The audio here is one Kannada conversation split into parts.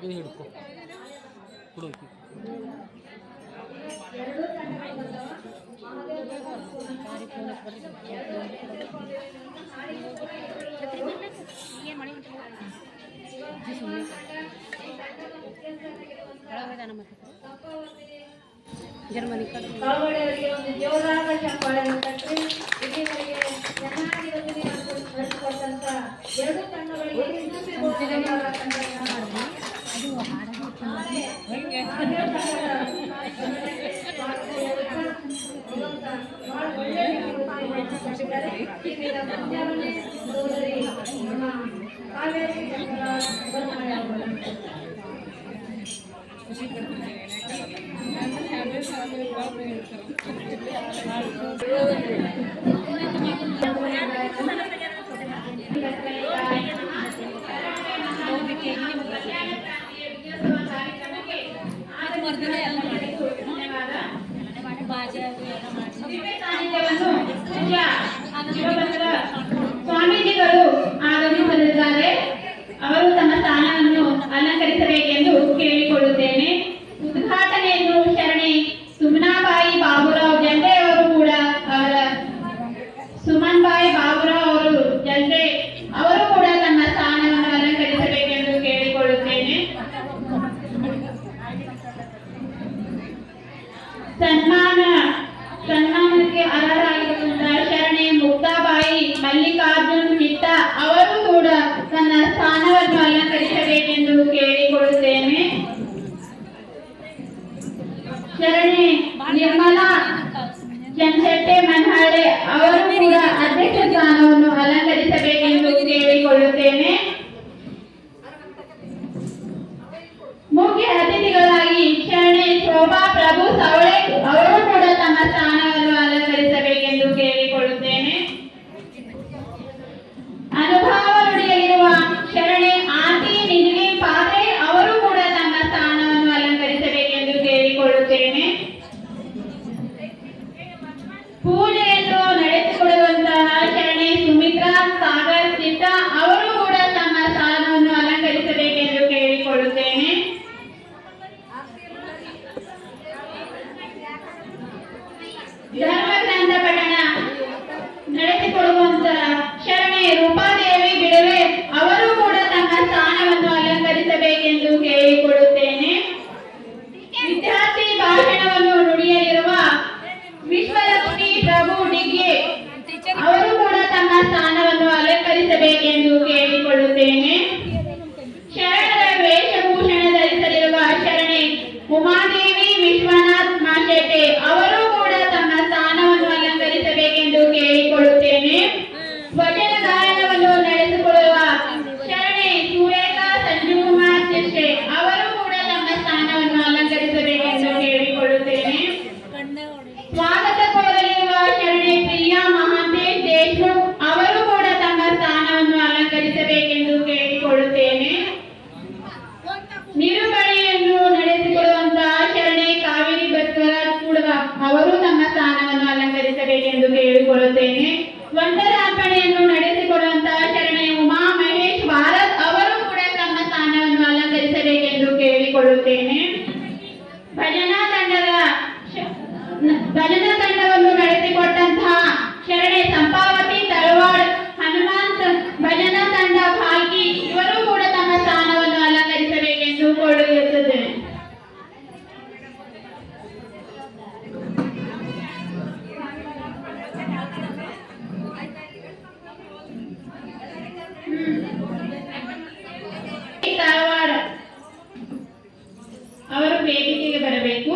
ಇದು ಹಿಡ್ಕೊ ಹುಡುಕಿ ಜರ್ಮನಿ ಕಳವಳಿಯವರಿಗೆ ಒಂದು ಜೋರಾದ ಚಪ್ಪಾಳೆಯನ್ನು ತಟ್ಟಿ ಇಲ್ಲಿವರೆಗೆ ಚೆನ್ನಾಗಿ ನಡೆಸಿಕೊಟ್ಟಂತ ಎರಡು ತಂಡಗಳಿಗೆ ಸ್ವಾಮೀಜಿಗಳು ಆಗಮಿಸಲಿದ್ದಾರೆ. ಅವರು ತಮ್ಮ ಸ್ಥಾನವನ್ನು ಅಲಂಕರಿಸಬೇಕೆಂದು ಕೇಳಿಕೊಳ್ಳುತ್ತೇನೆ. ಉದ್ಘಾಟನೆಯನ್ನು ಶರಣಿ ಸುಮನಾಬಾಯಿ ಬಾಬುರಾವ್ ಜಲ್ದೆ ಅವರು ಕೂಡ ಸುಮನ್ಬಾಯಿ ಬಾಬುರಾವ್ ಅವರು ಜಲ್ದೆ ಅವರು ಕೂಡ ತಮ್ಮ ಸ್ಥಾನವನ್ನು ಅಲಂಕರಿಸಬೇಕೆಂದು ಕೇಳಿಕೊಳ್ಳುತ್ತೇನೆ. ಸನ್ಮಾನಕ್ಕೆ ಅರ್ಹರಾಗಿರುವಂತಹ ಶರಣೆ ಮುಕ್ತಾಬಾಯಿ ಮಲ್ಲಿಕಾರ್ಜುನ್ ಮಿತ್ತ ಅವರು ಕೂಡ ತನ್ನ ಸ್ಥಾನವನ್ನು ಅಲಂಕರಿಸಬೇಕೆಂದು ಕೇಳಿಕೊಳ್ಳುತ್ತೇನೆ. ಶರಣೆ ನಿರ್ಮಲಾ ಚಂದ್ರಶೆಟ್ಟೆ ಮನ್ಹಾಳೆ ಅವರು ಕೂಡ ಅಧ್ಯಕ್ಷ ಸ್ಥಾನವನ್ನು ಅಲಂಕರಿಸಬೇಕೆಂದು ಕೇಳಿಕೊಳ್ಳುತ್ತೇನೆ. ಮುಖ್ಯ ಅತಿಥಿಗಳಾಗಿ ಶರಣೆ ಶೋಭಾ ಪ್ರಭು ಸವಳೆ ಅವರು ಕೂಡ ತಮ್ಮ ಸ್ಥಾನವನ್ನು ಅಲಂಕರಿಸಬೇಕೆಂದು ಕೇಳಿಕೊಳ್ಳುತ್ತೇನೆ. ಅನುಭವ ನುಡಿಯಲ್ಲಿರುವ ಶರಣೆ ಆಂಟಿ ನಿಧಿಲಿ ಪಾತ್ರೆ ಅವರು ಕೂಡ ತಮ್ಮ ಸ್ಥಾನವನ್ನು ಅಲಂಕರಿಸಬೇಕೆಂದು ಕೇಳಿಕೊಳ್ಳುತ್ತೇನೆ. ಪೂಜೆಯನ್ನು ನಡೆಸಿಕೊಡುವಂತಹ ಶರಣೆ ಸುಮಿತ್ರಾ ಸಾಗರ್ ಸಿದ್ಧ ಅವರು ಕೂಡ ತಮ್ಮ ಸ್ಥಾನವನ್ನು ಅಲಂಕರಿಸಬೇಕೆಂದು ಕೇಳಿಕೊಳ್ಳುತ್ತೇನೆ. ಧರ್ಮ ಗ್ರಂಥ ಪಠಣ ನಡೆಸಿಕೊಡುವಂತಹ ಶರಣೆ ರೂಪಾದೇವಿ ಬಿಡುವೆ ಅವರು ಕೂಡ ತಮ್ಮ ಸ್ಥಾನವನ್ನು ಅಲಂಕರಿಸಬೇಕೆಂದು ಕೇಳಿಕೊಳ್ಳುತ್ತೇನೆ. ವಿದ್ಯಾರ್ಥಿ ಭಾಷಣವನ್ನು ನುಡಿಯಲಿರುವ ವಿಶ್ವಲಕ್ಷ್ಮಿ ಪ್ರಭು ಡಿಗ್ಗೆ ಅವರು ಕೂಡ ತಮ್ಮ ಸ್ಥಾನವನ್ನು ಅಲಂಕರಿಸಬೇಕೆಂದು ಕೇಳಿಕೊಳ್ಳುತ್ತೇನೆ. ಶರಣರ ವೇಷಭೂಷಣ ಧರಿಸಲಿರುವ ಶರಣೆ ಉಮಾದೇವಿ ವಿಶ್ವನಾಥ್ ಮಾಶೆಟ್ಟೆ ಅವರು ಕೂಡ ತಮ್ಮ ಸ್ಥಾನವನ್ನು ಅಲಂಕರಿಸಬೇಕೆಂದು ಕೇಳಿಕೊಳ್ಳುತ್ತೇನೆ. ವಚನ ಗಾಯನವನ್ನು ನಡೆಸಿಕೊಳ್ಳುವ ಶರಣೆ ಸುರೇಖಾ ಸಂಜುಕುಮಾರ್ ಶಿರ್ಷೆ ಅವರು ಕೂಡ ತಮ್ಮ ಸ್ಥಾನವನ್ನು ಅಲಂಕರಿಸಬೇಕೆಂದು ಕೇಳಿಕೊಳ್ಳುತ್ತೇನೆ. ಸ್ವಾಗತ ಕೋರಲಿರುವ ಶರಣೆ ಪ್ರಿಯಾ ಮಹಾಂತೇಶ್ ದೇಶ್ಮುಖ್ ಅವರು ಕೂಡ ತಮ್ಮ ಸ್ಥಾನವನ್ನು ಅಲಂಕರಿಸಬೇಕೆಂದು ಕೇಳಿಕೊಳ್ಳುತ್ತೇನೆ. ನಿರೂಪಣೆಯನ್ನು ನಡೆಸಿಕೊಳ್ಳುವಂತಹ ಶರಣೆ ಕಾವೇರಿ ಬಸವರಾಜ್ ಕೂಡವ ಅವರು ತಮ್ಮ ಸ್ಥಾನವನ್ನು ಅಲಂಕರಿಸಬೇಕೆಂದು ಕೇಳಿಕೊಳ್ಳುತ್ತೇನೆ. ವಂದನಾರ್ಪಣೆಯನ್ನು ನಡೆಸಿಕೊಡುವಂತಹ ಶರಣೆ ಉಮಾ ಮಹೇಶ್ ಭಾರತ್ ಅವರು ಕೂಡ ತಮ್ಮ ಸ್ಥಾನವನ್ನು ಅಲಂಕರಿಸಬೇಕೆಂದು ಕೇಳಿಕೊಳ್ಳುತ್ತೇನೆ. ಭಜನಾ ತಂಡವನ್ನು ನಡೆಸಿಕೊಟ್ಟಂತಹ ಶರಣೆ ಸಂಪಾವತಿ ತಳವಾಡ್ ಹನುಮಂತ್ ಭಜನಾ ತಂಡ ಭಾಗಿ ಇವರು ಕೂಡ ತಮ್ಮ ಸ್ಥಾನವನ್ನು ಅಲಂಕರಿಸಬೇಕೆಂದು ಕೋರುತ್ತದೆ. ತಳವಾಡ್ ಅವರು ವೇದಿಕೆಗೆ ಬರಬೇಕು.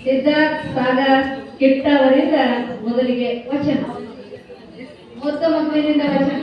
ಸಿದ್ಧಾರ್ಥ್ ಸಾಗರ್ ಕಿಟ್ಟ ಅವರಿಂದ ಮೊದಲಿಗೆ ವಚನ, ಮೊತ್ತ ಮಕ್ಕಳಿಂದ ವಚನ.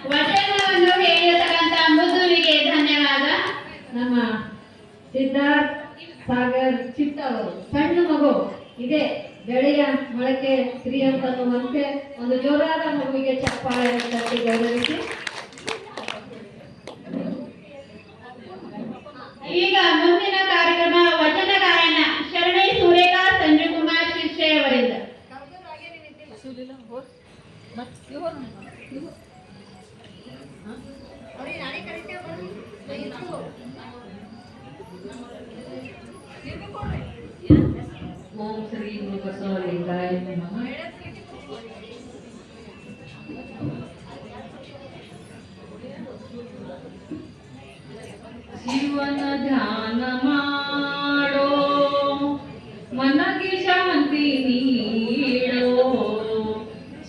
ವಚನವನ್ನು ಹೇಳಿರತಕ್ಕಂಥ ಮೃದುವಿಗೆ ಧನ್ಯವಾದ. ನಮ್ಮ ಸಿದ್ಧಾರ್ಥ್ ಸಾಗರ್ ಚಿತ್ತ ಅವರು ಸಣ್ಣ ಮಗು ಇದೆ, ಬೆಳೆಯ ಮೊಳಕೆ ಸ್ತ್ರೀ ಅಂತನ್ನುವಂತೆ ಒಂದು ಜೋರಾದ ಮಗುವಿಗೆ ಚಪ್ಪಾಳೆ ತಟ್ಟಿ ಗೌರವಿಸಿ. ಈಗ ಮುಂದಿನ ಕಾರ್ಯಕ್ರಮ ವಚನ ಗಾಯನ ಶರಣೈ ಸೂರ್ಯಕಾ ಸಂಜುಕುಮಾರ್ ಶಿರ್ಷೆ ಅವರಿಂದ. ಓಂ ಶ್ರೀ ಗುರು ಬಸವಲಿಂಗಾಯ ನಮಃ. ಶಿವನ ಧ್ಯಾನ ಮಾಡೋ, ಮನಗೆ ಶಾಂತಿ ನೀಡೋ.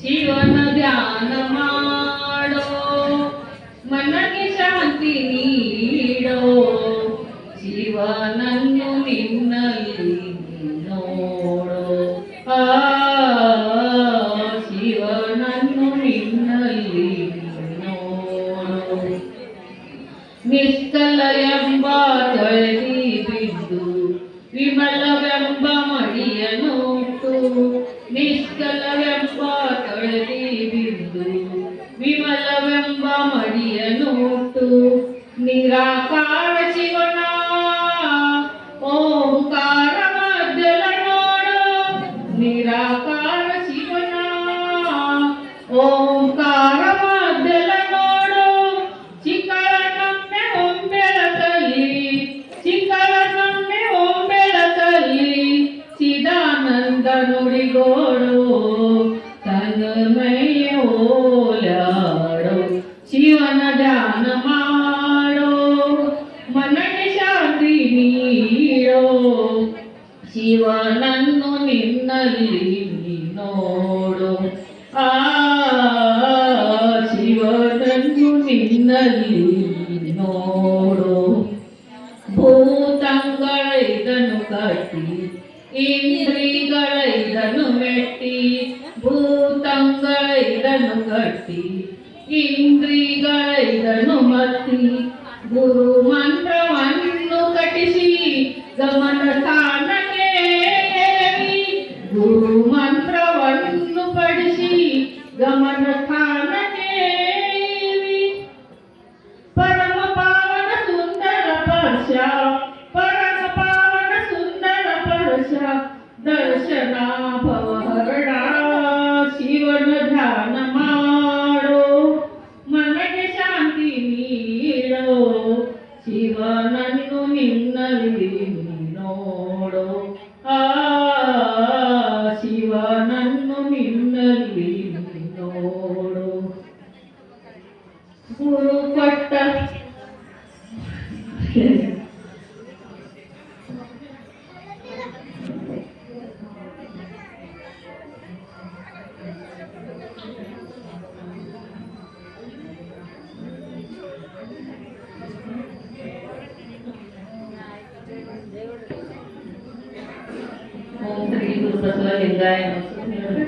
ಶಿವನ ಧ್ಯಾನ ಮಾಡೋ, ಮನಗೆ ಶಾಂತಿ ನೀಡೋ. ಶಿವನನ್ನು ನಿನ್ನಲ್ಲಿ ನೋಡೋ. ಶಿವನನ್ನು ನಿನ್ನಲ್ಲಿ ನೋಡೋ. ನಿಷ್ಕಲ ಎಂಬ ತಳಿ ಬಿದ್ದು ವಿಮಲವೆಂಬ ಮಡಿಯನೂಟು. ನಿಷ್ಕಲವೆಂಬ ತಳಿ ಬಿದ್ದು ವಿಮಲವೆಂಬ ಮಡಿಯನೂಟು. ನಿರಾಕಾರ ಶಿವನ ಓಂಕಾರ ಮಧ್ಯಲ ನೋಡು. ನಿರಾಕಾರ ಶಿವನ ಓಂಕಾರ ಮಧ್ಯಲ ನೋಡು. ಚಿಕ್ಕಳನೊಮ್ಮೆ ಒಂಬೆಳಕಲ್ಲಿ, ಚಿಕ್ಕಳನೊಮ್ಮೆ ಒಂಬೆಳಕಲ್ಲಿ ಚಿದಾನಂದ ನುಡಿಗೋಡು. ತನ್ಮಯ ಓಲಾಡೋ. ಶಿವನ ಧ್ಯಾನ ಮಾಡೋ, ಮನಗೆ ಶಾಂತಿ ನೀಡೋ. ಶಿವನನ್ನು ನಿನ್ನಲ್ಲಿ ನೋಡು. ಶಿವನನ್ನು ನಿನ್ನಲ್ಲಿ ನೋಡು. ಭೂತಂಗಳ ಇದನ್ನು ಕಟ್ಟಿ, ಇಂದ್ರಿಗಳ ಇದನ್ನು ಮೆಟ್ಟಿ. ಭೂತಂಗಳ ಇದನ್ನು ಕಟ್ಟಿ, ಇಂದ್ರಿಗಳ ಇದನ್ನು ಮತ್ತಿ. ಗುರು ಮಂತ್ರವನ್ನು ಕಟಿಸಿ ಗಮನ ಸ್ಥಾನಕ್ಕೆ ಏರಿ. ಗುರು ಮಂತ್ರವನ್ನು ಪಡಿಸಿ ಗಮನ ಸ್ಥಾನಕ್ಕೆ ಏರಿ. ಪರಮ ಪಾವನ ಸುಂದರ ಪರ್ಶ, ಪರಮ ಪಾವನ ಸುಂದರ ಪರ್ಶ. ದರ್ಶನ ಭವಹರಣ. ಶಿವನ ಧ್ಯಾನ ಮಾಡೋ, ಮನಗೆ ಶಾಂತಿ ನೀಡೋ. ಶಿವನನ್ನು ನಿನ್ನಲ್ಲಿ ನೋಡೋ. ಶಿವನನ್ನು ನಿನ್ನಲ್ಲಿ ನೋಡು. ಗುರು ಕೊಟ್ಟ ಓಂ ಶ್ರೀ ಗುರು ಬಸವಲಿಂಗಾಯ ನಮಃ.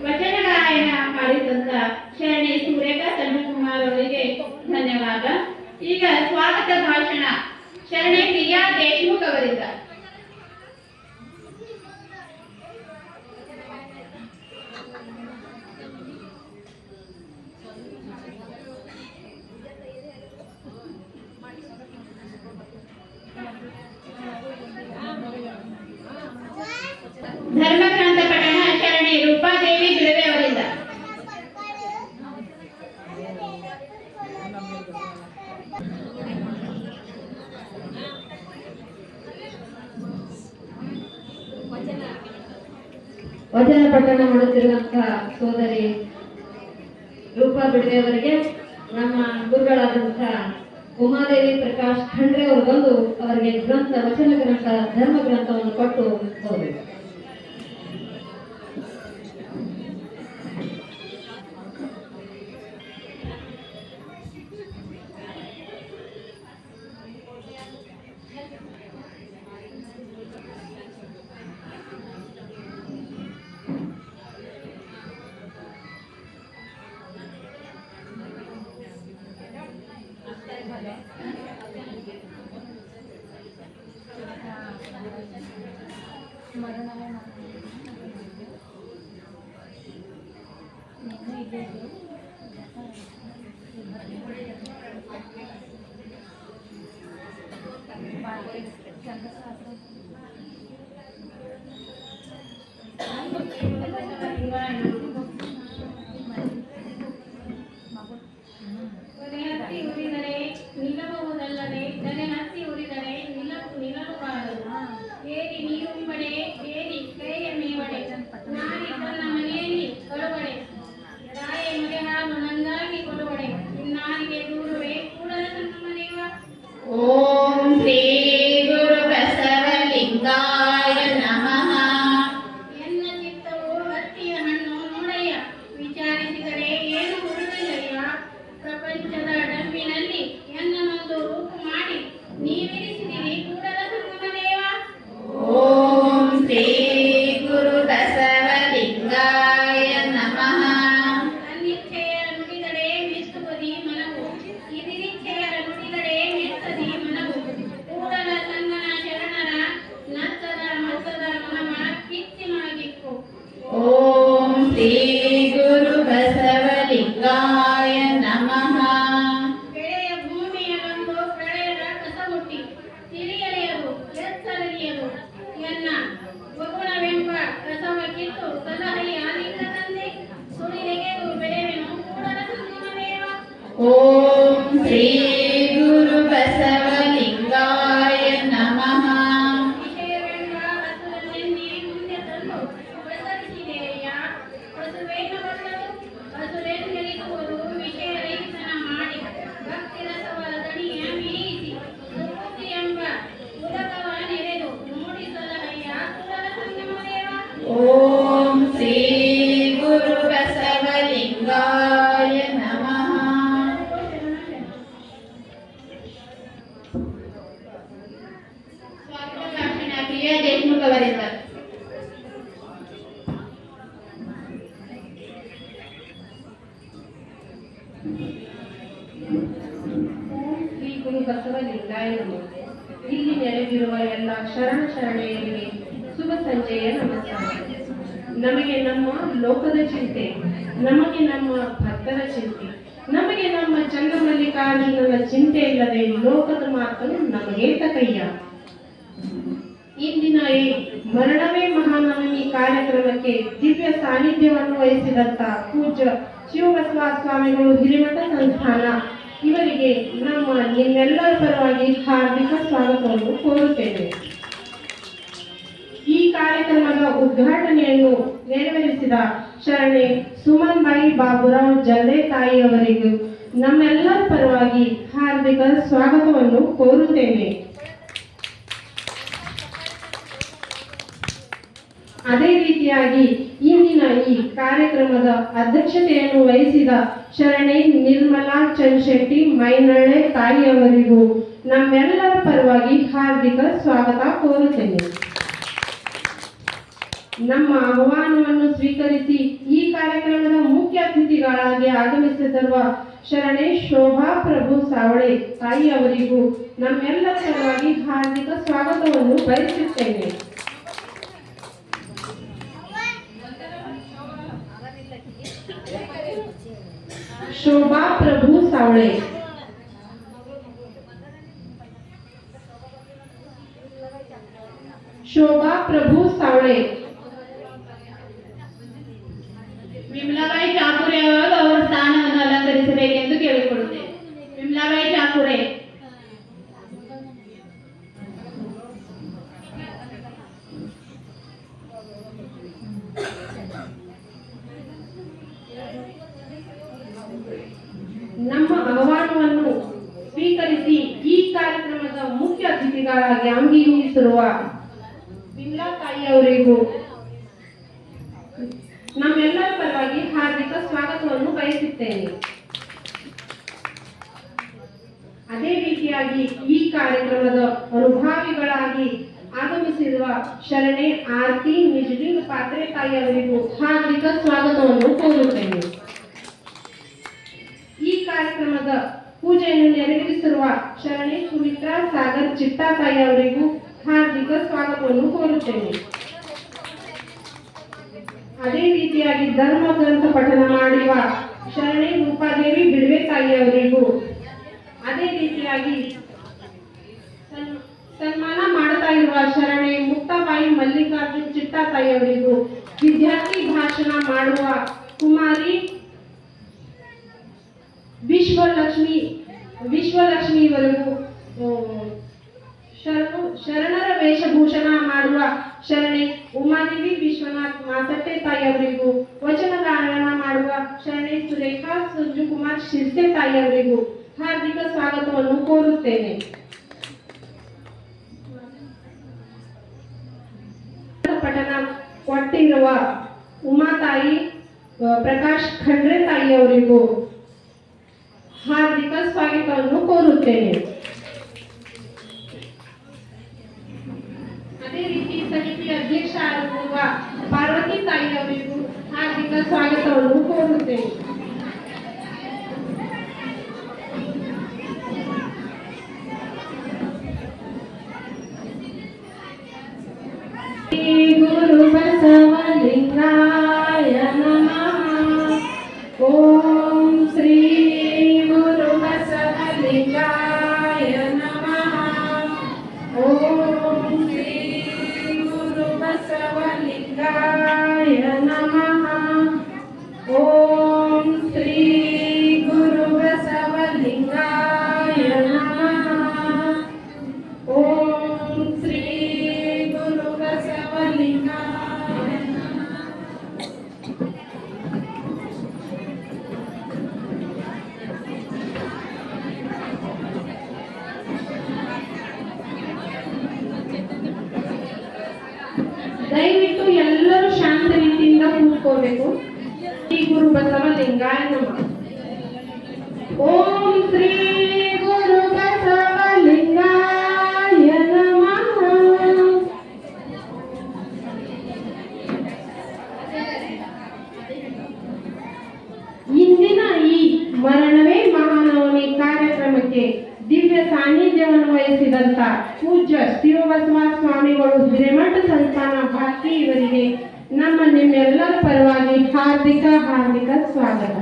ವಚನ ಗಾಯನ ಮಾಡಿದಂತ ಶರಣೆ ಸೂರ್ಯಕಾ ಸಂಜುಕುಮಾರ್ ಅವರಿಗೆ ಧನ್ಯವಾದ. ಈಗ ಸ್ವಾಗತ ಭಾಷಣ ಶರಣೆ ಪ್ರಿಯಾ ದೇಶಮುಖ್ ಅವರಿಂದ. ಧರ್ಮಗ್ರಂಥ ಪಠಣ ಶರಣೆ ರೂಪಾದೇವಿ ಬಿಳವೆ ಅವರಿಂದ. ವಚನ ಪಠಣ ಮಾಡುತ್ತಿರುವಂತಹ ಸೋದರಿ ರೂಪಾ ಬಿಡ್ವೆ ಅವರಿಗೆ ನಮ್ಮ ಗುರುಗಳಾದಂತಹ ಉಮಾದೇವಿ ಪ್ರಕಾಶ್ ಖಂಡ್ರೆ ಅವರು ಬಂದು ಅವರಿಗೆ ಗ್ರಂಥ ವಚನ ಗ್ರಂಥ ಧರ್ಮ ಗ್ರಂಥವನ್ನು ಕೊಟ್ಟು ಹೋಗಬೇಕು. ನಿಲ್ಲಬಹುದಲ್ಲದೆ ತಲೆ ಹತ್ತಿ ಉರಿದರೆ ನಿಲ್ಲಲು ಬಾರದು. ಏರಿ ನೀರುಂಬಡೆ ಏರಿ ಕೈಯ ಮೇವಡೆ ನಾರಿ ತನ್ನ ಮನೆಯಲ್ಲಿ ಕಳುವಡೆ ರಾಯ ಮನೆ ಹಾಲು ನಂಗಾಗಿ ಕೊಡುವಡೆ ಇನ್ನಾರಿಗೆ ದೂರುವೆ ಕೂಡಲ ತನ್ನ ಮನೆಯ. ಓಂ ಶ್ರೀ ಗುರು ಬಸವಲಿಂಗಾಯ ನಮಃ. ಎನ್ನ ಚಿತ್ತವು ಹತ್ತಿಯ ಹಣ್ಣು ನೋಡಯ್ಯ, ವಿಚಾರಿಸಿದರೆ ಏನು ಹುಡುಗಿಲ್ಲಯ್ಯ. ಪ್ರಪಂಚದ ಡಂಬಿನಲ್ಲಿ ಎನ್ನನೊಂದು ರೂಪು ಮಾಡಿ ನೀವಿರಿಸಿದಿರಿ ಕೂಡಲ ಸಂಗಮದೇವ. ಓಂ ಶ್ರೀ ಗುರು ಬಸವಲಿಂಗಾಯ ನಮಃ. ತನ್ನಿಚ್ಛೆಯ ನುಡಿದಡೆ ಮೆಚ್ಚುವುದಿ ಮನವು, ಇದಿರಿಚ್ಛೆಯ ನುಡಿದಡೆ ಮೆಚ್ಚದಿ ಮನವು. ಕೂಡಲ ಸಂಗನ ಶರಣರ ನತ್ತದ ಮತ್ತದ ಮನವ ಕಿತ್ತಿ ಮೊಳಗಿಕ್ಕು. ಓಂ ಶ್ರೀ ಗುರು ಬಸವಲಿಂಗಾಯ ನಮಃ. ಬೆಳೆಯ ಭೂಮಿಯಲ್ಲೊಂದು ಪ್ರಳಯದ ಕಸ ಹುಟ್ಟಿ ತಿಳಿಯಲಿಯದು ಎತ್ತರಲಿಯದು ಎನ್ನ ಒಗುಣವೆಂಬ ಕಸವ ಕಿತ್ತು ಸಲಹೆಯ ಲಿಂಗ ತಂದೆ ಸುಳಿದೆಗೆದು ಬೆಳೆವೆನು ಕೂಡಲ ಸಂಗಮದೇವ. ಓಂ ಶ್ರೀ ಗುರು ಬಸವಲಿಂಗಾಯ ನಮಃ. ವಿಷಯವೆಂಬ ಹಸುರನ್ನೆನ್ನಿ ಮುಂದೆ ತಂದು ಪ್ರಸರಿಸಿದೆಯ ಹಸುವೇನು ಬಲ್ಲದು ಹಸುರೆಂದೆನಿಸುವುದು ವಿಷಯ ರಹಿತನ ಮಾಡಿ ಭಕ್ತಿ ರಸವ ದಣಿಯ ಮೀರಿಸಿ ಸುಬುದ್ಧಿ ಎಂಬ ಉದಕವ ನೆರೆದು ನೋಡಿ ಸಲಹೆಯ ಕೂಡಲ ಸಂಗಮದೇವ. ಓಂ ಶ್ರೀ ಗುರು ಬಸವಲಿಂಗಾಯ ನಮಃ. ಸ್ವಾಗತ ಭಾಷಣ ಪ್ರಿಯಾ ದೇಶಮುಖ್ ಅವರಿಂದ. ಶ್ರೀ ಗುರು ಬಸವಲಿಂಗಾಯ ನಮಃ. ಇಲ್ಲಿ ನೆರೆದಿರುವ ಎಲ್ಲ ಶರಣ ಶರಣೆಯರಿಗೆ ಶುಭ ಸಂಜೆಯ ನಮಸ್ಕಾರ. ನಮಗೆ ನಮ್ಮ ಲೋಕದ ಚಿಂತೆ, ನಮಗೆ ನಮ್ಮ ಭಕ್ತರ ಚಿಂತೆ, ನಮಗೆ ನಮ್ಮ ಚಂದ್ರಮಲ್ಲಿಕಾರ್ಜುನನ ಚಿಂತೆ ಇಲ್ಲದೆ ಲೋಕದ ಮಾತು ನಮಗೆ ತಕಯ್ಯ. ಇಂದಿನ ಈ ಮರಣವೇ ಮಹಾನವಮಿ ಕಾರ್ಯಕ್ರಮಕ್ಕೆ ದಿವ್ಯ ಸಾನ್ನಿಧ್ಯವನ್ನು ವಹಿಸಿದಂತ ಪೂಜ್ಯ ಶಿವಬಸವ ಸ್ವಾಮಿಗಳು ಹಿರಿಮಠ ಸಂಸ್ಥಾನ ಇವರಿಗೆ ನಮ್ಮ ನಿಮ್ಮೆಲ್ಲರ ಪರವಾಗಿ ಹಾರ್ದಿಕ ಸ್ವಾಗತವನ್ನು ಕೋರುತ್ತೇವೆ. ಈ ಕಾರ್ಯಕ್ರಮದ ಉದ್ಘಾಟನೆಯನ್ನು ನೆರವೇರಿಸಿದ ಶರಣೆ ಸುಮನ್ ಬಾಯಿ ಬಾಬುರಾವ್ ಜಲ್ಲೆ ತಾಯಿ ಅವರಿಗೂ ನಮ್ಮೆಲ್ಲರ ಪರವಾಗಿ ಹಾರ್ದಿಕ ಸ್ವಾಗತವನ್ನು ಕೋರುತ್ತೇನೆ. ಅದೇ ರೀತಿಯಾಗಿ ಇಂದಿನ ಈ ಕಾರ್ಯಕ್ರಮದ ಅಧ್ಯಕ್ಷತೆಯನ್ನು ವಹಿಸಿದ ಶರಣೆ ನಿರ್ಮಲಾ ಚಂದ್ರಶೆಟ್ಟಿ ಮೈನಳ್ಳೆ ತಾಯಿಯವರಿಗೂ ನಮ್ಮೆಲ್ಲರ ಪರವಾಗಿ ಹಾರ್ದಿಕ ಸ್ವಾಗತ ಕೋರುತ್ತೇನೆ. ನಮ್ಮ ಆಹ್ವಾನವನ್ನು ಸ್ವೀಕರಿಸಿ ಈ ಕಾರ್ಯಕ್ರಮದ ಮುಖ್ಯ ಅತಿಥಿಗಳಾಗಿ ಆಗಮಿಸುತ್ತಿರುವ ಶರಣೆ ಶೋಭಾ ಪ್ರಭು ಸಾವಳೆ ತಾಯಿಯವರಿಗೂ ನಮ್ಮೆಲ್ಲರ ಪರವಾಗಿ ಹಾರ್ದಿಕ ಸ್ವಾಗತವನ್ನು ಬಯಸುತ್ತೇನೆ. ಶೋಭಾ ಪ್ರಭು ಸಾವಳೆ. ಶೋಭಾ ಪ್ರಭು ಸಾವಳೆ. ವಿಮಲಾಬಾಯಿ ಠಾಕೂರೆ ಅವರು ಅವರ ಸ್ಥಾನವನ್ನು ಅಲಂಕರಿಸಬೇಕೆಂದು ಕೇಳಿಕೊಳ್ಳುತ್ತೇವೆ. ವಿಮಲಾಬಾಯಿ ಠಾಕೂರೆ. ನಮ್ಮೆಲ್ಲರ ಪರವಾಗಿ ಹಾರ್ದಿಕ ಸ್ವಾಗತವನ್ನು ಬಯಸುತ್ತೇನೆ. ಅದೇ ರೀತಿಯಾಗಿ ಈ ಕಾರ್ಯಕ್ರಮದ ಅನುಭಾವಿಗಳಾಗಿ ಆಗಮಿಸಿರುವ ಶರಣೆ ಆರ್ತಿ ನಿಜಲಿಂಗ ಪಾತ್ರೆ ತಾಯಿಯವರಿಗೂ ಹಾರ್ದಿಕ ಸ್ವಾಗತವನ್ನು ಕೋರುತ್ತೇನೆ. ಈ ಕಾರ್ಯಕ್ರಮದ ಪೂಜೆಯನ್ನು ನೆರವೇರಿಸಿರುವ ಶರಣೆ ಸುಮಿತ್ರಾ ಸಾಗರ್ ಚಿಟ್ಟಾ ತಾಯಿಯವರಿಗೂ ಹಾರ್ದಿಕ ಸ್ವಾಗತವನ್ನು ಕೋರುತ್ತೇನೆ. ಅದೇ ರೀತಿಯಾಗಿ ಧರ್ಮ ಗ್ರಂಥ ಪಠನ ಮಾಡುವ ಶರಣೆ ರೂಪಾದೇವಿ ಬಿಡುವೆ ತಾಯಿಯವರಿಗೂ, ಅದೇ ರೀತಿಯಾಗಿ ಸನ್ಮಾನ ಮಾಡ್ತಾ ಇರುವ ಶರಣೆ ಮುಕ್ತಾಬಾಯಿ ಮಲ್ಲಿಕಾರ್ಜುನ್ ಚಿಟ್ಟಾ ತಾಯಿಯವರಿಗೂ, ವಿದ್ಯಾರ್ಥಿ ಭಾಷಣ ಮಾಡುವ ಕುಮಾರಿ ವಿಶ್ವಲಕ್ಷ್ಮಿಯವರಿಗೂ, ಶರಣರ ವೇಷಭೂಷಣ ಮಾಡುವ ಶರಣೆ ಉಮಾದೇವಿ ವಿಶ್ವನಾಥ್ ಮಾತಟ್ಟೆ ತಾಯಿಯವರಿಗೂ, ವಚನ ಗಾಯನ ಮಾಡುವ ಶರಣೆ ಸುರೇಖಾ ಸಂಜುಕುಮಾರ್ ಶಿರ್ಸೆ ತಾಯಿಯವರಿಗೂ ಹಾರ್ದಿಕ ಸ್ವಾಗತವನ್ನು ಕೋರುತ್ತೇನೆ. ಪಠಣ ಕೊಟ್ಟಿರುವ ಉಮಾತಾಯಿ ಪ್ರಕಾಶ್ ಖಂಡ್ರೆ ತಾಯಿಯವರಿಗೂ ಹಾರ್ದಿಕ ಸ್ವಾಗತವನ್ನು ಕೋರುತ್ತೇನೆ. ಅದೇ ರೀತಿ ಸಮಿತಿ ಅಧ್ಯಕ್ಷ ಆಗಿರುವ ಪಾರ್ವತಿ ತಾಯಿಯವರಿಗೂ ಹಾರ್ದಿಕ ಸ್ವಾಗತವನ್ನು ಕೋರುತ್ತೇನೆ. ಗುರು ಬಸವಲಿಂಗಾಯ ನಮಃ. ಓಂ ಶ್ರೀ ಗುರು ಬಸವಲಿಂಗಾಯ ನಮಃ. ಓಂ ಶ್ರೀ ಗುರು ಬಸವಲಿಂಗಾಯ ನಮಃ. ಓಂ ಶ್ರೀ ಗುರು ಬಸವಲಿಂಗಾಯ ನಮಃ. ಓಂ ಶ್ರೀ ಗುರು ಬಸವಲಿಂಗಾಯ ನಮಃ. ದಯವಿಟ್ಟು ಎಲ್ಲರೂ ಶಾಂತ ರೀತಿಯಿಂದ ಕೂತ್ಕೋಬೇಕು. ಶ್ರೀ ಗುರು ಬಸವಲಿಂಗಾಯ ನಮಃ. ಓಂ ಶ್ರೀ ಗುರು ಬಸವಲಿಂಗಾಯ ನಮಃ. ಇಂದಿನ ಈ ಮರಣವೇ ಮಹಾನವಮಿ ಕಾರ್ಯಕ್ರಮಕ್ಕೆ ದಿವ್ಯ ಸಾನ್ನಿಧ್ಯವನ್ನು ವಹಿಸಿದಂತ ಪೂಜ್ಯ ಶಿವಬಸವ ಸ್ವಾಮಿಗಳು ಹಿರೇಮಠ ಸಂಸ್ಥಾನ ಭಾರತಿ ಇವರಿಗೆ ನಮ್ಮ ನಿಮ್ಮೆಲ್ಲರ ಪರವಾಗಿ ಹಾರ್ದಿಕ ಸ್ವಾಗತ.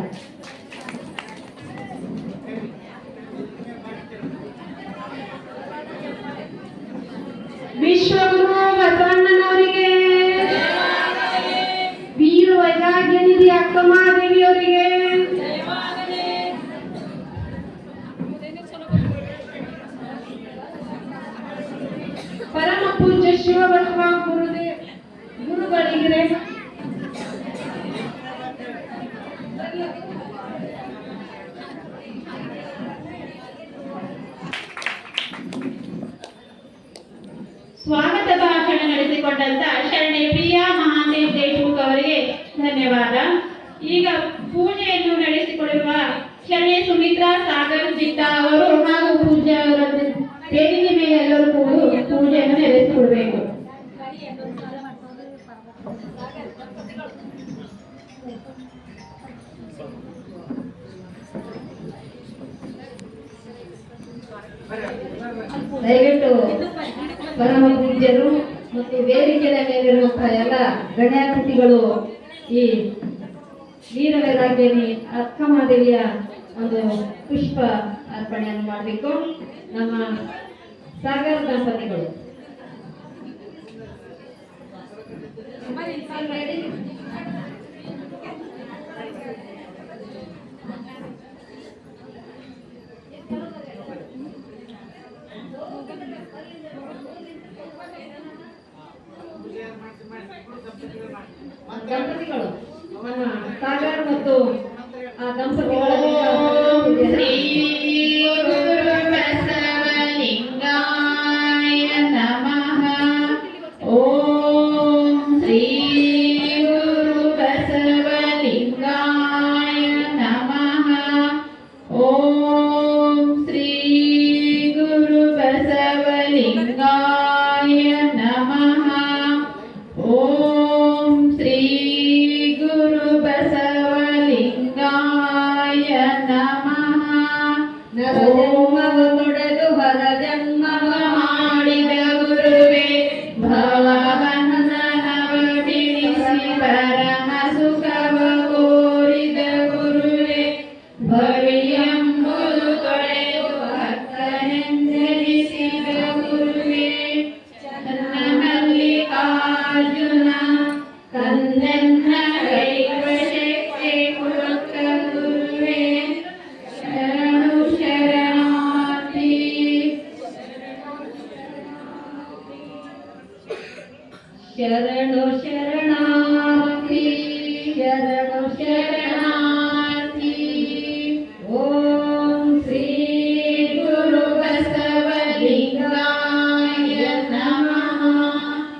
ವಿಶ್ವಗುರು ಬಸವಣ್ಣನವರಿಗೆ, ವೀರ ವೈರಾಗ್ಯ ನಿಧಿ ಅಕ್ಕಮಹಾದೇವಿಯವರಿಗೆ, ಪರಮ ಪೂಜ್ಯ ಶಿವಬಸವ ಗುರುಗಳಿಗೆ, ಸ್ವಾಗತ ಭಾಷಣ ನಡೆಸಿಕೊಂಡಂತ ಶರಣೆ ಪ್ರಿಯಾ ಮಹಾದೇವ್ ದೇಶಮುಖ್ ಅವರಿಗೆ ಧನ್ಯವಾದ. ಈಗ ಪೂಜೆಯನ್ನು ನಡೆಸಿಕೊಡುವ ಶರಣೆ ಸುಮಿತ್ರಾ ಸಾಗರ್ ಚಿಟ್ಟಾ ಅವರು ಹಾಗೂ ಪೂಜ್ಯ ಅವರ ವೇದಿಕೆ ಮೇಲೆ ಎಲ್ಲರೂ ಕೂಡ ಪೂಜೆಯನ್ನು ನಡೆಸಿಕೊಡಬೇಕು. ದಯವಿಟ್ಟು ಪರಮ ಪೂಜ್ಯರು ಮತ್ತು ವೇದಿಕೆಯ ಮೇಲಿರುವಂತಹ ಎಲ್ಲ ಗಣ್ಯಾತಿಥಿಗಳು ಈ ವೀರ ವೈರಾಗ್ಯನಿ ಅಕ್ಕಮಹಾದೇವಿಯ ಒಂದು ಪುಷ್ಪ ಅರ್ಪಣೆಯನ್ನು ಮಾಡಬೇಕು. ನಮ್ಮ ಸಾಗರ್ ದಂಪತಿಗಳು ದಂಪತಿಗಳು ನಮ್ಮ ಸಾಗರ್ ಮತ್ತು ಆ ದಂಪತಿಗಳ ಶ್ರೀ ಗುರು ಬಸವಲಿಂಗಾಯ ನಮಃ. ಓಂ ಶ್ರೀ ಗುರು ಬಸವ ಶ್ರೀ ಗುರು ಬಸವಲಿಂಗಾಯ ನಮಃ. ನರಜನ್ಮವ ತೊಡೆದು ಹೊರ ಜನ್ಮವ ಮಾಡಿದ ಗುರುವೇ ಭವಬಂಧನವ ಬಿಡಿಸಿ ಪರಮ ಸುಖವ ಕೋರಿದ ಗುರುವೇ ಭವಿಯೆಂಬುದು ತೊಳೆದು ಭಕ್ತನೆಂದೆನಿಸಿದ ಗುರುವೇ ಚನ್ನ ಮಲ್ಲಿಕಾರ್ಜುನ ಕಂದನ್ನ ಕೈವಶಕ್ಕೆ ಕೊಟ್ಟ ಗುರುವೇ ಶರಣು ಶರಣಾರ್ಥಿ. ಶರಣು ಶರಣಾರ್ಥಿ ಶರಣು ಶರಣಾರ್ಥಿ. ಓಂ ಶ್ರೀ ಗುರು ಬಸವಲಿಂಗಾಯ ನಮಃ.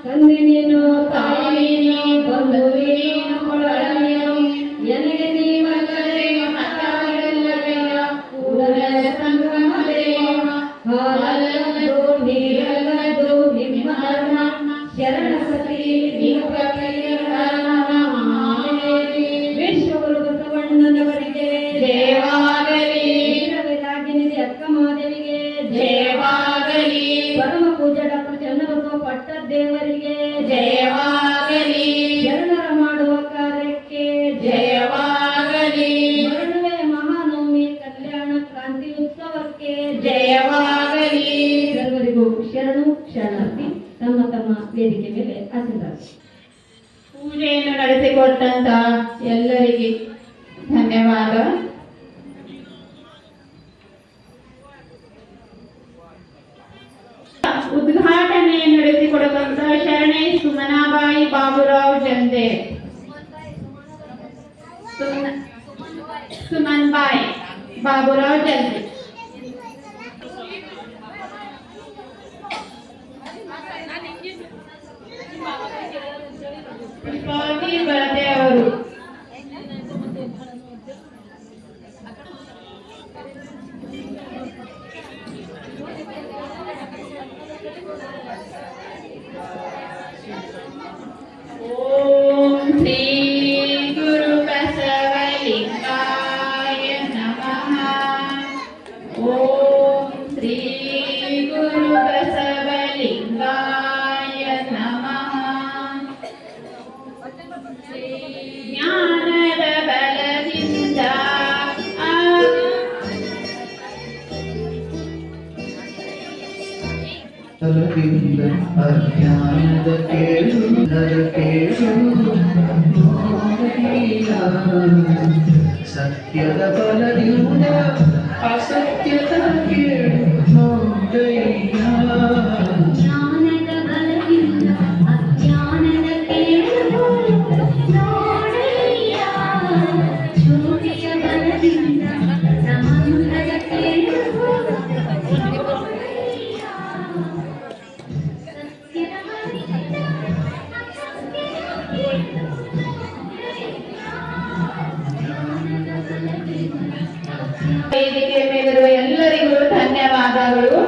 ತಂದೆ ನೀನು ತಾಯಿ ತಾಯಿನಿ ಬಂಧು ಬಂಧುವಿನ ಕೊಳಲೆಯು ಎನಗೆ ನೀವಲ್ಲದೆ ಮತವಿಲ್ಲವೆಯ ಕೂಡಲ ಸಂಗಮದೇವ ಹಾಲಲ್ಲದು ನೀರಲ್ಲದು ನಿಮ್ಮ ಧರ್ಮ ಶರಣ ಸತಿ ವಿಶ್ವಗುರು ಬಸವಣ್ಣನವರಿಗೆ ಜಯವಾಗಲಿ ವೀರವೇದಾಗಿನಿಧಿ ಅಕ್ಕ ಮಹಾದೇವಿಗೆ ಜಯವಾಗಲಿ ಪರಮ ಪೂಜ್ಯ ಡಾಕ್ಟರ್ ಚನ್ನಬಸವ ಪಟ್ಟದೇವರಿಗೆ ಜಯವಾಗಲಿ ಶರಣರ ಮಾಡುವ ಕಾರ್ಯಕ್ಕೆ ಜಯವಾಗಲಿ ಮರುಳುವೆ ಮಹಾನವಮಿ ಕಲ್ಯಾಣ ಕ್ರಾಂತಿ ಉತ್ಸವಕ್ಕೆ ಜಯವಾಗಲಿ. ಸರ್ವರಿಗೂ ಶರಣು ಶರಣಾರ್ಥಿ. ತಮ್ಮ ತಮ್ಮ ವೇದಿಕೆ ಮೇಲೆ ಆಸೀನರಾಗಿ. ಪೂಜೆಯನ್ನು ನಡೆಸಿಕೊಟ್ಟಂತ ಎಲ್ಲರಿಗೆ ಧನ್ಯವಾದ. ಉದ್ಘಾಟನೆಯನ್ನು ನಡೆಸಿಕೊಡುವಂತ ಶರಣೆ ಸುಮನಾಬಾಯಿ ಬಾಬುರಾವ್ ಜಂದೆ. ಸುಮನ್ಬಾಯಿ ಬಾಬುರಾವ್ ಜಂದೆ. ಪುಷ್ಪಾವತಿ ಬರದೆ ಅವರು. ಓಂ ಶ್ರೀ ಗುರು ಬಸವಲಿಂಗಾಯ ನಮಃ. ಓಂ ಶ್ರೀ ಗುರು ಬಸವಲಿಂಗಾಯ ನಮಃ. ಜ್ಞಾನದ ಬಲದಿಂದ ಬಲದಿಂದ ಅಜ್ಞಾನದ ಕೇಳು ಕೇಳು ನೋಡಯ್ಯ. ಸತ್ಯದ ಬಲದಿಂದ ಅಸತ್ಯದ ಕೇಳು ನೋಡಯ್ಯ. ಜ್ಞಾನದ ಬಲದಿಂದ ಅಜ್ಞಾನದ ಕೇಳು ನೋಡಯ್ಯ. ಜ್ಯೋತಿಯ ಬಲದಿಂದ ಸಮಂತದ ಕೇಳು ನೋಡಯ್ಯ. ಸತ್ಯದ ಬಲದಿಂದ ಅಸತ್ಯದ ಕೇಳು ವೇದಿಕೆ ಮೇಲಿರುವ ಎಲ್ಲರಿಗೂ ಧನ್ಯವಾದಗಳು.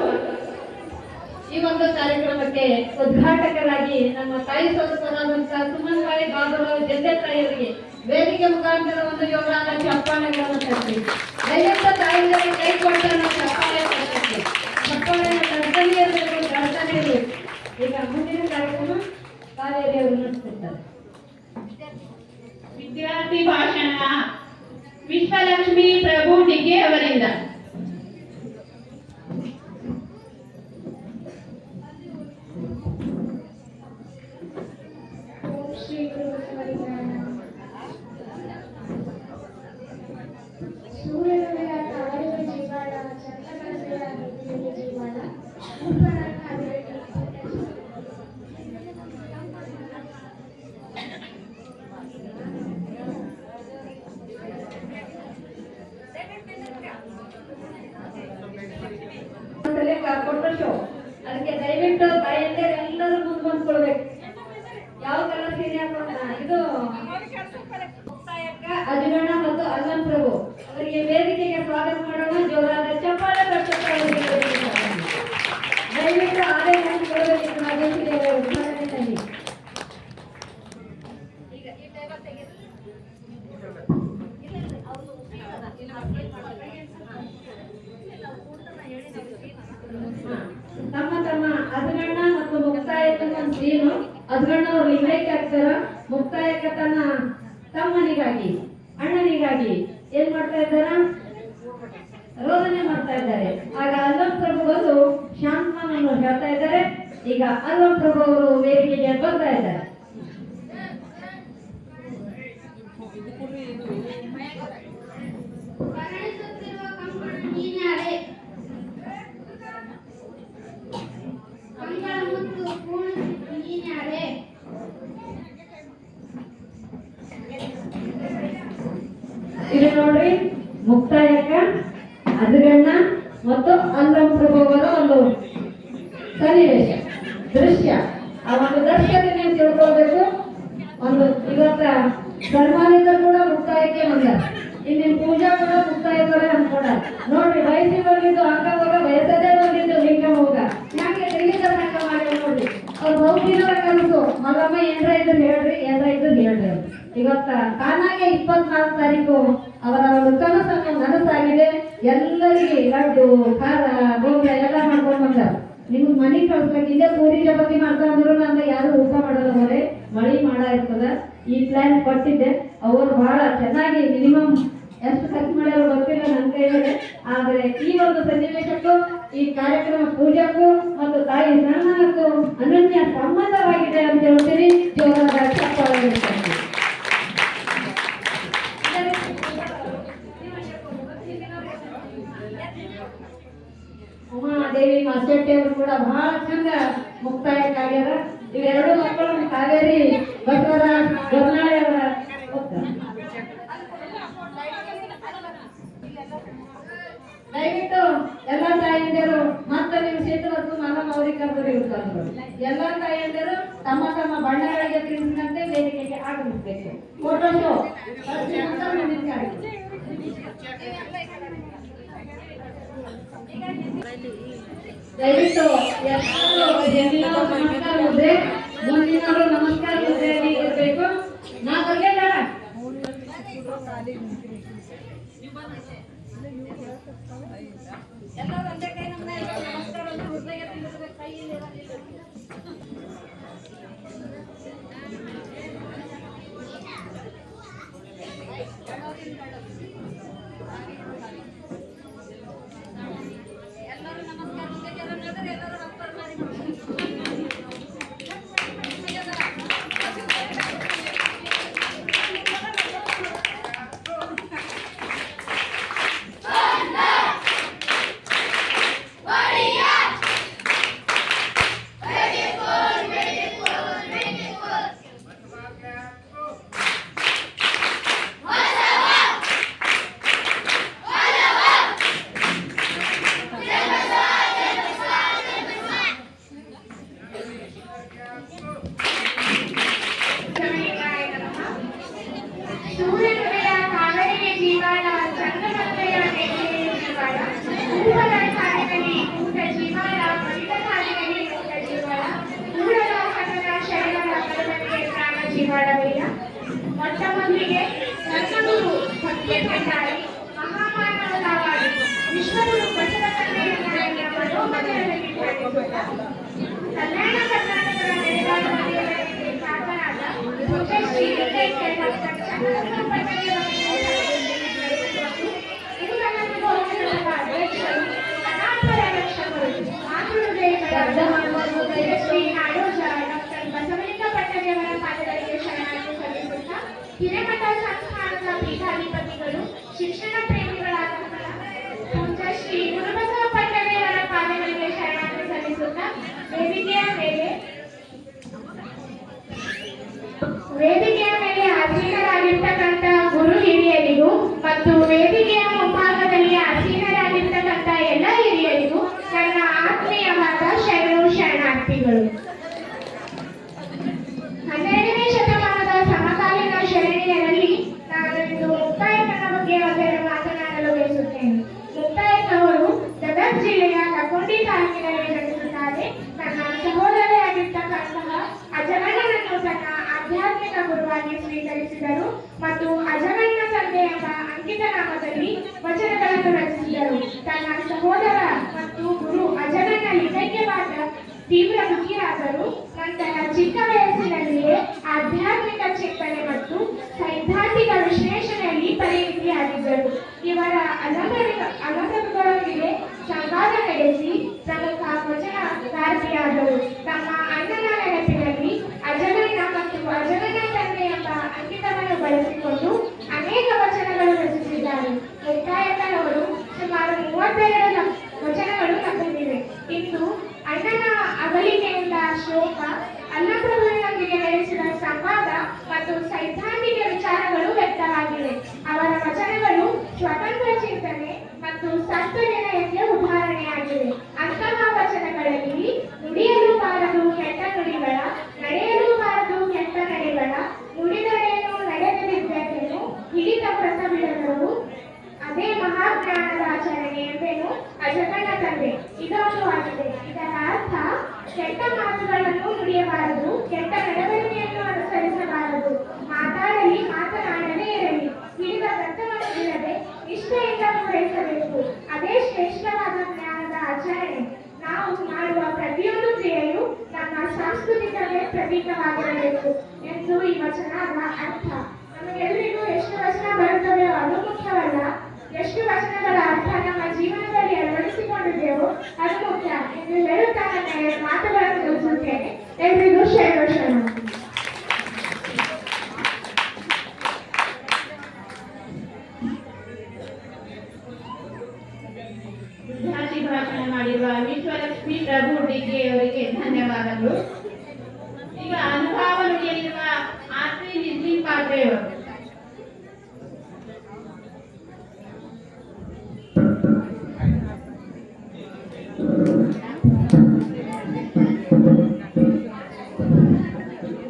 ಈ ಒಂದು ಕಾರ್ಯಕ್ರಮಕ್ಕೆ ಉದ್ಘಾಟಕರಾಗಿ ನಮ್ಮ ತಾಯಿ ಸ್ವರೂಪರಾದಂತಹ ಸುಮನ್ಬಾಯಿ ಬಾಬುರಾವ್ ಜಂದೆ ತಾಯಿಯವರಿಗೆ ವೇದಿಕೆ ಮುಖಾಂತರ ಒಂದು ಯೋಗಾನ ಚಪ್ಪಾಳೆಗಳನ್ನು ತರ್ತೀವಿ. ದಯವಿಟ್ಟು ತಾಯಿಗಳಿಗೆ ಕೈ ಕೊಟ್ಟ ನಾವು ಚಪ್ಪಾಳೆ ತರ್ತೀವಿ. ಚಪ್ಪಾಳೆಯನ್ನು ತರ್ತಾನೆ ಇರಬೇಕು, ತರ್ತಾನೆ ಇರಬೇಕು. ಈಗ ಮುಂದಿನ ಕಾರ್ಯಕ್ರಮ ಕಾವೇರಿಯವರು ನಡೆಸ್ತಿರ್ತಾರೆ. ವಿದ್ಯಾರ್ಥಿ ಭಾಷಣ ವಿಶ್ವಲಕ್ಷ್ಮಿ ಪ್ರಭು ಡಿಗೆ ಅವರಿಂದ. ಸೂರ್ಯನ ತಾಳಿದ ಜೀವನ ಚಂದ್ರಕಲೆಯ ಜೀವನ ಉಪರನ್ನ ಅಭಿವೃದ್ಧಿ. ಕೊಟ್ಟ ಶೋ ಅದಕ್ಕೆ ದಯವಿಟ್ಟು ತಾಯಿಯಂದ್ರೆ ಎಲ್ಲರೂ ಮುಂದೆ ಬಂದ್ಕೊಳ್ಬೇಕು. ಯಾವ ಕಲರ್ ಸೀರೆ ಹಾಕೋಣ ಇದು ತಮ್ಮ ತಮ್ಮ ಅಧಗಣ್ಣ ಮತ್ತು ಮುಕ್ತಾಯಕ್ಕನ ಸೀನು ಅಧಗಣ್ಣವರು ಲಿಂಗೈಕ್ಯ ಆಗ್ತಾರ. ಮುಕ್ತಾಯಕ್ಕ ತನ್ನ ತಮ್ಮನಿಗಾಗಿ ಅಣ್ಣನಿಗಾಗಿ ಏನ್ ಮಾಡ್ತಾ ಇದ್ದಾರ? ರೋದನೆ ಮಾಡ್ತಾ ಇದ್ದಾರೆ. ಆಗ ಅಲ್ಲಂ ಪ್ರಭು ಬಂದು ಶಾಂತನನ್ನು ಹೇಳ್ತಾ ಇದ್ದಾರೆ. ಈಗ ಅಲ್ಲಂ ಪ್ರಭು ಅವರು ವೇದಿಕೆಗೆ ಬರ್ತಾ ಇದ್ದಾರೆ. ಕರಣಿಸುತ್ತಿರುವ ಕಂಬಳ ನೀನ್ಯಾರೆ? ಕಂಬಳ ಮುತ್ತು ಪೂರ್ಣಿಸಿತು ನೀನ್ಯಾರೆ? ಇದು ನೋಡ್ರಿ, ಮುಕ್ತಾಯಕ್ಕ ಅಧಗಣ್ಣ ಮತ್ತು ಅಲ್ಲಂ ಪ್ರಭು ಅವರ ಒಂದು ಸನ್ನಿವೇಶ ದೃಶ್ಯ. ಆ ಒಂದು ದೃಶ್ಯದಲ್ಲಿ ನೀವು ತಿಳ್ಕೊಳ್ಬೇಕು. ಒಂದು ಇವತ್ತ ಧರ್ಮಾನಿಂದ ಕೂಡ ಮುಕ್ತಾಯಕ್ಕೆ ಬಂದ, ಇಂದಿನ ಪೂಜಾ ಕೂಡ ಮುಕ್ತಾಯಕ್ಕೆ ಅನ್ಕೊಂಡ. ನೋಡ್ರಿ, ವಯಸ್ಸಿ ಬಂದಿದ್ದು ಅಂಗ ಹೋಗ, ವಯಸ್ಸದೇ ಬಂದಿದ್ದು ಲಿಂಗ ಹೋಗ. ಯಾಕೆ ಲಿಂಗ ಸಂಘ ಮಾಡಿ ನೋಡ್ರಿ. ಅವ್ರು ಬಹುದಿನದ ಕನಸು ಮಗಮ್ಮ ಏನ್ರ ಇದ್ರು ಹೇಳ್ರಿ, ಏನ್ರ ಇದ್ರು ಹೇಳ್ರಿ. ಇವತ್ತ ತಾನಾಗೆ 24 ತಾರೀಕು ಅವರ ಒಂದು ಕನಸನ್ನು ನನಸಾಗಿದೆ. ಎಲ್ಲರಿಗೆ ಲಡ್ಡು ಖಾರ ಗೋಂಗ ಎಲ್ಲ ಮಾಡ್ಕೊಂಡು ಬಂದ. ನಿಮ್ಗೆ ಮನೆ ಕಳ್ಸ್ಬೇಕು, ಇಲ್ಲೇ ಪೂರಿ ಚಪಾತಿ ಮಾಡ್ತಾ ಅಂದ್ರು ನಂಗೆ ಯಾರು ಊಟ ಮಾಡಲ್ಲ. ಹೊರೆ ಮಳಿ ಮಾಡ ಇರ್ತದ. ಈ ಪ್ಲಾನ್ ಕೊಟ್ಟಿದ್ದೆ. ಅವರು ಬಹಳ ಚೆನ್ನಾಗಿ ಮಿನಿಮಮ್ ಎಷ್ಟು ಖರ್ಚು ಮಾಡ್ಯಾರ ಗೊತ್ತಿಲ್ಲ ನನ್ನ ಕೈಯಲ್ಲಿ. ಆದ್ರೆ ಈ ಒಂದು ಸನ್ನಿವೇಶಕ್ಕೂ ಈ ಕಾರ್ಯಕ್ರಮ ಪೂಜಕ್ಕೂ ಮತ್ತು ತಾಯಿ ಸನ್ಮಾನಕ್ಕೂ ಅನನ್ಯ ಸಂಬಂಧವಾಗಿದೆ ಅಂತ ಹೇಳ್ತೀನಿ. ಜೋರಾದ ಚಪ್ಪಾಳೆ ಇರ್ತದೆ. ಉಮಾದೇವಿ ಮಾಸ್ಟರ್ಟಿ ಅವರು ಕೂಡ ಬಹಳ ಚಂದ ಮುಕ್ತಾಯಕ್ಕಾಗ್ಯಾರ. ಇವೆರಡು ಮಕ್ಕಳು ಕಾವೇರಿ ಭಟ್ವರ ಗರ್ನಾಳೆ ಅವರ ದಯವಿಟ್ಟು ಎಲ್ಲ ತಾಯಂದಿರು ಮತ್ತೆ ನೀವು ಸೇತುವರೆಗೂ ಮಗಮ್ಮ ಅವ್ರಿಗೆ ಕರೆದು ಎಲ್ಲ ತಾಯಂದಿರು ತಮ್ಮ ತಮ್ಮ ಬಣ್ಣಗಳಿಗೆ ತಿಳಿಸಿದಂತೆ ವೇದಿಕೆಗೆ ಆಗಮಿಸಬೇಕು. ಫೋಟೋ ಶೋ ದಯವಿಟ್ಟು ಎಲ್ಲರೂ ನಮಸ್ಕಾರ ಮುದ್ರೆ, ಮುಂದಿನವರು ನಮಸ್ಕಾರ ಮುದ್ರೆಯಲ್ಲಿ ಇರಬೇಕು. ನಾ ಬರ್ಲಿಲ್ಲ ಎಲ್ಲರೂ ಒಂದೇ ಕೈ ನಮ್ಮನ್ನ ನಮಸ್ಕಾರ ಹೃದಯ ತಿಳಿಸಬೇಕು. ಕೈಯಲ್ಲಿ ಎಲ್ಲರೂ ನಮಸ್ಕಾರ ಮುದ್ದೆ ಎಲ್ಲರೂ ನಮಸ್ಕಾರ ಮಾಡಿ ಸೂರ್ಯನುಡಿಯ ಕಾವೇರಿಗೆ ಜೀವಾಳ, ಚಂದ್ರಮಂತೆಯ ನೆಲೆಯ ಜೀವಾಳ, ಹೂವಲ ಕಾಡಿನಲ್ಲಿ ಊಟ ಜೀವಾಳ, ಮಡಿದ ಕಾಡಿನಲ್ಲಿ ಊಟ ಜೀವಾಳ, ಊರಲ ಕನ್ನಡ ಶರಣರ ಕಡಲಕ್ಕೆ ಪ್ರಾಣ ಜೀವಾಳವಯ್ಯ. ಮೊಟ್ಟ ಮೊದಲಿಗೆ ನನ್ನಗುರು ಭಕ್ತಿಯ ಕಂಡಾರಿ ಮಹಾಮಾನವರಾಗಿ ವಿಶ್ವಗುರು ಬಸವ ಕನ್ನಡಿಗರಲ್ಲಿ ಮನೋಮಂದಿರದಲ್ಲಿ ಕಾಣಿಸುತ್ತ ಕಲ್ಯಾಣ ಕರ್ನಾಟಕದ ನೆಲೆಗಾರ ಮನೆಯವರಿಗೆ ಕಾಕರಾದ ಪೂಜ್ಯಶ್ರೀ ಲಿಂಗೈಕ್ಯ ಡಾಕ್ಟರ್ ಚಂದ್ರಪ್ಪ ಪಟ್ಟಣವರಿಗೆ ಇದು ನನ್ನನ್ನು ಗೌರವಿಸಿದ ಅಧ್ಯಕ್ಷರು, ಅನಾಥರ ರಕ್ಷಕರು, ಮಾತೃಹೃದಯಗಳ ಶ್ರೀ ನಾಡೋಜ ಡಾಕ್ಟರ್ ಬಸವಲಿಂಗ ಪಟ್ಟಣವರ ಪಾದಗಳಿಗೆ ಶರಣಾರ್ಥಿ ಸಲ್ಲಿಸುತ್ತಾ ಹಿರೇಮಠ ಸಂಸ್ಥಾನದ ಪೀಠಾಧಿಪತಿಗಳು, ಶಿಕ್ಷಣ ಪ್ರೇಮಿಗಳಾದಂತಹ ಪೂಜ್ಯ ಶ್ರೀ ಗುರುಬಸವ ಪಟ್ಟಣವರ ಪಾದಗಳಿಗೆ ಶರಣಾರ್ಥಿ ಸಲ್ಲಿಸುತ್ತಾ ವೇದಿಕೆಯ ಮೇಲೆ ಆಸೀನರಾಗಿರ್ತಕ್ಕಂಥ ಗುರು ಹಿರಿಯರಿಗೂ ಮತ್ತು ವೇದಿಕೆಯ ಮುಂಭಾಗದಲ್ಲಿ ಆಸೀನರಾಗಿರ್ತಕ್ಕಂಥ ಎಲ್ಲ ಹಿರಿಯರಿಗೂ ನನ್ನ ಆತ್ಮೀಯವಾದ ಶರಣಾರ್ಥಿಗಳು. 12ನೇ ಶತಮಾನದ ಸಮಕಾಲೀನ ಶರಣೆಯರಲ್ಲಿ ನಾನು ಇಂದು ಮುಕ್ತಾಯಕ್ಕನ ಬಗ್ಗೆ ಒಂದೆರಡು ಮಾತನಾಡಲು ಬಯಸುತ್ತೇನೆ. ಮುಕ್ತಾಯಕ್ಕವರು ಗದಗ ಜಿಲ್ಲೆಯ ಲಕೋಟಿ ತಾಲೂಕಿನಲ್ಲಿ ಜನಿಸುತ್ತಾರೆ. ತನ್ನ ಸಹೋದರಿಯಾಗಿರ್ತಕ್ಕಂತಹ ಅಜಗಣ್ಣನನ್ನು ತನ್ನ ಆಧ್ಯಾತ್ಮಿಕ ಗುರುವಾಗಿ ಪ್ರಸಾದವಾಗಿ ಸ್ವೀಕರಿಸಿದರು ಮತ್ತು ಅಜಗಣ್ಣ ತಂದೆ ಎಂಬ ಅಂಕಿತ ನಾಮದಲ್ಲಿ ವಚನಗಳನ್ನು ರಚಿಸಿದರು. ತನ್ನ ಸಹೋದರ ಮತ್ತು ಗುರು ಅಜಗಣ್ಣ ಲಿಂಗೈಕ್ಯವಾದ ತೀವ್ರ ದುಃಖಿಯಾದರು. ನಂತರ ಚಿಕ್ಕ ವಯಸ್ಸಿನಲ್ಲಿಯೇ ಆಧ್ಯಾತ್ಮಿಕ ಚಿಂತನೆ ಮತ್ತು ಸೈದ್ಧಾಂತಿಕ ವಿಶ್ಲೇಷಣೆಯಲ್ಲಿ ಪರಿಣಿತಿಯಾಗಿದ್ದರು. ಇವರ ಅಲಂಕೃತಗಳೊಂದಿಗೆ ಸಂವಾದ ನಡೆಸಿ ಪ್ರಮುಖ ವಚನಕಾರ್ತಿಯಾದರು. ತಮ್ಮ ಅಣ್ಣನ ನೆನಪಿನಲ್ಲಿ ಅಜಗಣ್ಣ ಮತ್ತು ಅಜಗಣ್ಣ ತಂದೆ ಎಂಬ ಅಂಕಿತವನ್ನು ಬಳಸಿಕೊಂಡು ಅನೇಕ ವಚನಗಳು ರಚಿಸಿದ್ದಾರೆ. ಮುಕ್ತಾಯಕ್ಕನವರು ಸುಮಾರು 32 ವಚನಗಳು ಲಭ್ಯವಿವೆ. ಇಂದು ಅಣ್ಣನ ಅಗಲಿಕೆಯಿಂದ ಶೋಕ, ಅನ್ನಪ್ರಭುವಿನೊಂದಿಗೆ ನಡೆಸಿದ ಸಂವಾದ ಮತ್ತು ಸೈದ್ಧಾಂತಿಕ ವಿಚಾರಗಳು ವ್ಯಕ್ತವಾಗಿವೆ. ಅವರ ವಚನಗಳು ಸ್ವತಂತ್ರ ಚಿಂತನೆ ಮತ್ತು ಸತ್ವನಿರ್ಣಯಕ್ಕೆ ಉದಾಹರಣೆಯಾಗಿವೆ. ಅಂತಹ ವಚನಗಳಲ್ಲಿ ನುಡಿಯಲು ಬಾರದು ಕೆಟ್ಟ ನುಡಿಗಳ, ನಡೆಯಲು ಬಾರದು ಕೆಟ್ಟ ನಡೆಗಳ, ನುಡಿದರೇನು ನಡೆದಿದ್ದರೇನು, ಹಿಡಿದ ವ್ರತ ಬಿಡದರು, ಅದೇ ಮಹಾಜ್ಞಾನದ ಆಚರಣೆ ಎಂದೇನು ಅಜಗಣ್ಣ ತಂದೆ. ಇದೊಂದು ಆಗಿದೆ. ಇದರ ಅರ್ಥ ಕೆಟ್ಟ ಮಾತುಗಳನ್ನು ನುಡಿಯಬಾರದು, ಕೆಟ್ಟ ನಡವಳಿಕೆಯನ್ನು ಅನುಸರಿಸಬಾರದು, ಮಾತಾಡಲಿ ಮಾತನಾಡದೇ ಇರಲಿ, ಹಿಡಿದ ವ್ರತವನ್ನು ಬಿಡದೆ ನಿಷ್ಠೆಯಿಂದ ಪೂರೈಸಬೇಕು. ಅದೇ ಶ್ರೇಷ್ಠವಾದ ಜ್ಞಾನದ ಆಚರಣೆ. ನಾವು ಮಾಡುವ ಪ್ರತಿಯೊಂದು ಕ್ರಿಯೆಯು ನಮ್ಮ ಸಾಂಸ್ಕೃತಿಕತೆ ಪ್ರತೀಕವಾಗಿರಬೇಕು ಎಂದು ಈ ವಚನದ ಅರ್ಥ. ನಮಗೆಲ್ಲರಿಗೂ ಎಷ್ಟು ವಚನ ಬರುತ್ತವೆಯೋ ಅದು ಮುಖ್ಯವಲ್ಲ, ಎಷ್ಟು ವಚನಗಳ ಅರ್ಥ ನಮ್ಮ ಜೀವನದಲ್ಲಿ ಅಳವಡಿಸಿಕೊಂಡಿದ್ದೇವೋ ಅದು ಮುಖ್ಯ ಎಂದು ಹೇಳುತ್ತಾ ನನ್ನ ಮಾತುಗಳನ್ನು ಮುಗಿಸುತ್ತೇನೆ. ಎಲ್ರಿಗೂ ಶರಣ. ವಿದ್ಯಾರ್ಥಿ ಭಾಷಣ ಮಾಡಿರುವ ವಿಶ್ವಲಕ್ಷ್ಮಿ ಪ್ರಭು ಡಿಗೆ ಅವರಿಗೆ ಧನ್ಯವಾದಗಳು. ಈಗ ಅನುಭವ ನುಡಿಯಲಿರುವ ಆರ್ತಿ ನಿಸ್ಲಿಂ ಪಾತ್ರೆಯವರು.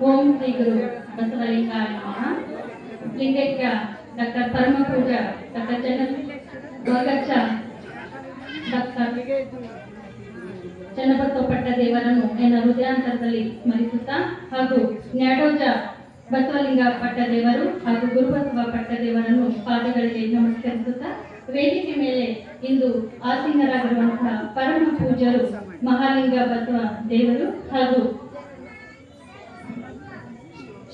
ಓಂ ಶ್ರೀ ಗುರು ಬಸವಲಿಂಗಾಯ ನಮಃ. ಲಿಂಗೈಕ್ಯ ಡಾಕ್ಟರ್ ಪರಮಪೂಜ ಡಾಕ್ಟರ್ ಚನ್ನಬಸವ ಪಟ್ಟದೇವರನ್ನು ಎನ್ನ ಹೃದಯಾಂತರದಲ್ಲಿ ಸ್ಮರಿಸುತ್ತಾ ಹಾಗೂ ನ್ಯಾಡೋಜ ಬಸವಲಿಂಗ ಪಟ್ಟದೇವರು ಹಾಗೂ ಗುರುಬಸವ ಪಟ್ಟದೇವರನ್ನು ಪಾದಗಳಿಗೆ ನಮಸ್ಕರಿಸುತ್ತಾ ವೇದಿಕೆ ಮೇಲೆ ಇಂದು ಆಸೀನರಾಗಿರುವಂತಹ ಪರಮ ಪೂಜ್ಯರು ಮಹಾಲಿಂಗ ಬಸವ ದೇವರು ಹಾಗೂ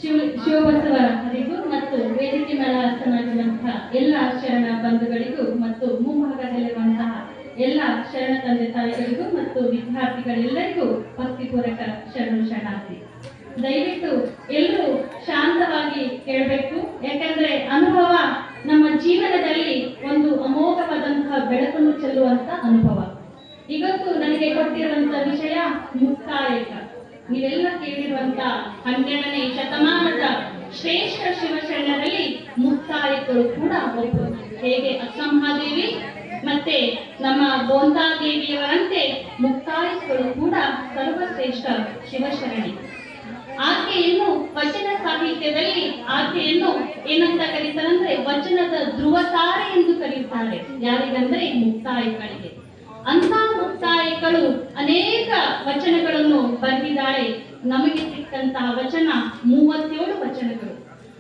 ಶಿವಬಸವರಿಗೂ ಮತ್ತು ವೇದಿಕೆ ಮೇಲೆ ಆಸನಾಗಿರುವಂತಹ ಎಲ್ಲ ಶರಣ ಬಂಧುಗಳಿಗೂ ಮತ್ತು ಮುಂಭಾಗದಲ್ಲಿರುವಂತಹ ಎಲ್ಲ ಶರಣ ತಂದೆ ತಾಯಿಗಳಿಗೂ ಮತ್ತು ವಿದ್ಯಾರ್ಥಿಗಳೆಲ್ಲರಿಗೂ ಭಕ್ತಿಪೂರ್ವಕ ಶರಣಾರ್ಥಿ. ದಯವಿಟ್ಟು ಎಲ್ಲರೂ ಶಾಂತವಾಗಿ ಕೇಳಬೇಕು. ಯಾಕಂದ್ರೆ ಅನುಭವ ನಮ್ಮ ಜೀವನದಲ್ಲಿ ಒಂದು ಅಮೋಘವಾದಂತಹ ಬೆಳಕನ್ನು ಚೆಲ್ಲುವಂತ ಅನುಭವ. ಇವತ್ತು ನನಗೆ ಕೊಟ್ಟಿರುವಂತಹ ವಿಷಯ ಮುಕ್ತಾಯಕ. ನೀವೆಲ್ಲ ಕೇಳಿರುವಂತ 12ನೇ ಶತಮಾನದ ಶ್ರೇಷ್ಠ ಶಿವಶರಣರಲ್ಲಿ ಮುಕ್ತಾಯಕರು ಕೂಡ ಒಬ್ಬರು. ಹೇಗೆ ಅಕ್ಕಮಹಾದೇವಿ ಮತ್ತೆ ನಮ್ಮ ಗೋಂತಾದೇವಿಯವರಂತೆ ಮುಕ್ತಾಯಕರು ಕೂಡ ಸರ್ವಶ್ರೇಷ್ಠ ಶಿವಶರಣಿ. ಆಕೆಯನ್ನು ವಚನ ಸಾಹಿತ್ಯದಲ್ಲಿ ಆಕೆಯನ್ನು ಏನಂತ ಕರೀತಾರಂದ್ರೆ ವಚನದ ಧ್ರುವತಾರೆ ಎಂದು ಕರೆಯುತ್ತಾರೆ. ಯಾರಿಗಂದ್ರೆ ಮುಕ್ತಾಯಕಳಿಗೆ. ಅಂತ ಮುಕ್ತಾಯಕಳು ಅನೇಕ ವಚನಗಳನ್ನು ಬರೆದಿದ್ದಾಳೆ. ನಮಗೆ ಸಿಕ್ಕಂತಹ ವಚನ 37 ವಚನಗಳು.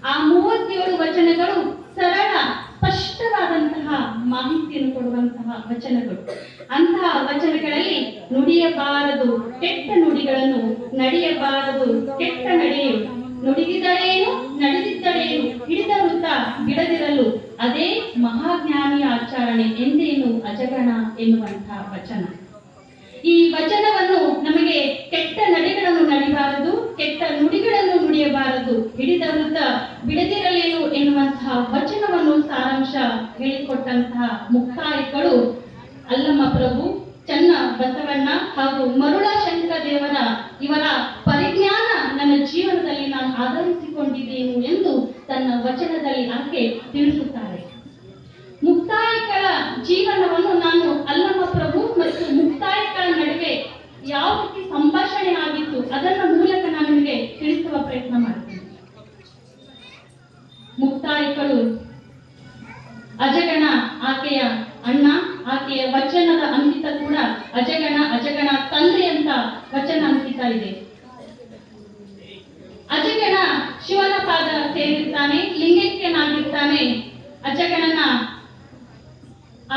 ಆ 37 ವಚನಗಳು ಸರಳ ಸ್ಪಷ್ಟವಾದಂತಹ ಮಾಹಿತಿಯನ್ನು ಕೊಡುವಂತಹ ವಚನಗಳು. ಅಂತಹ ವಚನಗಳಲ್ಲಿ ನುಡಿಯಬಾರದು ಕೆಟ್ಟ ನುಡಿಗಳನ್ನು, ನಡೆಯಬಾರದು ಕೆಟ್ಟ ನಡೆಯು, ನುಡಿದಿದ್ದಳೇನು ನಡೆದಿದ್ದಳೇನು, ಹಿಡಿದ ವೃತ್ತ ಬಿಡದಿರಲು, ಅದೇ ಮಹಾಜ್ಞಾನಿಯ ಆಚರಣೆ ಎಂದೇನು ಅಜಗಣ ಎನ್ನುವಂತಹ ವಚನ. ಈ ವಚನವನ್ನು ನಮಗೆ ಕೆಟ್ಟ ನಡೆಗಳನ್ನು ನಡಿಬಾರದು, ಕೆಟ್ಟ ನುಡಿಗಳನ್ನು ನುಡಿಯಬಾರದು, ಹಿಡಿದ ವೃತ್ತ ಬಿಡದಿರಲೇನು ಎನ್ನುವಂತಹ ವಚನವನ್ನು ಸಾರಾಂಶ ಹೇಳಿಕೊಟ್ಟಂತಹ ಮುಕ್ತಾಯಕಳು ಅಲ್ಲಮ್ಮ ಪ್ರಭು, ಚನ್ನ ಬಸವಣ್ಣ ಹಾಗೂ ಮರುಳ ಶಂಕರದೇವರ ಇವರ ಪರಿಜ್ಞಾನ ನನ್ನ ಜೀವನದಲ್ಲಿ ನಾನು ಆಧರಿಸಿಕೊಂಡಿದ್ದೇನೆ ಎಂದು ತನ್ನ ವಚನದಲ್ಲಿ ಆಕೆ ತಿಳಿಸುತ್ತಾರೆ. ಮುಕ್ತಾಯಕಳ ಜೀವನವನ್ನು ನಾನು ಅಲ್ಲಮ್ಮ ಪ್ರಭು ಮತ್ತು ಮುಕ್ತಾಯಕಳ ನಡುವೆ ಯಾವ ರೀತಿ ಸಂಭಾಷಣೆ ಆಗಿತ್ತು ಅದರ ಮೂಲಕ ನಾನು ನಿಮಗೆ ತಿಳಿಸುವ ಪ್ರಯತ್ನ ಮಾಡ್ತೀನಿ. ಮುಕ್ತಾಯಕಳು ಅಜಗಣ ಆಕೆಯ ಅಣ್ಣ, ಆಕೆಯ ವಚನದ ಅಂಕಿತ ಕೂಡ ಅಜಗಣ ತಂದೆ ಅಂತ ವಚನ ಅಂಕಿತ ಇದೆ. ಅಜಗಣ ಶಿವನ ಪಾದ ಸೇರಿರ್ತಾನೆ, ಲಿಂಗೈಕ್ಯನಾಗಿರ್ತಾನೆ. ಅಜಗಣನ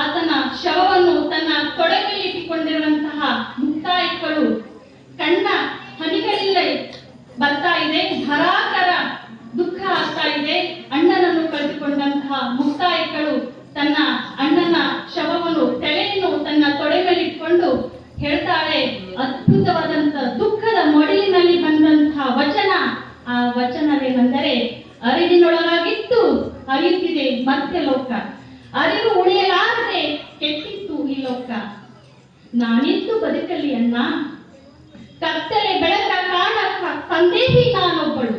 ಆತನ ಶವವನ್ನು ತನ್ನ ತೊಡೆಯಲ್ಲಿ ಇಟ್ಟುಕೊಂಡಿರುವಂತಹ ಮುಕ್ತಾಯಿಗಳು ಕಣ್ಣ ಹನಿಗಳಿಲ್ಲೇ ಬರ್ತಾ ಇದೆ, ಧರಾಕರ ದುಃಖ ಆಗ್ತಾ ಇದೆ. ಅಣ್ಣನನ್ನು ಕಳೆದುಕೊಂಡಂತಹ ಮುಕ್ತಾಯಿಗಳು ತನ್ನ ಅಣ್ಣನ ಶವವನ್ನು ತಲೆಯನ್ನು ತನ್ನ ತೊಡೆ ಮೇಲೆ ಇಟ್ಕೊಂಡು ಹೇಳ್ತಾಳೆ ಅದ್ಭುತವಾದಂತ ದುಃಖದ ಮೊಡಿಲಿನಲ್ಲಿ ಬಂದಂತಹ ವಚನ. ಆ ವಚನವೇನೆಂದರೆ, ಅರಿವಿನೊಳಗಾಗಿತ್ತು ಅರಿಯುತ್ತಿದೆ ಮತ್ತೆ ಲೋಕ, ಅರಿವು ಉಳಿಯಲಾರದೆ ಕೆಟ್ಟಿತ್ತು ಈ ಲೋಕ. ನಾನಿದ್ದು ಬದುಕಲಿ ಅಣ್ಣ, ಕತ್ತಲೆ ಬೆಳಕ ಕಾಣ ಸಂದೇಹಿ ನಾನೊಬ್ಬಳು.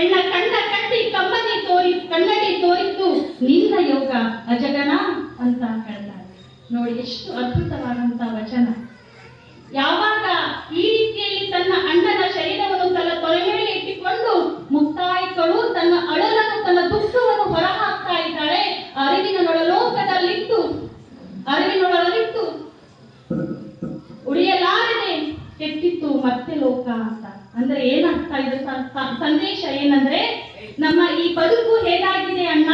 ಎನ್ನ ಕಣ್ಣ ಕಟ್ಟಿ ಕನ್ನಡಿ ತೋರಿತ್ತು ನಿನ್ನ ಯೋಗ ಅಜಗಣ ಅಂತ ಹೇಳ್ತಾರೆ. ನೋಡಿ ಎಷ್ಟು ಅದ್ಭುತವಾದಂತ ವಚನ. ಯಾವಾಗ ಈ ರೀತಿಯಲ್ಲಿ ತನ್ನ ಅಣ್ಣನ ಶರೀರವನ್ನು ತನ್ನ ತೊಲೆ ಮೇಲೆ ಇಟ್ಟುಕೊಂಡು ಮುಕ್ತಾಯಿಗಳು ತನ್ನ ಅಳಲನ್ನು ತನ್ನ ದುಃಖವನ್ನು ಹೊರಹಾಕ್ತಾ ಇದ್ದಾಳೆ. ಅರಿವಿನೊಳಲಿಟ್ಟು ಉಳಿಯಲಾರದೆ ಕೆಟ್ಟಿತ್ತು ಮತ್ತೆ ಲೋಕ ಅಂತ. ಅಂದ್ರೆ ಏನಾಗ್ತಾ ಇದೆ ಸಂದೇಶ ಏನಂದ್ರೆ, ನಮ್ಮ ಈ ಬದುಕು ಹೇಗಾಗಿದೆ ಅಣ್ಣ,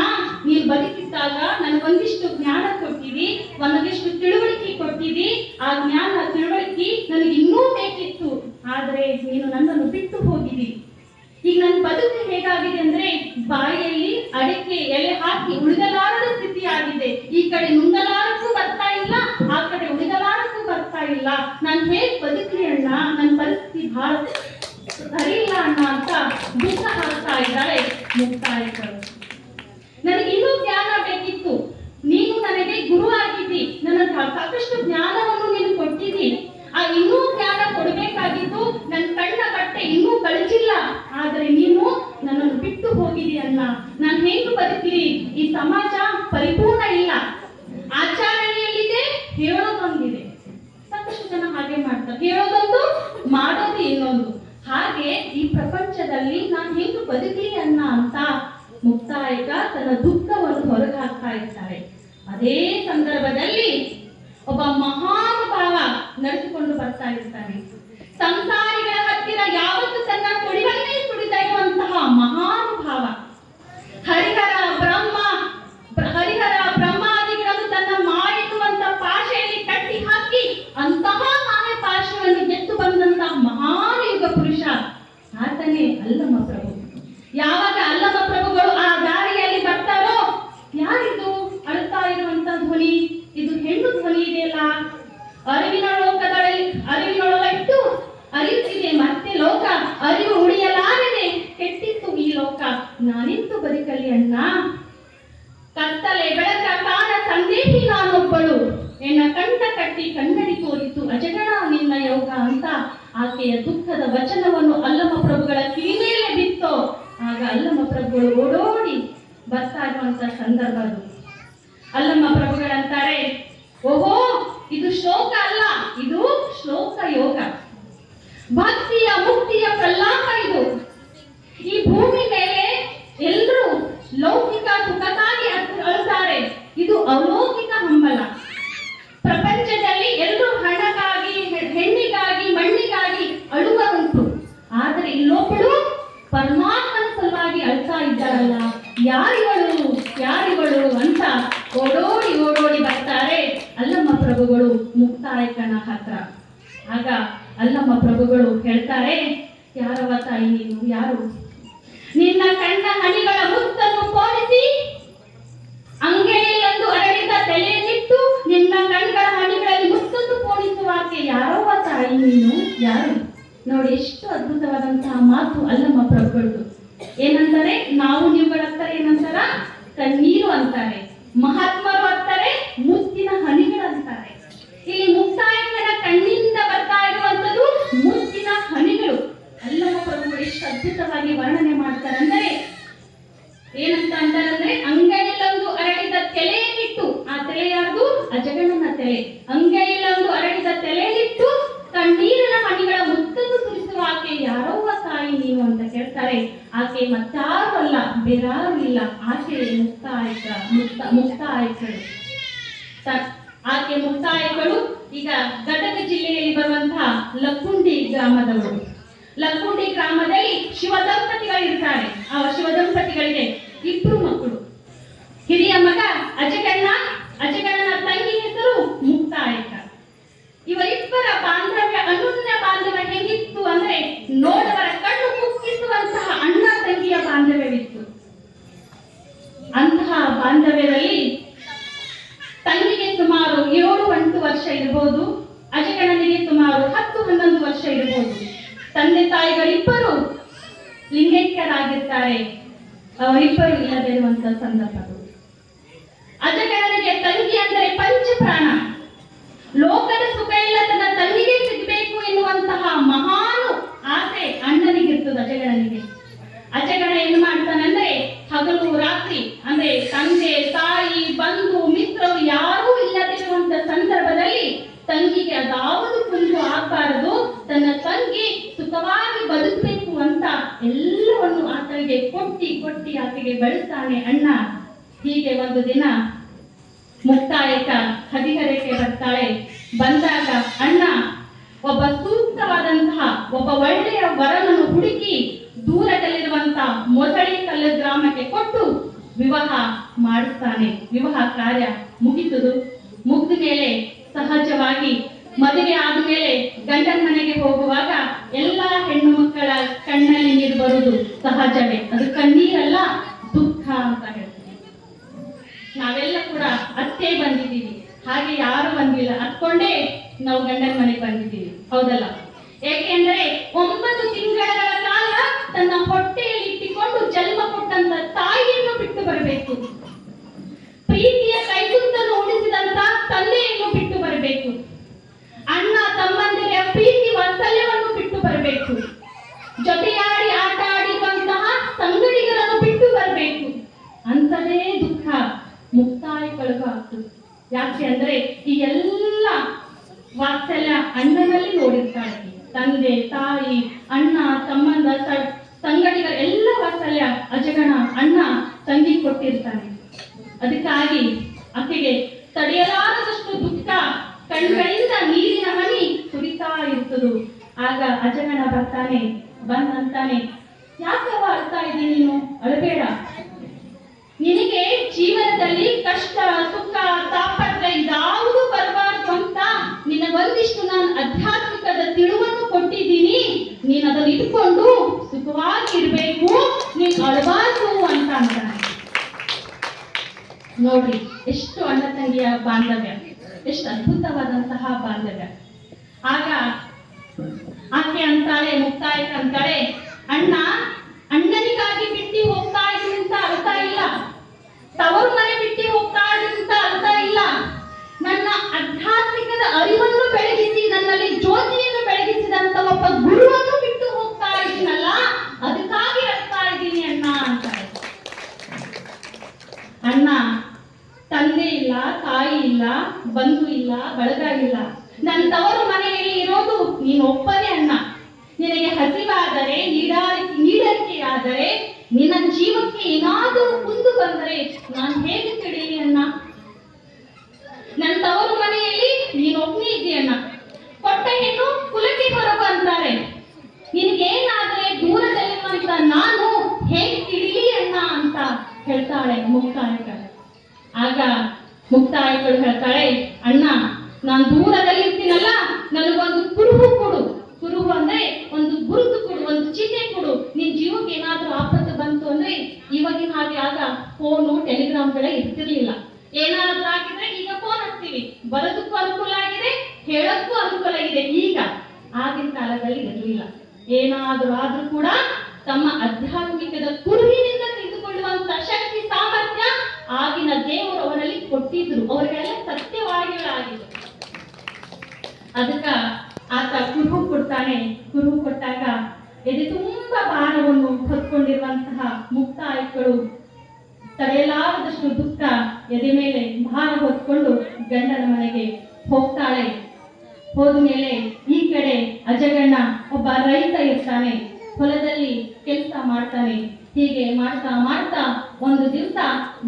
ನೀನು ಬದುಕಿದ್ದಾಗ ನನಗೊಂದಿಷ್ಟು ಜ್ಞಾನ ಕೊಟ್ಟಿದಿ, ಒಂದಿಷ್ಟು ತಿಳುವಳಿಕೆ ಕೊಟ್ಟಿದಿ. ಆ ಜ್ಞಾನ ತಿಳುವಳಿಕೆ ನನಗೆ ಇನ್ನೂ ಬೇಕಿತ್ತು, ಆದ್ರೆ ನೀನು ನನ್ನನ್ನು ಬಿಟ್ಟು ಹೋಗಿದಿ. ಈಗ ನನ್ನ ಬದುಕು ಹೇಗಾಗಿದೆ ಅಂದ್ರೆ, ಬಾಯಿಯಲ್ಲಿ ಅಡಿಕೆ ಎಲೆ ಹಾಕಿ ಉಳಿದಲಾರದ ಸ್ಥಿತಿ ಆಗಿದೆ. ಈ ಕಡೆ ನುಂಗಲಾರಕ್ಕೂ ಬರ್ತಾ ಇಲ್ಲ, ಆ ಕಡೆ ಉಳಿದಲಾರಕ್ಕೂ ಬರ್ತಾ ಇಲ್ಲ. ನಾನು ಹೇಗ್ ಬದುಕಲಿ ಅಣ್ಣ, ನನ್ನ ಪರಿಸ್ಥಿತಿ ಬಹಳ ಸರಿ ಇಲ್ಲ ಅಣ್ಣ ಅಂತ ದುಃಖ ಆಗ್ತಾ ಇದ್ದಾಳೆ ಮುಕ್ತಾಯಿಗಳು. ನನಗೆ ಇನ್ನೂ ಜ್ಞಾನ ಬೇಕಿತ್ತು, ನೀನು ನನಗೆ ಗುರು ಆಗಿದ್ದಿ, ನನ್ನ ಸಾಕಷ್ಟು ಜ್ಞಾನವನ್ನು ನೀನು ಕೊಟ್ಟಿದ್ದಿ. ಆ ಇನ್ನೂ ಜ್ಞಾನ ಕೊಡಬೇಕಾಗಿತ್ತು, ನನ್ನ ಕಣ್ಣ ಬಟ್ಟೆ ಇನ್ನೂ ಕಳಚಿಲ್ಲ, ಆದ್ರೆ ನೀನು ನನ್ನನ್ನು ಬಿಟ್ಟು ಹೋಗಿದಿ ಅಲ್ಲ. ನಾನು ಹೇಗೆ ಬದುಕಲಿ? ಈ ಸಮಾಜ ಪರಿಪೂರ್ಣ ಇಲ್ಲ, ಆಚರಣೆಯಲ್ಲಿದೆ, ಹೇಳೋದೊಂದಿದೆ. ಸಾಕಷ್ಟು ಜನ ಹಾಗೆ ಮಾಡ್ತಾರೆ, ಹೇಳೋದೊಂದು ಮಾಡೋದು ಇನ್ನೊಂದು. ಹಾಗೆ ಈ ಪ್ರಪಂಚದಲ್ಲಿ ನಾನು ಹೇಗೆ ಬದುಕಲಿ ಅನ್ನ ಅಂತ ಮುಕ್ತಾಯಿಕ ತನ್ನ ದುಃಖವನ್ನು ಹೊರಗಾಕ್ತಾ ಇರ್ತಾರೆ. ಅದೇ ಸಂದರ್ಭದಲ್ಲಿ ಒಬ್ಬ ಮಹಾನುಭಾವ ನಡೆಸಿಕೊಂಡು ಬರ್ತಾ ಇರ್ತಾನೆ. ಸಂಸಾರಿಗಳ ಹತ್ತಿರ ಯಾವತ್ತು ತನ್ನ ಸುಳಿವನ್ನೇ ಸುಡಿದ ಇರುವಂತಹ ಮಹಾನುಭಾವ. ಹರಿಹರ ಬ್ರಹ್ಮಾದಿಗಳನ್ನು ತನ್ನ ಮಾಡಿರುವಂತ ಪಾಶೆಯಲ್ಲಿ ಕಟ್ಟಿ ಹಾಕಿ ಅಂತಹ ಮಾಯ ಪಾಶವನ್ನು ಗೆದ್ದು ಬಂದಂತಹ ಮಹಾನ್ ಯುಗ ಪುರುಷ ಆತನೇ ಅಲ್ಲಮ ಪ್ರಭು. ಯಾವಾಗ ಅಲ್ಲಮ ಪ್ರಭುಗಳು ಆ ದಾರಿಯಲ್ಲಿ ಬರ್ತಾರೋ, ಯಾರಿದು ಅಳ್ತಾ ಇರುವಂತ ಧ್ವನಿ? ಇದು ಹೆಣ್ಣು ಧ್ವನಿ ಇದೆಯಲ್ಲ. ಅರಿವಿನೊಳಗಿಟ್ಟು ಅರಿಯುತ್ತಿದೆ ಮತ್ತೆ ಲೋಕ, ಅರಿವು ಉಳಿಯಲಾರದೆ ಕೆಟ್ಟಿತ್ತು ಈ ಲೋಕ. ನಾನಿತ್ತು ಬದುಕಲಿ ಅಣ್ಣ, ಕತ್ತಲೆ ಬೆಳಕ ಕಾಣ ಸಂದೇಹಿ ನಾನೊಬ್ಬಳು. ಎನ್ನ ಕಂಠ ಕಟ್ಟಿ ಕನ್ನಡಿ ತೋರಿತು ಅಜಗಣ ನಿನ್ನ ಯೋಗ ಅಂತ ಆಕೆಯ ದುಃಖದ ವಚನವನ್ನು ಅಲ್ಲಮ ಪ್ರಭುಗಳ ಕಿವಿ ಮೇಲೆ ಬಿತ್ತೋ. ಆಗ ಅಲ್ಲಮ ಪ್ರಭುಗಳು ಓಡೋಡಿ ಬರ್ತಾ ಇರುವಂತ ಸಂದರ್ಭ ಅದು. ಅಲ್ಲಮ ಪ್ರಭುಗಳಂತಾರೆ, ಓಹೋ ಇದು ಶ್ಲೋಕ ಅಲ್ಲ, ಇದು ಶ್ಲೋಕ ಯೋಗ, ಭಕ್ತಿಯ ಮುಕ್ತಿಯ ಪ್ರಲಾಪ ಇದು. ಈ ಭೂಮಿ ಮೇಲೆ ಎಲ್ಲರೂ ಲೌಕಿಕ ಸುಖಕ್ಕಾಗಿ ಅಳುತ್ತಾರೆ, ಇದು ಅಲೌಕಿಕ ಹಂಬಲ. ಪ್ರಪಂಚದಲ್ಲಿ ಎಲ್ಲರೂ ಹಣಕ್ಕಾಗಿ, ಹೆಣ್ಣಿಗಾಗಿ, ಮಣ್ಣಿಗಾಗಿ ಅಳುವರುಂಟು, ಆದರೆ ಇಲ್ಲೊಬ್ಬಳು ಪರಮಾತ್ಮನ ಸಲುವಾಗಿ ಅಳ್ತಾ ಇದ್ದಾರಲ್ಲ, ಯಾರಿಗಳು ಅಂತ ಓಡೋಡಿ ಬರ್ತಾರೆ ಅಲ್ಲಮ್ಮ ಪ್ರಭುಗಳು ಮುಕ್ತಾಯಕನ ಹತ್ರ. ಆಗ ಅಲ್ಲಮ್ಮ ಪ್ರಭುಗಳು ಹೇಳ್ತಾರೆ, ಯಾರವ ತಾಯಿ ನೀನು, ಯಾರು? ನಿನ್ನ ಕಣ್ಣ ಹನಿಗಳ ಮುತ್ತನ್ನು ಪೋಣಿಸಿ ಅಂಗೈಯಲ್ಲೊಂದು ಅರಳಿದ ತಲೆಯನ್ನಿಟ್ಟು ನಿನ್ನ ಕಣ್ಗಳ ಹನಿಗಳಲ್ಲಿ ಮುತ್ತನ್ನು ಪೋಣಿಸುವಾಕೆ ಯಾರವ ತಾಯಿ ನೀನು, ಯಾರು? ನೋಡಿ ಎಷ್ಟು ಅದ್ಭುತವಾದಂತಹ ಮಾತು ಅಲ್ಲಮ್ಮ ಪ್ರಭುಗಳದು. ಏನಂತಾರೆ? ನಾವು ನೀವುಗಳ ಹತ್ತಾರೆ ಏನಂತಾರ? ಕಣ್ಣೀರು ಅಂತಾರೆ. ಮಹಾತ್ಮರು ಅಂತಾರೆ ಮುತ್ತಿನ ಹನಿಗಳಂತಾರೆ. ಇಲ್ಲಿ ಮುಕ್ತಾಯಕನ ಕಣ್ಣಿಂದ ಬರ್ತಾ ಇರುವಂತದ್ದು ಮುತ್ತಿನ ಹನಿಗಳು. ಅಲ್ಲಮ್ಮ ಪ್ರಭುಗಳು ಎಷ್ಟು ಅದ್ಭುತವಾಗಿ ವರ್ಣನೆ ಮಾಡ್ತಾರೆ ಅಂದರೆ, ಏನಂತ ಅಂತಾರಂದ್ರೆ, ಅಂಗೈಯಲ್ಲೊಂದು ಅರಳಿದ ತಲೆಯನ್ನಿಟ್ಟು, ಆ ತಲೆ ಯಾರ್ದು? ಅಜಗಣನ ತಲೆ. ಅಂಗೈಯಲ್ಲೊಂದು ಅರಳಿದ ತಲೆಯನ್ನಿಟ್ಟು ಕಣ್ಣೀರಿನ ಹನಿಗಳ ಮುತ್ತನ್ನು ಸುರಿಸುವ ಆಕೆ ಯಾರವ್ವ ತಾಯಿ ನೀನು ಅಂತ ಕೇಳ್ತಾರೆ. ಆಕೆ ಮತ್ತಾರು ಅಲ್ಲ, ಬೇರಾರು ಇಲ್ಲ, ಆಕೆ ಮುಕ್ತಾಯಿಕಳು. ಆಕೆ ಮುಕ್ತಾಯಿಗಳು ಈಗ ಗದಗ ಜಿಲ್ಲೆಯಲ್ಲಿ ಬರುವಂತಹ ಲಕ್ಕುಂಡಿ ಗ್ರಾಮದವರು. ಲಕ್ಕುಂಡಿ ಗ್ರಾಮದಲ್ಲಿ ಶಿವ ದಂಪತಿಗಳಿರ್ತಾರೆ. ಆ ಶಿವ ದಂಪತಿಗಳಿಗೆ 2 ಮಕ್ಕಳು. ಹಿರಿಯ ಮಗ ಅಜಗಣ್ಣ, ಅಜಗಣ್ಣನ ತಂಗಿ ಹೆಸರು ಮುಕ್ತಾಯಕ. ಇವರಿಬ್ಬರ ಬಾಂಧವ್ಯ, ಅನುನ್ಯ ಬಾಂಧವ್ಯ ಹೇಗಿತ್ತು ಅಂದ್ರೆ ನೋಡವರ ಕಣ್ಣು ಕುಕ್ಕಿಸುವಂತಹ ಅಣ್ಣ ತಂಗಿಯ ಬಾಂಧವ್ಯವಿತ್ತು. ಅಂತಹ ಬಾಂಧವ್ಯದಲ್ಲಿ ತಂಗಿಗೆ ಸುಮಾರು 7-8 ವರ್ಷ ಇರಬಹುದು, ಅಜಗಣ್ಣನಿಗೆ ಸುಮಾರು 10-11 ವರ್ಷ ಇರಬಹುದು. ತಂದೆ ತಾಯಿಗಳಿಬ್ಬರು ಲಿಂಗೈಕ್ಯರಾಗಿರ್ತಾರೆ. ಅವರಿಬ್ಬರು ಇಲ್ಲದಿರುವಂತಹ ಸಂದರ್ಭಗಳು. ಅಜಗಣ್ಣನಿಗೆ ತಂಗಿ ಅಂದರೆ ಪಂಚಪ್ರಾಣ. ಲೋಕದ ಸುಖ ಎಲ್ಲ ತನ್ನ ತಂಗಿಗೆ ಸಿಗಬೇಕು ಎನ್ನುವಂತಹ ಮಹಾನು ಆಸೆ ಅಣ್ಣನಿಗಿರ್ತದೆ ಅಜಗಣ್ಣನಿಗೆ. ಅಜಗಣ ಏನ್ ಮಾಡ್ತಾನಂದ್ರೆ ಹಗಲು ರಾತ್ರಿ ಅಂದ್ರೆ ತಂದೆ ತಾಯಿ ಬಂಧು ಮಿತ್ರರು ಯಾರೂ ಇಲ್ಲದಿರುವಂತ ಸಂದರ್ಭದಲ್ಲಿ ತಂಗಿಗೆ ಅದಾವುದು ಕುಂದು ಆಗಬಾರದು, ತನ್ನ ತಂಗಿ ಸುಖವಾಗಿ ಬದುಕಬೇಕು ಅಂತ ಎಲ್ಲವನ್ನು ಆತನಿಗೆ ಕೊಟ್ಟಿ ಆಕೆಗೆ ಬೆಳೆಸ್ತಾನೆ ಅಣ್ಣ. ಹೀಗೆ ಒಂದು ದಿನ ಮುಕ್ತಾಯಕ ಹದಿಹರೆಗೆ ಬರ್ತಾಳೆ. ಬಂದಾಗ ಅಣ್ಣ ಒಬ್ಬ ಸೂಕ್ತವಾದಂತಹ ಒಬ್ಬ ಒಳ್ಳೆಯ ವರನನ್ನು ಹುಡುಕಿ ದೂರದಲ್ಲಿರುವಂತಹ ಮೊಸಳೆಕಲ್ಲು ಗ್ರಾಮಕ್ಕೆ ಕೊಟ್ಟು ವಿವಾಹ ಮಾಡಿಸ್ತಾನೆ. ವಿವಾಹ ಕಾರ್ಯ ಮುಗಿದುದು. ಮುಗಿದ ಮೇಲೆ ಸಹಜವಾಗಿ ಮದುವೆ ಆದ್ಮೇಲೆ ಗಂಡನ ಮನೆಗೆ ಹೋಗುವಾಗ ಎಲ್ಲಾ ಹೆಣ್ಣು ಮಕ್ಕಳ ಕಣ್ಣಲ್ಲಿ ನೀರು ಬರುವುದು ಸಹಜವೇ. ಅದು ಕಣ್ಣೀರಲ್ಲ, ದುಃಖ ಅಂತ ಹೇಳ್ತೀವಿ. ನಾವೆಲ್ಲ ಕೂಡ ಅತ್ತೆ ಬಂದಿದ್ದೀವಿ, ಹಾಗೆ ಯಾರು ಬಂದಿಲ್ಲ, ಅತ್ಕೊಂಡೇ ನಾವು ಗಂಡನ ಮನೆಗೆ ಬಂದಿದ್ದೀವಿ, ಹೌದಲ್ಲ? ಏಕೆಂದ್ರೆ 9 ತಿಂಗಳ ಕಾಲ ತನ್ನ ಹೊಟ್ಟೆಯಲ್ಲಿ ಇಟ್ಟುಕೊಂಡು ಜನ್ಮ ಕೊಟ್ಟಂತ ತಾಯಿಯನ್ನು ಬಿಟ್ಟು ಬರಬೇಕು. ಪ್ರೀತಿಯ ಕೈಗುತ್ತನ್ನು ಉಳಿಸಿದಂತ ತಂದೆಯನ್ನು ಬಿಟ್ಟು ಬರಬೇಕು. ಅಣ್ಣ ತಮ್ಮಂದಿರ ಪ್ರೀತಿ ವಾತ್ಸಲ್ಯವನ್ನು ಬಿಟ್ಟು ಬರಬೇಕು. ಜೊತೆಯಾಡಿ ಆಟ ಆಡಿರುವಂತಹ ಸಂಗಡಿಗರನ್ನು ಬಿಟ್ಟು ಬರಬೇಕು. ಅಂತದೇ ದುಃಖ ಮುಕ್ತಾಯಗಳಿಗೂ ಆಗ್ತದೆ. ಯಾಕೆ ಅಂದ್ರೆ ಈ ಎಲ್ಲ ವಾತ್ಸಲ್ಯ ಅಣ್ಣನಲ್ಲಿ ನೋಡಿರ್ತಾಳೆ. ತಂದೆ ತಾಯಿ ಅಣ್ಣ ತಮ್ಮಂದ ಸಂಗಡಿಗರ ಎಲ್ಲ ವಾತ್ಸಲ್ಯ ಅಜಗಣ ಅಣ್ಣ ತಂಗಿ ಕೊಟ್ಟಿರ್ತಾನೆ. ಅದಕ್ಕಾಗಿ ಆಕೆಗೆ ತಡೆಯಲಾರದಷ್ಟು ದುಃಖ, ಕಣ್ಗಳಿಂದ ನೀರಿನ ಹನಿ ಸುರಿತಾ ಇರ್ತದು. ಆಗ ಅಜಗಣ ಬರ್ತಾನೆ, ಬಂದಂತಾನೆ, ಯಾಕವ ಅಳ್ತಾ ಇದ್ದೀನಿ ನೀನು? ಅಳಬೇಡ. ನಿನಗೆ ಜೀವನದಲ್ಲಿ ಕಷ್ಟ ಸುಖ ತಾಪತ್ರ ಇದಾವುದು ಬರಬಾರ್ದು ಅಂತ ನಿನಗೊಂದಿಷ್ಟು ನಾನು ಆಧ್ಯಾತ್ಮಿಕದ ತಿಳುವನ್ನು ಕೊಟ್ಟಿದ್ದೀನಿ. ನೀನು ಅದನ್ನು ಇಟ್ಕೊಂಡು ಸುಖವಾಗಿರ್ಬೇಕು, ನೀನು ಅಳಬಾರ್ದು ಅಂತ ಅಂತಾನೆ. ನೋಡ್ರಿ ಎಷ್ಟು ಅಣ್ಣ ತಂಗಿಯ ಬಾಂಧವ್ಯ, ಎಷ್ಟು ಅದ್ಭುತವಾದಂತಹ ಬಾಂಧವ್ಯ. ಆಗ ಆಕೆ ಅಂತಾಳೆ, ಮುಕ್ತಾಯಕ ಅಂತಾಳೆ, ಅಣ್ಣನಿಗಾಗಿ ಬಿಟ್ಟು ಹೋಗ್ತಾ ಇದ್ದೀನಿ ಅಂತ ಅಳ್ತಾ ಇಲ್ಲ, ತವರು ಮನೆ ಬಿಟ್ಟು ಹೋಗ್ತಾ ಇದ್ದೀನಿ ಅಂತ ಅಳ್ತಾ ಇಲ್ಲ, ನನ್ನ ಆಧ್ಯಾತ್ಮಿಕದ ಅರಿವನ್ನು ಬೆಳಗಿಸಿ ನನ್ನಲ್ಲಿ ಜ್ಯೋತಿಯನ್ನು ಬೆಳಗಿಸಿದಂತ ಒಬ್ಬ ಗುರುವನ್ನು ಬಿಟ್ಟು ಹೋಗ್ತಾ ಇದ್ದೀನಲ್ಲ, ಅದಕ್ಕಾಗಿ ಅಳ್ತಾ ಇದ್ದೀನಿ ಅಣ್ಣ ಅಂತಾಳೆ. ಅಣ್ಣ ತಂದೆ ಇಲ್ಲ, ತಾಯಿ ಇಲ್ಲ, ಬಂಧು ಇಲ್ಲ, ಬಳಗ ಇಲ್ಲ, ನನ್ನ ತವರು ಮನೆಯಲ್ಲಿ ಇರೋದು ನೀನೊಬ್ಬನೇ ಅಣ್ಣ. ನಿನಗೆ ಹಸಿವಾದರೆ ನೀಡರಿಕೆಯಾದರೆ ನಿನ್ನ ಜೀವಕ್ಕೆ ಏನಾದರೂ ಕುಂದು ಬಂದರೆ ನಾನು ಹೇಗೆ ತಿಳಿಯಲಿ ಅಣ್ಣ? ನನ್ನ ತವರು ಮನೆಯಲ್ಲಿ ನೀನೊಬ್ಬನೇ ಇದೆಯಣ್ಣ. ಕೊಟ್ಟ ಹೆಣ್ಣು ಕುಲಕ್ಕೆ ಹೊರಗು ಅಂತಾರೆ. ನಿನಗೇನಾದರೆ ದೂರದಲ್ಲಿರುವಂತ ನಾನು ಹೇಗೆ ತಿಳಿಯಲಿ ಅಣ್ಣ ಅಂತ ಹೇಳ್ತಾಳೆ ಮುಕ್ತಾಯಕ. ಆಗ ಮುಕ್ತಾಯಕಳು ಹೇಳ್ತಾಳೆ, ಅಣ್ಣ ನಾನು ದೂರದಲ್ಲಿ ಇರ್ತೀನಲ್ಲ, ನನಗೊಂದು ಕುರುಹು ಕೊಡು. ಕುರುಹು ಅಂದ್ರೆ ಒಂದು ಗುರುತು ಕೊಡು, ಒಂದು ಚಿಹ್ನೆ ಕೊಡು. ನಿನ್ ಜೀವಕ್ಕೆ ಏನಾದ್ರೂ ಆಪತ್ತು ಬಂತು ಅಂದ್ರೆ, ಇವಾಗಿನ ಹಾಗೆ ಆಗ ಫೋನು ಟೆಲಿಗ್ರಾಮ್ಗಳೇ ಇರ್ತಿರ್ಲಿಲ್ಲ. ಏನಾದ್ರೂ ಆಗಿದ್ರೆ ಈಗ ಫೋನ್ ಹಚ್ತೀವಿ, ಬರೋದಕ್ಕೂ ಅನುಕೂಲ ಆಗಿದೆ, ಹೇಳಕ್ಕೂ ಅನುಕೂಲ ಇದೆ. ಈಗ ಆಗಿನ ಕಾಲದಲ್ಲಿ ಇರಲಿಲ್ಲ. ಏನಾದ್ರೂ ಆದ್ರೂ ಕೂಡ ತಮ್ಮ ಆಧ್ಯಾತ್ಮಿಕದ ಕುರುಹಿನಿಂದ ತಿಳಿದುಕೊಳ್ಳುವಂತ ಶಕ್ತಿ ಸಾಮರ್ಥ್ಯ ಆಗಿನ ದೇವರು ಅವರಲ್ಲಿ ಕೊಟ್ಟಿದ್ರು. ಅವರಿಗೆಲ್ಲ ಸತ್ಯವಾದಿಗಳಾಗಿದ್ರು. ಅದಕ್ಕ ಆತ ಕುರುಹು ಕೊಡ್ತಾನೆ. ಕುರುಹು ಕೊಟ್ಟಾಗ ಎದೆ ತುಂಬಾ ಭಾರವನ್ನು ಹೊತ್ಕೊಂಡಿರುವಂತಹ ಮುಕ್ತಾಯಕಳು ತಡೆಯಲಾರದಷ್ಟು ದುಃಖ ಎದೆ ಮೇಲೆ ಭಾರ ಹೊತ್ಕೊಂಡು ಗಂಡನ ಮನೆಗೆ ಹೋಗ್ತಾಳೆ. ಹೋದ್ಮೇಲೆ ಈ ಕಡೆ ಅಜಗಣ್ಣ ಒಬ್ಬ ರೈತ ಇರ್ತಾನೆ, ಹೊಲದಲ್ಲಿ ಕೆಲಸ ಮಾಡ್ತಾನೆ. ಹೀಗೆ ಮಾಡ್ತಾ ಮಾಡ್ತಾ ಒಂದು ದಿವಸ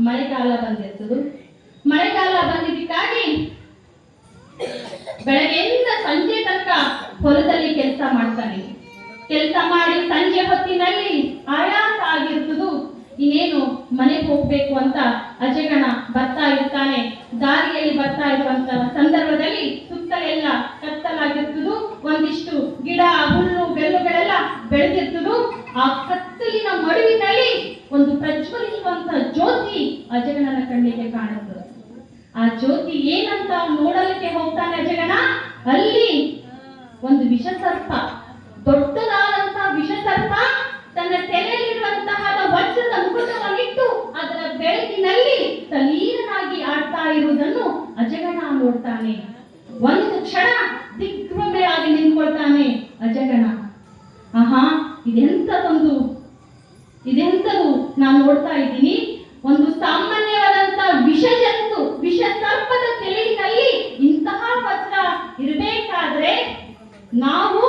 ಮಳೆಗಾಲ ಬಂದಿರ್ತದು. ಮಳೆಗಾಲ ಬಂದಿದ್ದಕ್ಕಾಗಿ ಬೆಳಗ್ಗೆಯಿಂದ ಸಂಜೆ ತನಕ ಹೊಲದಲ್ಲಿ ಕೆಲಸ ಮಾಡ್ತಾನೆ. ಕೆಲಸ ಮಾಡಿ ಸಂಜೆ ಹೊತ್ತಿನಲ್ಲಿ ಆಯಾಸ ಆಗಿರ್ತದು. ಇನ್ನೇನು ಮನೆಗೆ ಹೋಗ್ಬೇಕು ಅಂತ ಅಜಗಣ ಬರ್ತಾ ಇರ್ತಾನೆ. ದಾರಿಯಲ್ಲಿ ಬರ್ತಾ ಇರುವಂತ ಸಂದರ್ಭದಲ್ಲಿ ಸುತ್ತಲೆಲ್ಲ ಕತ್ತಲಾಗಿರ್ತದು. ಒಂದಿಷ್ಟು ಗಿಡ ಹುಲ್ಲು ಬೆಲ್ಲುಗಳೆಲ್ಲ ಬೆಳೆದಿರ್ತದು. ಆ ಕತ್ತಲಿನ ಮಡುವಿನಲ್ಲಿ ಒಂದು ಪ್ರಜ್ವಲಿಸುವಂತ ಜ್ಯೋತಿ ಅಜಗಣನ ಕಣ್ಣಿಗೆ ಕಾಣುತ್ತದೆ. ಆ ಜ್ಯೋತಿ ಏನಂತ ನೋಡಲಿಕ್ಕೆ ಹೋಗ್ತಾನೆ ಅಜಗಣ. ಅಲ್ಲಿ ಒಂದು ವಿಷಸರ್ಪ, ದೊಡ್ಡದಾದಂತ ವಿಷಸರ್ಪ ತನ್ನ ತಲೆಯಲ್ಲಿರುವಂತಹ ವಜ್ರದ ಮುಕುಟವನ್ನಿಟ್ಟು ಅದರ ಬೆಳಕಿನಲ್ಲಿ ತಲೀನನಾಗಿ ಆಡ್ತಾ ಇರುವುದನ್ನು ಅಜಗಣ ನೋಡ್ತಾನೆ. ಒಂದು ಕ್ಷಣ ದಿಗ್ಭ್ರಮೆಯಾಗಿ ನಿಂತ್ಕೊಳ್ತಾನೆ ಅಜಗಣ. ಆಹಾ, ಇದೆಂತದು ನಾನು ನೋಡ್ತಾ ಇದ್ದೀನಿ. ಒಂದು ಸಾಮಾನ್ಯವಾದಂತ ವಿಷ ಜಂತು, ವಿಷ ಸರ್ಪದ ತಲೆಯಲ್ಲಿ ಇಂತಹ ವಜ್ರ ಇರಬೇಕಾದ್ರೆ ನಾವು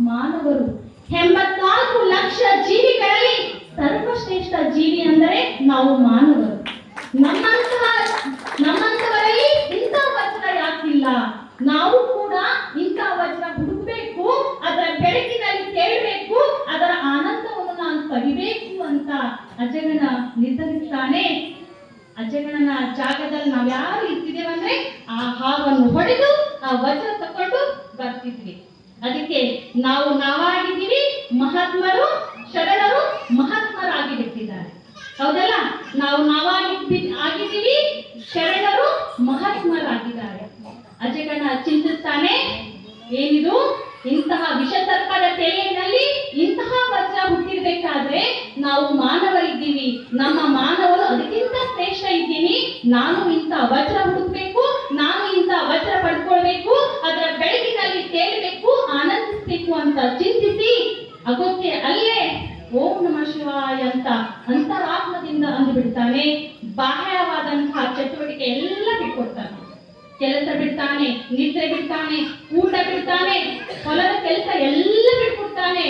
ಮಾನವರು 84 ಲಕ್ಷ ಜೀವಿಗಳಲ್ಲಿ ಸರ್ವಶ್ರೇಷ್ಠ ಜೀವಿ ಅಂದರೆ ನಾವು ಮಾನವರು. ನಮ್ಮಂತವರಲ್ಲಿ ಇಂಥ ವಜ್ರ ಯಾಕಿಲ್ಲ? ನಾವು ಕೂಡ ಇಂಥ ವಜ್ರ ಹುಡುಕಬೇಕು, ಅದರ ಬೆಳಕಿನಲ್ಲಿ ತೇಳಬೇಕು, ಅದರ ಆನಂದವನ್ನು ನಾನು ಪಡಿಬೇಕು ಅಂತ ಅಜಗಣ ನಿರ್ಧರಿಸ್ತಾನೆ. ಅಜಗಣನ ಜಾಗದಲ್ಲಿ ನಾವು ಯಾರು ಇರ್ತಿದ್ದೇವಂದ್ರೆ ಆ ಹಾವನ್ನು ಹೊಡೆದು ಆ ವಜ್ರ ತಕೊಂಡು ಬರ್ತಿದ್ವಿ. ಅದಕ್ಕೆ ನಾವಾಗಿದ್ದೀವಿ, ಮಹಾತ್ಮರು ಶರಣರು ಮಹಾತ್ಮರಾಗಿ ಬಿಟ್ಟಿದ್ದಾರೆ. ಹೌದಲ್ಲ? ಆಗಿದ್ದೀವಿ, ಶರಣರು ಮಹಾತ್ಮರಾಗಿದ್ದಾರೆ. ಅಜಗಣ ಚಿಂತಿಸ್ತಾನೆ, ಏನಿದು ಇಂತಹ ವಿಷಸರ್ಪದ ತಲೆಯಲ್ಲಿ ಇಂತಹ ವಜ್ರ ಹುಟ್ಟಿರ್ಬೇಕಾದ್ರೆ ನಾವು ಮಾನವರಿದ್ದೀವಿ, ನಮ್ಮ ಮಾನವರು ಅದಕ್ಕಿಂತ ಶ್ರೇಷ್ಠ ಇದ್ದೀನಿ, ನಾನು ಇಂಥ ವಜ್ರ ಹುಡುಕ್ಬೇಕು, ನಾನು ಇಂಥ ವಜ್ರ ಪಡ್ಕೊಳ್ಬೇಕು, ಅದರ ಬೆಳಕಿನಲ್ಲಿ ತೇಲ್ಬೇಕು, ಆನಂದಿಸ್ಬೇಕು ಅಂತ ಚಿಂತಿಸಿ ಅಗೋಕೆ ಅಲ್ಲೇ ಓಂ ನಮಃ ಶಿವಾಯ ಅಂತ ಅಂತರಾತ್ಮದಿಂದ ಅಂದುಬಿಡ್ತಾನೆ. ಬಾಹ್ಯವಾದಂತಹ ಚಟುವಟಿಕೆ ಎಲ್ಲ ಬಿಟ್ಕೊಡ್ತಾನೆ. ಕೆಲಸ ಬಿಡ್ತಾನೆ, ನಿದ್ರೆ ಬಿಡ್ತಾನೆ, ಊಟ ಬಿಡ್ತಾನೆ, ಹೊಲದ ಕೆಲಸ ಎಲ್ಲ ಬಿಟ್ಕೊಡ್ತಾನೆ.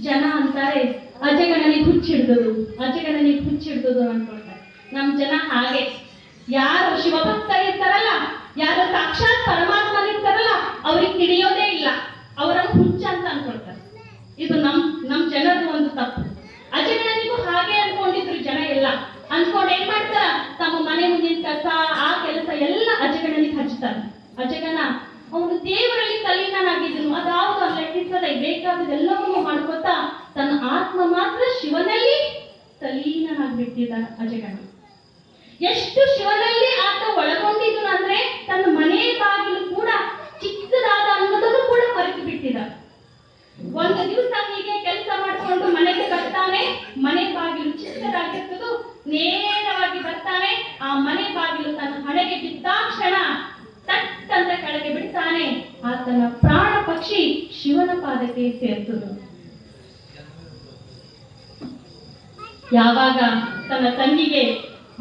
ಜನ ಅಂತಾರೆ ಅಜಗಣನಿಗೆ ಹುಚ್ಚಿಡ್ದದು ಅನ್ಕೊಳ್ತಾರೆ. ನಮ್ ಜನ ಹಾಗೆ, ಯಾರು ಶಿವಭಕ್ತರು ಇರ್ತಾರಲ್ಲ, ಯಾರು ಸಾಕ್ಷಾತ್ ಪರಮಾತ್ಮನಿರ್ತಾರಲ್ಲ, ಅವ್ರಿಗೆ ತಿಳಿಯೋದೇ ಇಲ್ಲ, ಅವರನ್ನು ಹುಚ್ಚ ಅಂತ ಅನ್ಕೊಳ್ತಾರೆ. ಇದು ನಮ್ ಜನರ ಒಂದು ತಪ್ಪು. ಅಜಗಣನಿಗೂ ಹಾಗೆ ಅನ್ಕೊಂಡಿದ್ರು ಜನ ಎಲ್ಲ. ಅನ್ಕೊಂಡು ಏನ್ ಮಾಡ್ತಾರ, ತಮ್ಮ ಮನೆ ಮುಂದಿನ ಕಸ ಆ ಕೆಲಸ ಎಲ್ಲ ಅಜಗಣನಿಗೆ ಹಚ್ತಾರೆ. ಅಜಗಣ ಅವನು ದೇವರಲ್ಲಿ ತಲೀನನಾಗಿದ್ದನು, ಅದಾವುದು ಲೆಕ್ಕಿಸದೆ ಬೇಕಾದದೆಲ್ಲವನ್ನೂ ಮಾಡ್ಕೊತಾ ತನ್ನ ಆತ್ಮ ಮಾತ್ರ ಶಿವನಲ್ಲಿ ತಲೀನನಾಗ್ಬಿಟ್ಟಿದ್ದ ಅಜಗಣ. ಎಷ್ಟು ಶಿವನಲ್ಲಿ ಆತ ಒಳಗೊಂಡಿದ್ದು ಅಂದ್ರೆ ತನ್ನ ಮನೆ ಬಾಗಿಲು ಕೂಡ ಚಿಕ್ಕದಾದ ಅನ್ನೋದನ್ನು ಕೂಡ ಮರೆತು ಬಿಟ್ಟಿದ್ದ. ಒಂದು ದಿವಸ ಹೀಗೆ ಕೆಲಸ ಮಾಡಿಕೊಂಡು ಮನೆಗೆ ಬರ್ತಾನೆ. ಮನೆ ಬಾಗಿಲು ಚಿಕ್ಕದಾಗಿರ್ತದು, ನೇರವಾಗಿ ಬರ್ತಾನೆ. ಆ ಮನೆ ಬಾಗಿಲು ತನ್ನ ಹಣೆಗೆ ಬಿದ್ದಾಕ್ಷಣ ತಟ್ ಅಂತ ಕೆಳಗೆ ಬಿಡ್ತಾನೆ. ಆತನ ಪ್ರಾಣ ಪಕ್ಷಿ ಶಿವನ ಪಾದಕ್ಕೆ ಸೇರ್ತದು. ಯಾವಾಗ ತನ್ನ ತಂಗಿಗೆ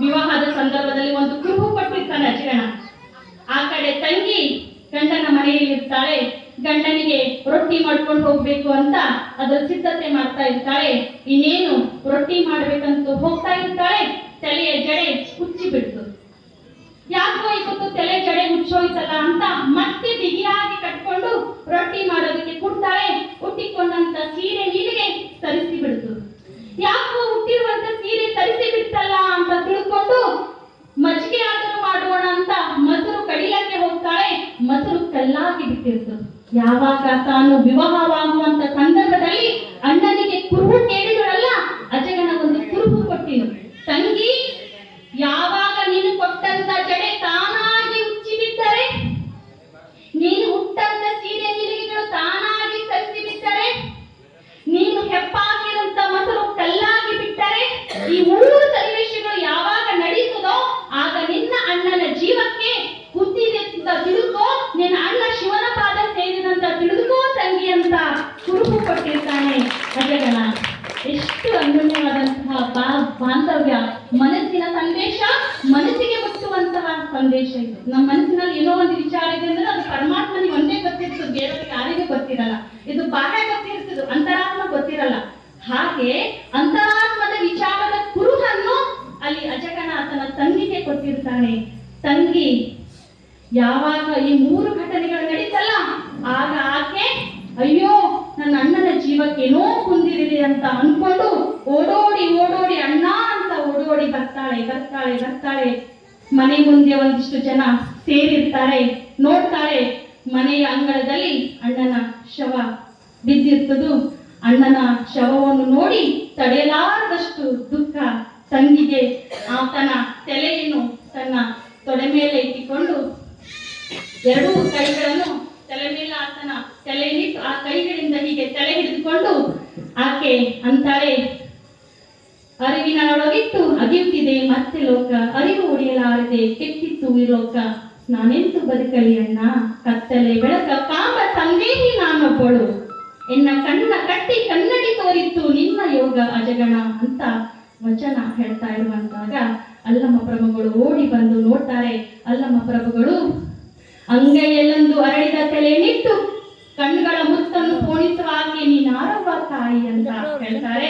ವಿವಾಹದ ಸಂದರ್ಭದಲ್ಲಿ ಒಂದು ಕುರುಹು ಕೊಟ್ಟಿರ್ತಾನೆ ಅಜಗಣ. ಆ ಕಡೆ ತಂಗಿ ಗಂಡನ ಮನೆಯಲ್ಲಿ ಇರ್ತಾಳೆ. ಗಂಡನಿಗೆ ರೊಟ್ಟಿ ಮಾಡ್ಕೊಂಡು ಹೋಗ್ಬೇಕು ಅಂತ ಅದರ ಸಿದ್ಧತೆ ಮಾಡ್ತಾ ಇರ್ತಾಳೆ. ಇನ್ನೇನು ರೊಟ್ಟಿ ಮಾಡ್ಬೇಕಂತ ಹೋಗ್ತಾ ಇರ್ತಾಳೆ. ತಲೆಯ ಜಡೆ ಹುಚ್ಚಿ ಬಿಡ್ತು. ಯಾಕೋ ಇವತ್ತು ತಲೆ ಜಡೆ ಹುಚ್ಚೋಯ್ತಲ್ಲ ಅಂತ ಮತ್ತೆ ಬಿಗಿಯಾಗಿ ಕಟ್ಕೊಂಡು ರೊಟ್ಟಿ ಮಾಡೋದಕ್ಕೆ ಕೊಡ್ತಾಳೆ. ಹುಟ್ಟಿಕೊಂಡಂತ ಸೀರೆ ನೀರಿಗೆ ಸರಿಸಿ ಬಿಡ್ತು. ಯಾಕೋ ಹುಟ್ಟಿರುವಂತ ಸೀರೆ ಸರಿಸಿ ಬಿಡ್ತಲ್ಲ ಅಂತ ತಿಳ್ಕೊಂಡು ಮಜ್ಜಿಗೆ ಆದರೂ ಮಾಡೋಣ ಅಂತ ಮೊಸರು ಕಡಿಲಕ್ಕೆ ಹೋಗ್ತಾಳೆ. ಮೊಸರು ಕಲ್ಲಾಗಿ ಬಿಟ್ಟಿರ್ತದೆ. ಯಾವಾಗ ತಾನು ವಿವಾಹವಾಗುವಂತ ಸಂದರ್ಭದಲ್ಲಿ ಅಣ್ಣನಿಗೆ ಕುರುಹು ಕೇಳಿದಳಲ್ಲ, ಅಜಗಣ ಒಂದು ಕುರುಹು ಕೊಟ್ಟಿನು. ತಂಗಿ, ಯಾವಾಗ ನೀನು ಕೊಟ್ಟಂತ ಜಡೆ ತಾನಾಗಿ ಉಚ್ಚಿ ಬಿದ್ದರೆ, ನೀನು ಹುಟ್ಟಂತ ಸೀರೆ ನಿಲಿಗೆಗಳು ತಾನಾಗಿ ಸರಿಸಿ ಬಿದ್ದರೆ, ನೀನು ಹೆಪ್ಪಾಕಿದಂತ ಮೊಸರು ಕಲ್ಲಾಗಿ ಬಿಟ್ಟರೆ, ಈ 3 ಸನ್ನಿವೇಶಗಳು ಯಾವಾಗ ನಡೆಯುತ್ತದೋ ಆಗ ನಿನ್ನ ಅಣ್ಣನ ಜೀವಕ್ಕೆ ಬುದ್ಧಿದೆ ಅಂತ ತಿಳಿದುಕೋ, ನಿನ್ನ ಅಣ್ಣ ಶಿವನ ಪಾದ ಸೇರಿದಂತ ತಿಳಿದುಕೋ ತಂಗಿ ಅಂತ ಕುರುಹು ಕೊಟ್ಟಿರ್ತಾನೆ ಅಜಗಣ. ಎಷ್ಟು ಅನ್ಯೋನ್ಯವಾದಂತಹ ಬಾಂಧವ್ಯ, ಮನಸ್ಸಿನ ಸಂದೇಶ, ಮನಸ್ಸಿಗೆ ಮುಟ್ಟುವಂತಹ ಸಂದೇಶ ಇದು. ನಮ್ಮ ಮನಸ್ಸಿನಲ್ಲಿ ಏನೋ ಒಂದು ವಿಚಾರ ಇದೆ ಅಂದ್ರೆ ಅದು ಪರಮಾತ್ಮನಿಗೆ ಒಂದೇ ಗೊತ್ತಿರ್ತದೆ, ಬೇರೆಯವ್ರಿಗೆ ಯಾರಿಗೂ ಗೊತ್ತಿರಲ್ಲ. ಇದು ಬಾಹ್ಯ ಗೊತ್ತಿರ್ತದೆ, ಅಂತರಾತ್ಮ ಗೊತ್ತಿರಲ್ಲ. ಹಾಗೆ ಅಂತರಾತ್ಮದ ವಿಚಾರದ ಕುರುಹನ್ನು ಅಲ್ಲಿ ಅಜಗಣ ತನ್ನ ತಂಗಿಗೆ ಕೊಟ್ಟಿರ್ತಾನೆ. ತಂಗಿ ಯಾವಾಗ ಈ 3 ಘಟನೆಗಳು ನಡೀತಲ್ಲ ಆಗ ಆಕೆ, ಅಯ್ಯೋ ನನ್ನ ನನ್ನ ಅಣ್ಣನ ಜೀವಕ್ಕೆ ಏನೋ ಕುಂದಿರಿದೆ ಅಂತ ಅನ್ಕೊಂಡು ಓಡೋಡಿ ಓಡೋಡಿ ಅಣ್ಣ ಅಂತ ಓಡೋಡಿ ಬರ್ತಾಳೆ. ಮನೆ ಮುಂದೆ ಒಂದಿಷ್ಟು ಜನ ಸೇರಿರ್ತಾರೆ, ನೋಡ್ತಾರೆ. ಮನೆಯ ಅಂಗಳದಲ್ಲಿ ಅಣ್ಣನ ಶವ ಬಿದ್ದಿರ್ತದು. ಅಣ್ಣನ ಶವವನ್ನು ನೋಡಿ ತಡೆಯಲಾರದಷ್ಟು ದುಃಖ ತಂಗಿಗೆ. ಆತನ ತಲೆಯನ್ನು ತನ್ನ ತೊಡೆ ಮೇಲೆ ಇಟ್ಟುಕೊಂಡು ಎರಡೂ ಕೈಗಳನ್ನು ತಲೆ ಮೇಲೆ ಆತನ ತಲೆಯಲ್ಲಿಟ್ಟು ಆ ಕೈಗಳಿಂದ ಹೀಗೆ ತಲೆ ಹಿಡಿದುಕೊಂಡು ಆಕೆ ಅಂತಾಳೆ, ಅರಿವಿನೊಳಗಿಟ್ಟು ಅಗಿಯುತ್ತಿದೆ ಮತ್ತೆ ಲೋಕ, ಅರಿವು ಉಳಿಯಲಾರದೆ ಕೆಟ್ಟಿತ್ತು ಈ ಲೋಕ, ನಾನೆಂತು ಬದುಕಲಿ ಅಣ್ಣ, ಕತ್ತಲೆ ಬೆಳಕ ಕಾಮ ಸಂದೇಹಿ ನಾನೊಬ್ಬಳು, ಎನ್ನ ಕಣ್ಣ ಕಟ್ಟಿ ಕನ್ನಡಿ ತೋರಿತ್ತು ನಿನ್ನ ಯೋಗ ಅಜಗಣ ಅಂತ ವಚನ ಹೇಳ್ತಾ ಇರುವಂತಾಗ ಅಲ್ಲಮ್ಮ ಪ್ರಭುಗಳು ಓಡಿ ಬಂದು ನೋಡ್ತಾರೆ. ಅಲ್ಲಮ್ಮ ಪ್ರಭುಗಳು ಅಂಗೈಯಲ್ಲೊಂದು ಅರಳಿದ ತಲೆಯನ್ನಿಟ್ಟು ಕಣ್ಗಳ ಮುತ್ತನ್ನು ಪೋಣಿಸುವ ಆಕೆ ನೀನಾರವ್ವ ತಾಯಿ ಅಂತ ಹೇಳ್ತಾರೆ.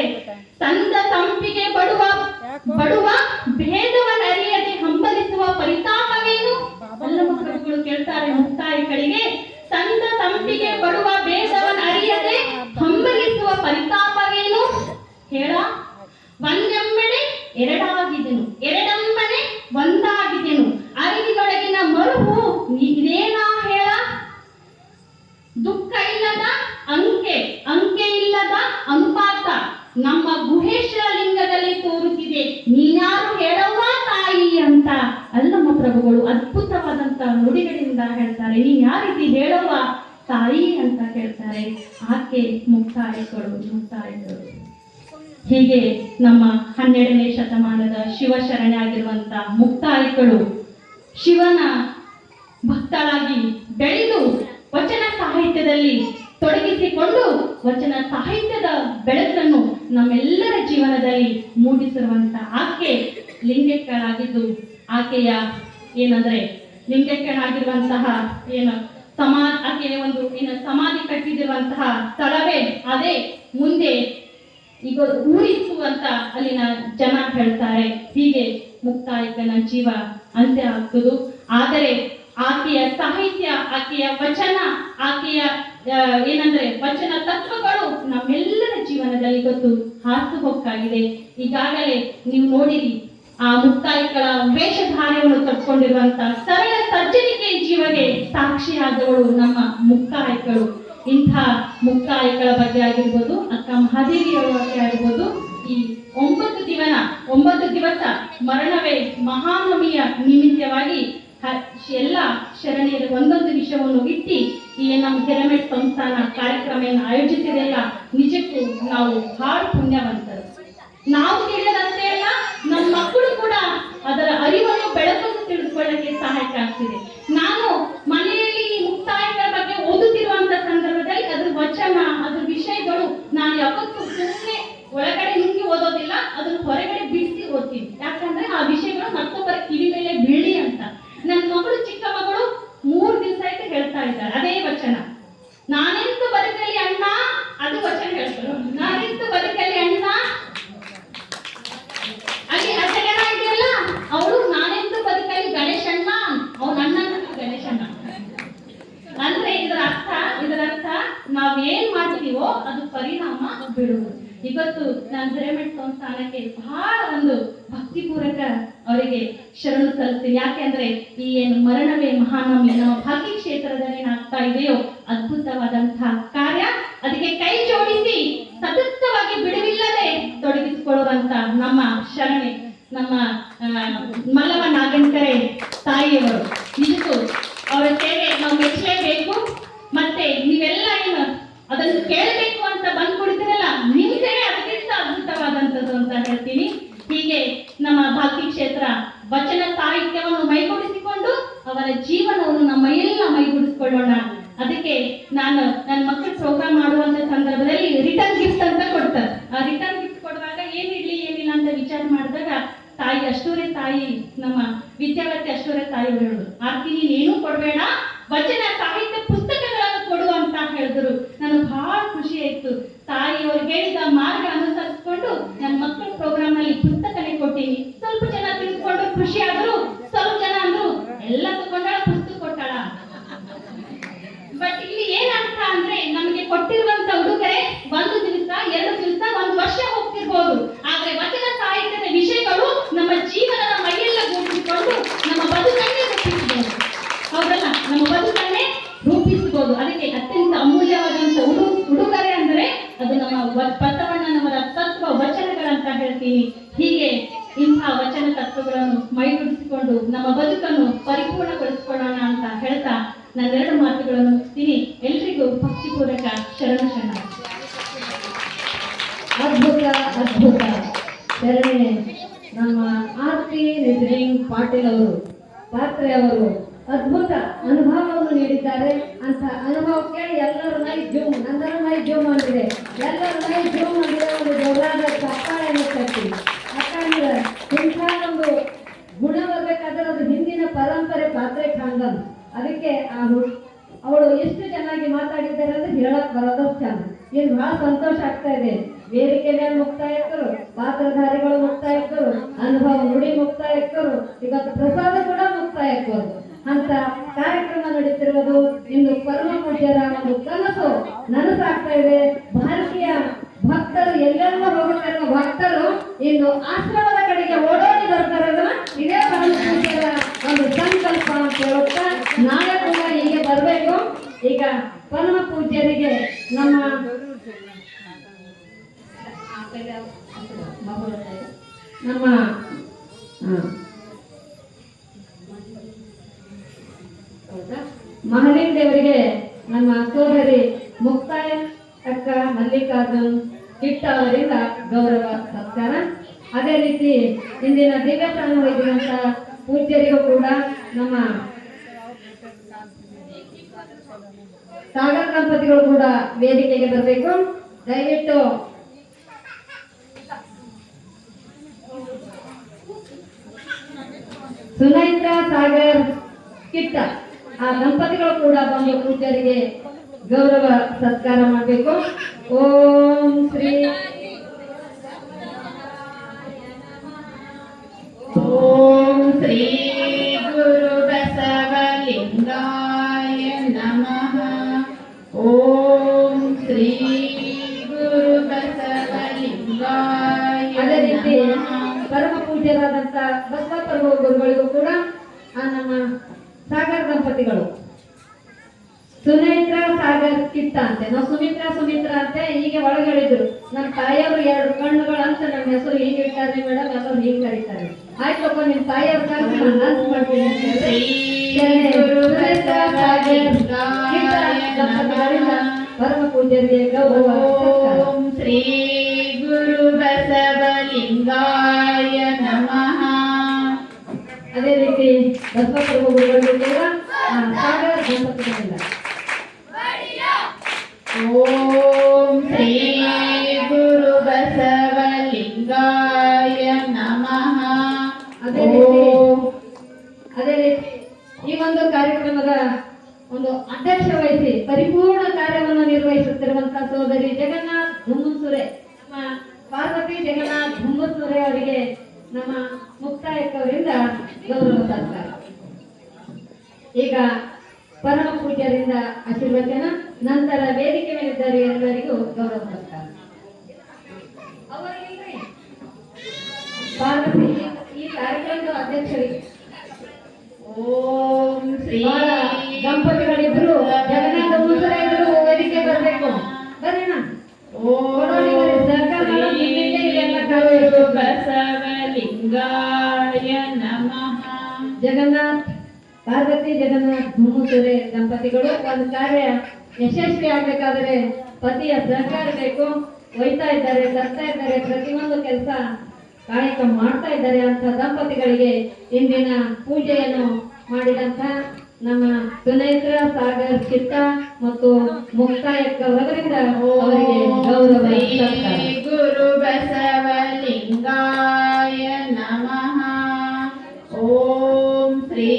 ಸಂದ ತಂಪಿಗೆ ಬಡುವ ಭೇದವನ್ನರಿಯದೆ ಹಂಬಲಿಸುವ ಪರಿತಾಪವೇನು? ಅಲ್ಲಮ್ಮ ಪ್ರಭುಗಳು ಕೇಳ್ತಾರೆ ಮುಕ್ತಾಯಿಗಳಿಗೆ, ಸಂದ ತಂಪಿಗೆ ಬಡುವ ಭೇದವನ್ನ ಅರಿಯದೆ ಹಂಬಲಿಸುವ ಪರಿತಾಪವೇನು ಹೇಳ? ಒಂದೆಂಬನೆ ಎರಡಾಗಿದೆನು, ಎರಡೆಂಬನೆ ಒಂದಾಗಿದೆನು, ಅರಿವಿನೊಳಗಿನ ಮರುವು ಇದೇನಾ ಹೇಳ? ದುಃಖ ಇಲ್ಲದ ಅಂಕೆ ಇಲ್ಲದ ಅನುಪಾತ ನಮ್ಮ ಗುಹೇಶ್ವರ ಲಿಂಗದಲ್ಲಿ ತೋರುತ್ತಿದೆ, ನೀನ್ಯಾರು ಹೇಳವ್ವ ತಾಯಿ ಅಂತ ಅಲ್ಲಮ್ಮ ಪ್ರಭುಗಳು ಅದ್ಭುತವಾದಂತ ನುಡಿಗಳಿಂದ ಹೇಳ್ತಾರೆ. ನೀನ್ ಯಾರೀತಿ ಹೇಳವ್ವ ತಾಯಿ ಅಂತ ಹೇಳ್ತಾರೆ. ಆಕೆ ಮುಕ್ತಾಯಿಗಳು. ಹೀಗೆ ನಮ್ಮ 12ನೇ ಶತಮಾನದ ಶಿವಶರಣೆ ಆಗಿರುವಂತ ಮುಕ್ತಾಯಿಗಳು ಶಿವನ ಭಕ್ತರಾಗಿ ಬೆಳೆದು ವಚನ ಸಾಹಿತ್ಯದಲ್ಲಿ ತೊಡಗಿಸಿಕೊಂಡು ವಚನ ಸಾಹಿತ್ಯದ ಬೆಳಕನ್ನು ನಮ್ಮೆಲ್ಲರ ಜೀವನದಲ್ಲಿ ಮೂಡಿಸಿರುವಂತ ಆಕೆ ಲಿಂಗೈಕ್ಯಳಾಗಿದ್ದು, ಆಕೆಯ ಏನಂದ್ರೆ ಲಿಂಗೈಕ್ಯಳಾಗಿರುವಂತಹ ಆಕೆಯ ಒಂದು ಸಮಾಧಿ ಕಟ್ಟಿದಿರುವಂತಹ ಸ್ಥಳವೇ ಅದೇ ಮುಂದೆ ಈಗ ಊರಿತ್ತು ಅಂತ ಅಲ್ಲಿನ ಜನ ಹೇಳ್ತಾರೆ. ಹೀಗೆ ಮುಕ್ತಾಯಿಕನ ಜೀವ ಅಂತ್ಯ ಆಗ್ತದು. ಆದರೆ ಆಕೆಯ ಸಾಹಿತ್ಯ, ಆಕೆಯ ವಚನ, ಆಕೆಯ ವಚನ ತತ್ವಗಳು ನಮ್ಮೆಲ್ಲರ ಜೀವನದಲ್ಲಿ ಇವತ್ತು ಹಾಸುಹೊಕ್ಕಾಗಿದೆ. ಈಗಾಗಲೇ ನೀವು ನೋಡಿರಿ, ಆ ಮುಕ್ತಾಯಿಗಳ ವೇಷಧಾರ್ಯವನ್ನು ತಕ್ಕೊಂಡಿರುವಂತಹ ಸರಳ ಸಜ್ಜನಿಕೆ ಜೀವಗೆ ಸಾಕ್ಷಿಯಾದವಳು ನಮ್ಮ ಮುಕ್ತಾಯಿಗಳು. ಇಂಥ ಮುಕ್ತಾಯಿಗಳ ಬಗ್ಗೆ ಆಗಿರ್ಬೋದು, ಅಕ್ಕ ಮಹಾದೇವಿಯವರ ಬಗ್ಗೆ ಆಗಿರ್ಬೋದು, ಈ 9 ದಿವಸ ಮರಣವೇ ಮಹಾನವಮಿಯ ನಿಮಿತ್ತವಾಗಿ ಎಲ್ಲ ಶರಣೆಯರು ಒಂದೊಂದು ವಿಷಯವನ್ನು ಇಟ್ಟು ಈ ನಮ್ಮ ಪಿರಮಿಡ್ ಸಂಸ್ಥಾನ ಕಾರ್ಯಕ್ರಮವನ್ನು ಆಯೋಜಿಸಿದೆಲ್ಲ ನಿಜಕ್ಕೂ ನಾವು ಬಹಳ ಪುಣ್ಯವಂತರು. ನಾವು ತಿಳಿದಂತೆ ಅಲ್ಲ, ನಮ್ಮ ಮಕ್ಕಳು ಕೂಡ ಅದರ ಅರಿವನ್ನು ಬೆಳಕನ್ನು ತಿಳಿದುಕೊಳ್ಳಕ್ಕೆ ಸಹಾಯಕ ಆಗ್ತಿದೆ. ನಾನು ಮನೆಯಲ್ಲಿ ಈ ಮುಕ್ತಾಯಗಳ ಬಗ್ಗೆ ಓದುತ್ತಿರುವಂತ ಸಂದರ್ಭದಲ್ಲಿ ಅದ್ರ ವಚನ, ಅದ್ರ ವಿಷಯಗಳು ನಾನು ಯಾವತ್ತೂ ಸುಮ್ಮನೆ ಒಳಗಡೆ ನುಂಗಿ ಓದೋದಿಲ್ಲ, ಅದನ್ನು ಹೊರಗಡೆ ಬಿಡಿಸಿ ಓದ್ತೀನಿ. ಯಾಕಂದ್ರೆ ಆ ವಿಷಯಗಳು ಮತ್ತೊಬ್ಬರ ಕಿವಿ ಮೇಲೆ ಬೀಳಿ ಅಂತ. ನನ್ನ ಮಗಳು, ಚಿಕ್ಕ ಮಗಳು 3 ದಿವಸ ಆಯ್ತು ಹೇಳ್ತಾ ಇದ್ದಾರೆ ಅದೇ ವಚನ. ನಾನೆಂತು ಬದುಕಲಿ ಅಣ್ಣ, ಅದು ವಚನ ಹೇಳ್ತಾರೆ. ನಾನೆಂತು ಬದುಕಲಿ ಅಣ್ಣ, ಅಲ್ಲಿ ಅಷ್ಟಗಣ ಇದೆಯಲ್ಲ, ಅವಳು ನಾನೆಂತು ಬದುಕಲಿ ಗಣೇಶಣ್ಣ, ಅವನ ಅಣ್ಣ ಗಣೇಶಣ್ಣ. ಅಂದ್ರೆ ಇದರ ಅರ್ಥ ನಾವೇನ್ ಮಾಡ್ತೀವೋ ಅದು ಪರಿಣಾಮ ಬೀಳುವುದು. ಇವತ್ತು ನಾನು ಪಿರಮಿಡ್ ಸಂಸ್ಥಾನಕ್ಕೆ ಬಹಳ ಒಂದು ಭಕ್ತಿಪೂರ್ವಕ ಅವರಿಗೆ ಶರಣು ಸಲ್ಲಿಸ್ತೀನಿ. ಯಾಕೆಂದ್ರೆ ಈ ಏನು ಮರಣವೇ ಮಹಾನವಮಿ ನಮ್ಮ ಭಾಗ್ಯ ಕ್ಷೇತ್ರದಲ್ಲಿ ಏನಾಗ್ತಾ ಇದೆಯೋ ಅದ್ಭುತವಾದಂತಹ ಕಾರ್ಯ. ಅದಕ್ಕೆ ಕೈ ಜೋಡಿಸಿ ಸತತವಾಗಿ ಬಿಡುವಿಲ್ಲದೆ ತೊಡಗಿಸಿಕೊಳ್ಳುವಂತ ನಮ್ಮ ಶರಣೆ, ನಮ್ಮ ಮಲ್ಲವ ನಾಗಂಕರೆ ತಾಯಿಯವರು. ನಿಜಕ್ಕೂ ಅವರ ಸೇವೆ ನಾವು ಮೆಚ್ಚಲೇಬೇಕು. ಮತ್ತೆ ನೀವೆಲ್ಲ ಏನು ಅದನ್ನು ಕೇಳಬೇಕು ಅಂತ ಬಂದು ಕುಡಿತೀರಲ್ಲ, ನಿಮ್ಮ ಸೇವೆ ಅದಕ್ಕಿಂತ ಅದ್ಭುತವಾದಂಥದ್ದು ಅಂತ ಹೇಳ್ತೀನಿ. ಹೀಗೆ ನಮ್ಮ ಭಾಗ್ಯ ಕ್ಷೇತ್ರ ವಚನ ಸಾಹಿತ್ಯವನ್ನು ಮೈಗೂಡಿಸಿಕೊಂಡು ಅವರ ಜೀವನವನ್ನು ನಮ್ಮ ಎಲ್ಲ ಮೈಗೂಡಿಸಿಕೊಳ್ಳೋಣ. ಅದಕ್ಕೆ ನಾನು ನನ್ನ ಮಕ್ಕಳ ಪ್ರೋಗ್ರಾಮ್ ಮಾಡುವಂತ ಸಂದರ್ಭದಲ್ಲಿ ರಿಟರ್ನ್ ಗಿಫ್ಟ್ ಅಂತ ಕೊಡ್ತಾರೆ. ಆ ರಿಟರ್ನ್ ಗಿಫ್ಟ್ ಕೊಡುವಾಗ ಏನಿರ್ಲಿ ಏನಿಲ್ಲ ಅಂತ ವಿಚಾರ ಮಾಡಿದಾಗ ತಾಯಿ ಅಷ್ಟೂರೇ ತಾಯಿ, ನಮ್ಮ ವಿದ್ಯಾವತಿ ಅಷ್ಟೂರೇ ತಾಯಿ ಹೇಳುದು, ಆರ್ತಿ ನೀನೇನು ಕೊಡಬೇಡ, ವಚನ ಸಾಹಿತ್ಯ ಪುಸ್ತಕಗಳನ್ನು ಕೊಡು ಅಂತ ಹೇಳಿದ್ರು. ನನಗೆ ಬಹಳ ಖುಷಿ ಆಯ್ತು. ತಾಯಿಯವರು ಹೇಳಿದ ಮಾರ್ಗ ಅನುಸರಿಸಿಕೊಂಡು ನನ್ನ ಮಕ್ಕಳ ಪ್ರೋಗ್ರಾಮ್ ನಲ್ಲಿ ಪುಸ್ತಕನೇ ಕೊಟ್ಟೀನಿ. ಸ್ವಲ್ಪ ಜನ ತಿಳ್ಕೊಂಡು ಖುಷಿ ಆದ್ರು, ಸ್ವಲ್ಪ ಜನ ಅಂದ್ರು ಎಲ್ಲ ತಗೊಂಡಾಳ, ಪುಸ್ತಕ ಕೊಟ್ಟಾಳ. ಬಟ್ ಇಲ್ಲಿ ಏನರ್ಥ ಅಂದ್ರೆ ನಮಗೆ ಕೊಟ್ಟಿರುವಂತ ಉಡುಗೊರೆ ಹೀಗೆ ಇಂತಹ ವಚನ ತತ್ವಗಳನ್ನು ಮೈಗೂಡಿಸಿಕೊಂಡು ನಮ್ಮ ಬದುಕನ್ನು ಪರಿಪೂರ್ಣಗೊಳಿಸಿಕೊಳ್ಳೋಣ ಅಂತ ಹೇಳ್ತಾ ನಾನೆರಡು ಮಾತುಗಳನ್ನು ಮುಗಿಸ್ತೀನಿ. ಎಲ್ರಿಗೂ ಭಕ್ತಿಪೂರ್ವಕ ಶರಣ. ಅದ್ಭುತ ಅದ್ಭುತ ಶರಣೆ. ನಮ್ಮ ಆರ್ತಿ ನಿಜರಿಂಗ್ ಪಾಟೀಲ್ ಅವರು ಪಾತ್ರೆ ಅವರು ಅದ್ಭುತ ಅನುಭವವನ್ನು ನೀಡಿದ್ದಾರೆ. ಅಂತ ಅನುಭವ ಕೇಳಿ ಎಲ್ಲರ ಮೈ ಜೂಮ್, ನಂದರ ಮೈ ಜೂಮ್ ಅಂತಿದೆ, ಎಲ್ಲರ ಮೈ ಜೂಮ್ ಅಂತಿದೆ. ಒಂದು ಜೋರಾದ ಚಪ್ಪಾಳೆಯನ್ನು ತಟ್ಟಿ. ಯಾಕಂದ್ರೆ ಇಂಥ ಒಂದು ಗುಣ ಬರ್ಬೇಕಾದ್ರೆ ಅದು ಹಿಂದಿನ ಪರಂಪರೆ ಪಾತ್ರೆ ಖಾಂಡನ್. ಅದಕ್ಕೆ ಅವಳು ಎಷ್ಟು ಚೆನ್ನಾಗಿ ಮಾತಾಡಿದ್ದಾರೆ ಅಂದ್ರೆ ಹೇಳಕ್ ಬರೋದು ಚಂದ. ಇದು ಬಹಳ ಸಂತೋಷ ಆಗ್ತಾ ಇದೆ. ವೇದಿಕೆ ಮೇಲೆ ಮುಕ್ತಾಯಕ್ಕರು, ಪಾತ್ರಧಾರಿಗಳು ಮುಕ್ತಾಯಕ್ಕರು, ಅನುಭವ ನುಡಿ ಮುಕ್ತಾಯಕ್ಕರು, ಇವತ್ತು ಪ್ರಸಾದ ಕೂಡ ಮುಕ್ತಾಯಕ್ಕರು ಅಂತ ಕಾರ್ಯಕ್ರಮ ನಡೀತಿರುವುದು ಇನ್ನು ಪರಮ ಪೂಜ್ಯರ ಒಂದು ಕನಸು ನನಸಾಗ್ತಾ ಇದೆ. ಭಾರತೀಯ ಭಕ್ತರು ಎಲ್ಲೆಲ್ಲ ಹೋಗುತ್ತಿರುವ ಭಕ್ತರು ಇನ್ನು ಆಶ್ರಮದ ಕಡೆಗೆ ಓಡೋಡಿ ಬರ್ತಾರಲ್ಲ, ಇದೇ ಪರಮ ಪೂಜ್ಯರ ಒಂದು ಸಂಕಲ್ಪ ಅಂತ ಹೇಳುತ್ತಾ ನಾಳೆ ಕೂಡ ಹೀಗೆ ಬರಬೇಕು. ಈಗ ಪರಮ ಪೂಜ್ಯರಿಗೆ ನಮ್ಮ ಮಹಲಿಂಗದೇವರಿಗೆ ನಮ್ಮ ಸೋದರಿ ಮುಕ್ತಾಯ ಅಕ್ಕ ಮಲ್ಲಿಕಾರ್ಜುನ್ ಕಿಟ್ಟ ಅವರಿಂದ ಗೌರವ ಸತ್ಕಾರ. ಅದೇ ರೀತಿ ಇಂದಿನ ದಿವ್ಯಸ್ಥಾನ ಹೊಯ್ದಿರುವಂತ ಪೂಜ್ಯರಿಗೂ ಕೂಡ ನಮ್ಮ ಸಾಗರ್ ದಂಪತಿಗಳು ಕೂಡ ವೇದಿಕೆಗೆ ಬರಬೇಕು. ದಯವಿಟ್ಟು ಸುನೈತ್ರ ಸಾಗರ್ ಕಿಟ್ಟ ಆ ದಂಪತಿಗಳು ಕೂಡ ಬಂದು ಪೂಜ್ಯರಿಗೆ ಗೌರವ ಸತ್ಕಾರ ಮಾಡಬೇಕು. ಓಂ ಶ್ರೀ ಓಂ ಶ್ರೀ ಗುರು ಬಸವಲಿಂಗಾಯ ನಮಃ. ಓಂ ಶ್ರೀ ಗುರು ಬಸವಲಿಂಗಾಯ. ಅದೇ ರೀತಿ ಪರಮ ಪೂಜ್ಯರಾದಂತ ಬಸವ ಗುರುಗಳಿಗೂ ಕೂಡ ನಮ್ಮ ಸಾಗರ್ ದಂಪತಿಗಳು ಸುನೇತ್ರ ಸಾಗರ್ ಕಿಟ್ಟ ಅಂತೆ, ನಾವು ಸುಮಿತ್ರ ಅಂತೆ ಹೀಗೆ ಒಳಗಳಿದ್ರು. ನಮ್ಮ ತಾಯಿಯವರು ಎರಡು ಕಣ್ಣುಗಳು ಅಂತ ನಮ್ಮ ಹೆಸರು ಹೀಗೆ ಇಟ್ಟಾರೆ ಮೇಡಮ್, ಎಲ್ಲರೂ ಹೀಗೆ ಕರೀತಾರೆ. ಆಯ್ತಪ್ಪ ನಿಮ್ಮ ತಾಯಿಯವ್ರ ಅನೌನ್ಸ್ ಮಾಡ್ತೀನಿ. ಪರಮ ಪೂಜ್ಯರಿಗೆ ಗೌರವ. ಓಂ ಶ್ರೀ ಗುರು ಬಸವಲಿಂಗಾಯ ನಮಃ. ಅದೇ ರೀತಿ ಬಸವ ಗುರುಗಳು ಕೂಡ ಸಾಗರ್ ದಂಪತಿಗಳಿಂದ ಓಂ ಶ್ರೀ ಗುರು ಬಸವಲಿಂಗಾಯ ನಮಃ. ಅದೇ ರೀತಿ ಈ ಒಂದು ಕಾರ್ಯಕ್ರಮದ ಒಂದು ಅಧ್ಯಕ್ಷ ವಹಿಸಿ ಪರಿಪೂರ್ಣ ಕಾರ್ಯವನ್ನು ನಿರ್ವಹಿಸುತ್ತಿರುವಂತಹ ಸೋದರಿ ಜಗನ್ನಾಥ್ ಧುಮ್ಮುಸುರೆ, ನಮ್ಮ ಪಾರ್ವತಿ ಜಗನ್ನಾಥ್ ಧುಮ್ಮುಸುರೆ ಅವರಿಗೆ ನಮ್ಮ ಮುಕ್ತಾಯಕ್ಕವರಿಂದ ಗೌರವ ಸತ್ಕಾರ. ಈಗ ಪರಮ ಪೂಜ್ಯರಿಂದ ಆಶೀರ್ವಚನ, ನಂತರ ವೇದಿಕೆ ಮೇಲಿದ್ದಾರೆ ಎಲ್ಲರಿಗೂ ಗೌರವ ಸತ್ಕಾರ. ಅವರಿಗೆ ಪಾರ್ವತಿ ಈ ಕಾರ್ಯಕ್ರಮದ ಅಧ್ಯಕ್ಷರಿಗೆ ಓಂ ಶ್ರೀ ದಂಪತಿಗಳಿದ್ರು ಜಗನ್ನಾಥ ಧುಮ್ಮುಸುರೆ ಇದ್ರು ವೇದಿಕೆ ಬರಬೇಕು. ಬರೋಣ. ಗುರು ಬಸವಲಿಂಗಾಯ ನಮಃ. ಜಗನ್ನಾಥ್ ಪಾರ್ವತಿ ಜಗನ್ನಾಥ್ ಧುಮ್ಮುಸುರೆ ದಂಪತಿಗಳು ಒಂದು ಕಾರ್ಯ ಯಶಸ್ವಿ ಆಗ್ಬೇಕಾದ್ರೆ ಪತಿಯ ಸಹಕಾರ ಬೇಕು. ಒಯ್ತಾ ಇದ್ದಾರೆ, ತರ್ತಾ ಇದ್ದಾರೆ, ಪ್ರತಿಯೊಂದು ಕೆಲಸ ಕಾಯಕ ಮಾಡ್ತಾ ಇದ್ದಾರೆ ಅಂತ ದಂಪತಿಗಳಿಗೆ ಇಂದಿನ ಪೂಜೆಯನ್ನು ಮಾಡಿದಂತ ನಮ್ಮ ಸುನೇತ್ರ ಸಾಗರ್ ಕಿಟ್ಟ ಮತ್ತು ಮುಕ್ತಾಯಕ್ಕ ಅವರಿಂದ ಅವರಿಗೆ ಗೌರವ ಸತ್ಕಾರ. ಗುರು ಬಸವಲಿಂಗಾಯ ನಮಃ. ಓಂ ಶ್ರೀ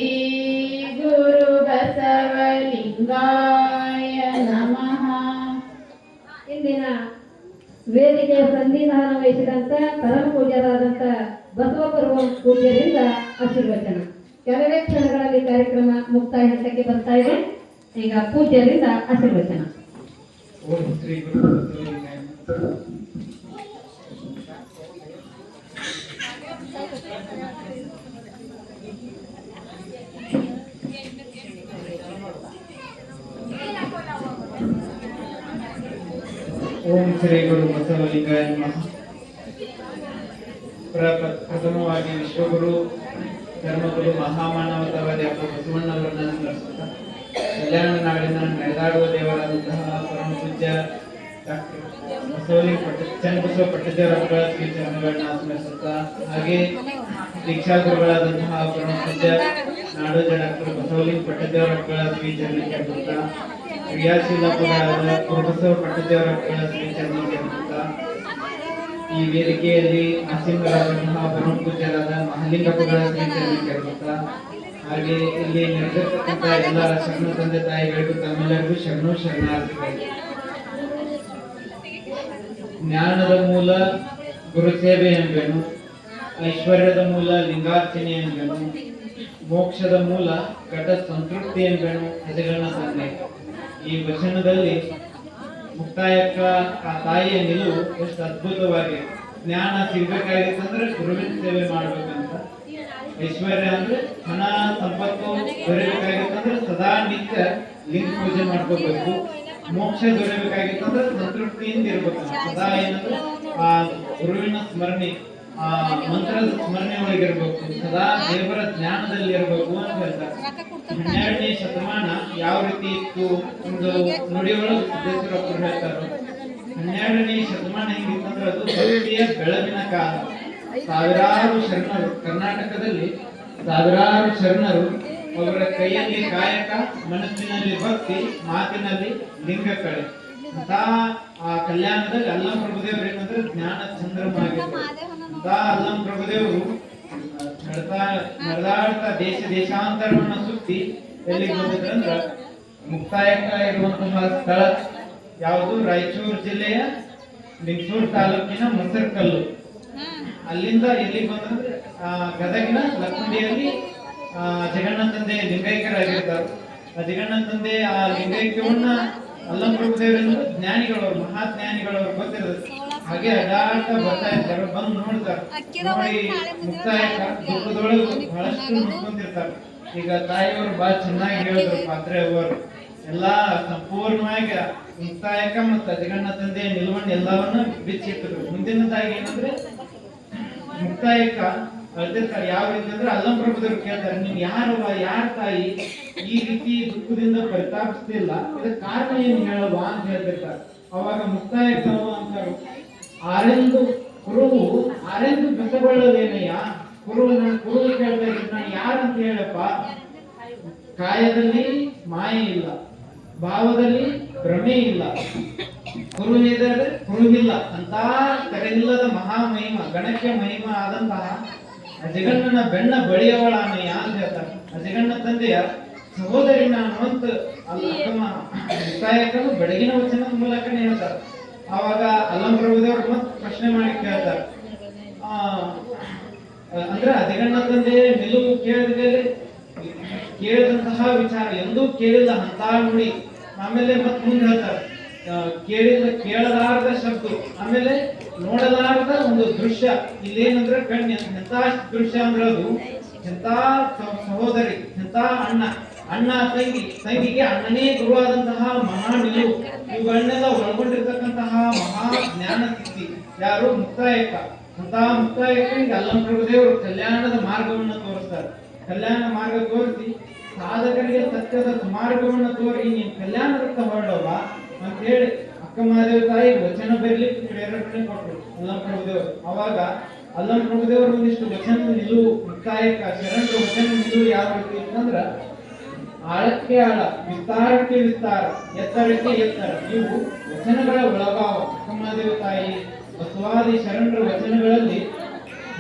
ಗುರು ಬಸವಲಿಂಗಾಯ ನಮಃ. ಇಂದಿನ ವೇದಿಕೆಯ ಸಂವಿಧಾನ ವಹಿಸಿದಂತ ಪರಮ ಪೂಜ್ಯರಾದಂತ ಬಸವ ಪೂಜ್ಯರಿಂದ ಆಶೀರ್ವಚನ. ಕೆಲವೇ ಕ್ಷಣಗಳಲ್ಲಿ ಕಾರ್ಯಕ್ರಮ ಮುಕ್ತಾಯ ಹಂತಕ್ಕೆ ಬರ್ತಾ ಇದೆ. ಈಗ ಪೂಜ್ಯರಿಂದ ಆಶೀರ್ವಚನ. ಓಂ ಶ್ರೀ ಗುರು ಬಸವಲಿಂಗಾಯ ನಮಃ. ಓಂ ಶ್ರೀ ಗುರು ಬಸವಲಿಂಗಾಯ ನಮಃ. ಪ್ರಥಮವಾಗಿ ವಿಶ್ವಗುರು ಧರ್ಮಗುರು ಮಹಾಮಾನವತಾವಾದಿ ಡಾಕ್ಟರ್ ಬಸವಣ್ಣವರನ್ನ ಸ್ಮರಿಸುತ್ತಾ, ಕಲ್ಯಾಣ ನಾಡಿನ ನಡೆದಾಡುವ ದೇವರಾದಂತಹ ಪರಮ ಪೂಜ್ಯ ಡಾಕ್ಟರ್ ಚನ್ನಬಸವ ಪಟ್ಟದೇವರ ಶ್ರೀ ಚರಣಗಳನ್ನ ಸ್ಮರಿಸುತ್ತಾ, ಹಾಗೆ ದೀಕ್ಷಾ ಗುರುಗಳಾದಂತಹ ಪರಮ ಪೂಜ್ಯ ನಾಡೋಜ ಡಾಕ್ಟರ್ ಬಸವಲಿಂಗ ಪಟ್ಟದೇವರ ಶ್ರೀ ಚರಣಕ್ಕೆ ಅರ್ಪಿಸುತ್ತಾ, ಕ್ರಿಯಾಶೀಲ ಗುರುಗಳಾದ ಗುರುಬಸವ ಪಟ್ಟದೇವರ ಶ್ರೀ ಚರಣಕ್ಕೆ ಅರ್ಪಿಸುತ್ತಾ, ಈ ವೇದಿಕೆಯಲ್ಲಿ ಆಸೀನರಾದಂತಹ ಪರಮ ಪೂಜ್ಯರಾದ ಮಹಾಲಿಂಗಪ್ಪಗಳ ಶ್ರೀ ಚರಣಕ್ಕೆ ಅರ್ಪಿಸುತ್ತಾ, ಹಾಗೆ ಇಲ್ಲಿ ನಡೆದಿರ್ತಕ್ಕಂಥ ಎಲ್ಲ ಶರಣ ತಂದೆ ತಾಯಿಗಳಿಗೂ ತಮ್ಮೆಲ್ಲರಿಗೂ ಶರಣಾರ್ಥಿಗಳು. ಜ್ಞಾನದ ಮೂಲ ಗುರುಸೇವೆ ಎಂಬೆನು, ಐಶ್ವರ್ಯದ ಮೂಲ ಲಿಂಗಾರ್ಚನೆ ಎಂಬೆನು, ಮೋಕ್ಷದ ಮೂಲ ಘಟ ಸಂತೃಪ್ತಿ ಎಂಬೆನು ಅಜಗಣ ತಂದೆ. ಈ ವಚನದಲ್ಲಿ ಮುಕ್ತಾಯಕ್ಕ ಆ ತಾಯಿಯ ನಿಲುವು ಎಷ್ಟು ಅದ್ಭುತವಾಗಿದೆ. ಜ್ಞಾನ ಸಿಗ್ಬೇಕಾಗಿತ್ತಂದ್ರೆ ಗುರುವಿನ ಸೇವೆ ಮಾಡ್ಬೇಕಂತ, ಐಶ್ವರ್ಯ ಅಂದ್ರೆ ಹಣ ಸಂಪತ್ತು ದೊರೆಯಬೇಕಾಗಿತ್ತಂದ್ರೆ ಸದಾ ನಿತ್ಯ ಲಿಂಗ ಪೂಜೆ ಮಾಡ್ಕೋಬೇಕು, ಮೋಕ್ಷ ದೊರೆಯಬೇಕಾಗಿತ್ತಂದ್ರೆ ಸಂತೃಪ್ತಿಯಿಂದ ಇರ್ಬೇಕು. ಸದಾ ಏನಂದ್ರೆ ಆ ಗುರುವಿನ ಸ್ಮರಣೆ, ಆ ಮಂತ್ರದ ಸ್ಮರಣೆ ಒಳಗಿರ್ಬೇಕು, ಸದಾ ದೇವರ ಜ್ಞಾನದಲ್ಲಿ ಇರಬೇಕು ಅಂತ ಹೇಳ್ತಾರೆ. 12ನೇ ಶತಮಾನ ಯಾವ ರೀತಿ ಇತ್ತು ಒಂದು ನುಡಿಯೊಳಗೆ ಸಿದ್ದೇಶ್ವರಪ್ಪರು ಹೇಳ್ತಾರೆ. 12ನೇ ಶತಮಾನ ಹೆಂಗಿತ್ತಂದ್ರೆ ಅದು ಭಕ್ತಿಯ ಬೆಳಗಿನ ಕಾಲ. ಸಾವಿರಾರು ಶರಣರು ಕರ್ನಾಟಕದಲ್ಲಿ, ಸಾವಿರಾರು ಶರಣರು ಅವರ ಕೈಯಲ್ಲಿ ಕಾಯಕ, ಮನಸ್ಸಿನಲ್ಲಿ ಭಕ್ತಿ, ಮಾತಿನಲ್ಲಿ ಲಿಂಗ ಕಳೆ ಅಂತ ಆ ಕಲ್ಯಾಣದಲ್ಲಿ ಅಲ್ಲಂ ಪ್ರಭುದೇವರು ಏನಂದ್ರೆ ಜ್ಞಾನ ಚಂದ್ರಮ ಆಗಿದ್ರು. ಅಂತ ಅಲ್ಲಂ ಪ್ರಭುದೇವರು ನಡೆದಾಡ್ತಾ ದೇಶಾಂತರವನ್ನ ಸುತ್ತಿ ಎಲ್ಲಿಗೆ ಬಂದಿದ್ರಂದ್ರ ಮುಕ್ತಾಯಕ ಇರುವಂತಹ ಸ್ಥಳ ಯಾವುದು? ರಾಯಚೂರು ಜಿಲ್ಲೆಯ ಲಿಂಗಸೂರು ತಾಲೂಕಿನ ಮೊಸರ್ಕಲ್ಲು. ಅಲ್ಲಿಂದ ಎಲ್ಲಿಗೆ ಬಂದ್ರೆ ಗದಗಿನ ಲಕ್ಕುಂಡಿಯಲ್ಲಿ ಜಗಣ್ಣ ತಂದೆ ಲಿಂಗೈಕ್ಯರಾಗಿರ್ತಾರೆ. ಆ ಜಗಣ್ಣ ತಂದೆ ಆ ಲಿಂಗೈಕ್ಯವನ್ನ ಅಲ್ಲಂ ಪ್ರಭುದೇವರಿಂದ ಜ್ಞಾನಿಗಳವರು, ಮಹಾಜ್ಞಾನಿಗಳವರು ಗೊತ್ತಿರೋದು. ಹಾಗೆ ಅಡಾಡ್ತಾ ಬರ್ತಾ ಇರ್ತಾರೆ, ಬಂದು ನೋಡ್ತಾರೆ. ನೋಡಿ ಮುಕ್ತಾಯಕ ದುಃಖದೊಳಗೆ ಬಹಳಷ್ಟು ನೋಡ್ಕೊಂಡಿರ್ತಾರೆ. ಈಗ ತಾಯಿಯವರು ಬಹಳ ಚೆನ್ನಾಗಿ ಹೇಳಿದ್ರು, ಪಾತ್ರೆ ಅವರು ಎಲ್ಲಾ ಸಂಪೂರ್ಣವಾಗಿ ಮುಕ್ತಾಯಕ ಮತ್ತು ಜಗಣ್ಣ ತಂದೆಯ ನಿಲುವನ್ನು ಎಲ್ಲವನ್ನ ಬಿಚ್ಚಿಟ್ಟಿದ್ರು. ಮುಂದಿನದಾಗಿ ಏನಂದ್ರೆ ಮುಕ್ತಾಯಕ ಅಳ್ತಿರ್ತಾರೆ. ಯಾವ ರೀತಿ ಅಂದ್ರೆ ಅಲ್ಲಂ ಪ್ರಭುದೇವರು ಕೇಳ್ತಾರೆ, ನೀನ್ ಯಾರ ತಾಯಿ ಈ ರೀತಿ ದುಃಖದಿಂದ ಪರಿತಾಪಿಸ್ತಿಲ್ಲ, ಇದಕ್ಕೆ ಕಾರಣ ಏನು ಹೇಳುವ ಅಂತ ಹೇಳ್ತಿರ್ತಾರೆ. ಅವಾಗ ಮುಕ್ತಾಯಕ ಅಂತಾರೆ, ಆರೆಂದು ಕುರುವು ಆರೆಂದು ಬೆಸಗೊಳ್ಳಲೇನಯ್ಯ. ಕುರು ಕೇಳ್ತಾ ಇದ್ರೆ ನಾನು ಯಾರಂತ ಹೇಳಪ್ಪ. ಕಾಯದಲ್ಲಿ ಮಾಯೆ ಇಲ್ಲ, ಭಾವದಲ್ಲಿ ಭ್ರಮೆ ಇಲ್ಲ, ಕುರುವಿದರೆ ಕುರುವಿಲ್ಲ ಅಂತ ಕರೆಯಿಲ್ಲದ ಮಹಾಮಹಿಮ ಗಣಕ್ಕೆ ಮಹಿಮ ಆದಂತಹ ಅಜಗಣ್ಣನ ಬೆಣ್ಣ ಬಳಿಯವಳಾನಯ್ಯ ಅಂತ ಹೇಳ್ತಾರೆ. ಅಜಗಣ್ಣ ತಂದೆಯ ಸಹೋದರಿ ನಾನು ಅಂತ ಮುಕ್ತಾಯಕನು ಬೆಳಗಿನ ವಚನದ ಮೂಲಕನೇ ಹೇಳ್ತಾರೆ. ಆವಾಗ ಅಲ್ಲಂ ಪ್ರಭುದೇವರು ಮತ್ತೆ ಪ್ರಶ್ನೆ ಮಾಡಿ ಕೇಳ್ತಾರೆ, ಅಂದ್ರೆ ಅಜಗಣ್ಣ ತಂದೆಯ ನಿಲುವು ಕೇಳಿದಂತಹ ವಿಚಾರ ಎಂದೂ ಕೇಳಿಲ್ಲ ಅಂತ ನುಡಿ. ಆಮೇಲೆ ಮತ್ತೆ ಮುಂದೆ ಹೇಳ್ತಾರೆ, ಕೇಳಲಾರದ ಶಬ್ದ, ಆಮೇಲೆ ನೋಡಲಾರದ ಒಂದು ದೃಶ್ಯ. ಇಲ್ಲೇನಂದ್ರೆ ಕಣ್ಣ ಎಂತ ದೃಶ್ಯ ಅಂದ್ರೆ ಅದು ಎಂತ ಸಹೋದರಿ, ಎಂತ ಅಣ್ಣ ತಂಗಿಗೆ ಅಣ್ಣನೇ ಗುರುವಾದಂತಹ ಮಹಾ ನಿಲುವು. ಇವುಗಳನ್ನೆಲ್ಲ ಒಳಗೊಂಡಿರ್ತಕ್ಕಂತಹ ಮಹಾ ಜ್ಞಾನ ಸ್ಥಿತಿ ಯಾರು? ಮುಕ್ತಾಯಕ. ಅಂತ ಮುಕ್ತಾಯಕನಿಗೆ ಅಲ್ಲಂ ಪ್ರಭುದೇವರು ಕಲ್ಯಾಣದ ಮಾರ್ಗವನ್ನು ತೋರಿಸ್ತಾರೆ. ಕಲ್ಯಾಣ ಮಾರ್ಗ ತೋರಿಸಿ ಸಾಧಕರಿಗೆ ಸತ್ಯದ ಮಾರ್ಗವನ್ನು ತೋರಿ ನೀನು ಕಲ್ಯಾಣದತ್ತ ಹೊರಡವ ಅಂತ ಹೇಳಿ ಅಕ್ಕ ಮಹಾದೇವ ತಾಯಿ ವಚನ ಬರಲಿಕ್ಕೆ ಪ್ರೇರಣೆ ಕೊಟ್ಟರು ಅಲ್ಲಂ ಪ್ರಭುದೇವರು. ಅವಾಗ ಅಲ್ಲಂ ಪ್ರಭುದೇವರು ಒಂದಿಷ್ಟು ವಚನ ನಿಲುವು, ಮುಕ್ತಾಯಕ ಶರಣರ ವಚನ ನಿಲುವು ಯಾವ ರೀತಿ ಅಂತಂದ್ರ ಆಳಕ್ಕೆ ಆಳ, ವಿಸ್ತಾರಕ್ಕೆ ವಿಸ್ತಾರ, ಎತ್ತರಕ್ಕೆ ಎತ್ತರ. ಇವು ವಚನಗಳ ಒಳಭಾವ. ಅಕ್ಕ ಮಹಾದೇವ ತಾಯಿ ಬಸವಾದಿ ಶರಣರ ವಚನಗಳಲ್ಲಿ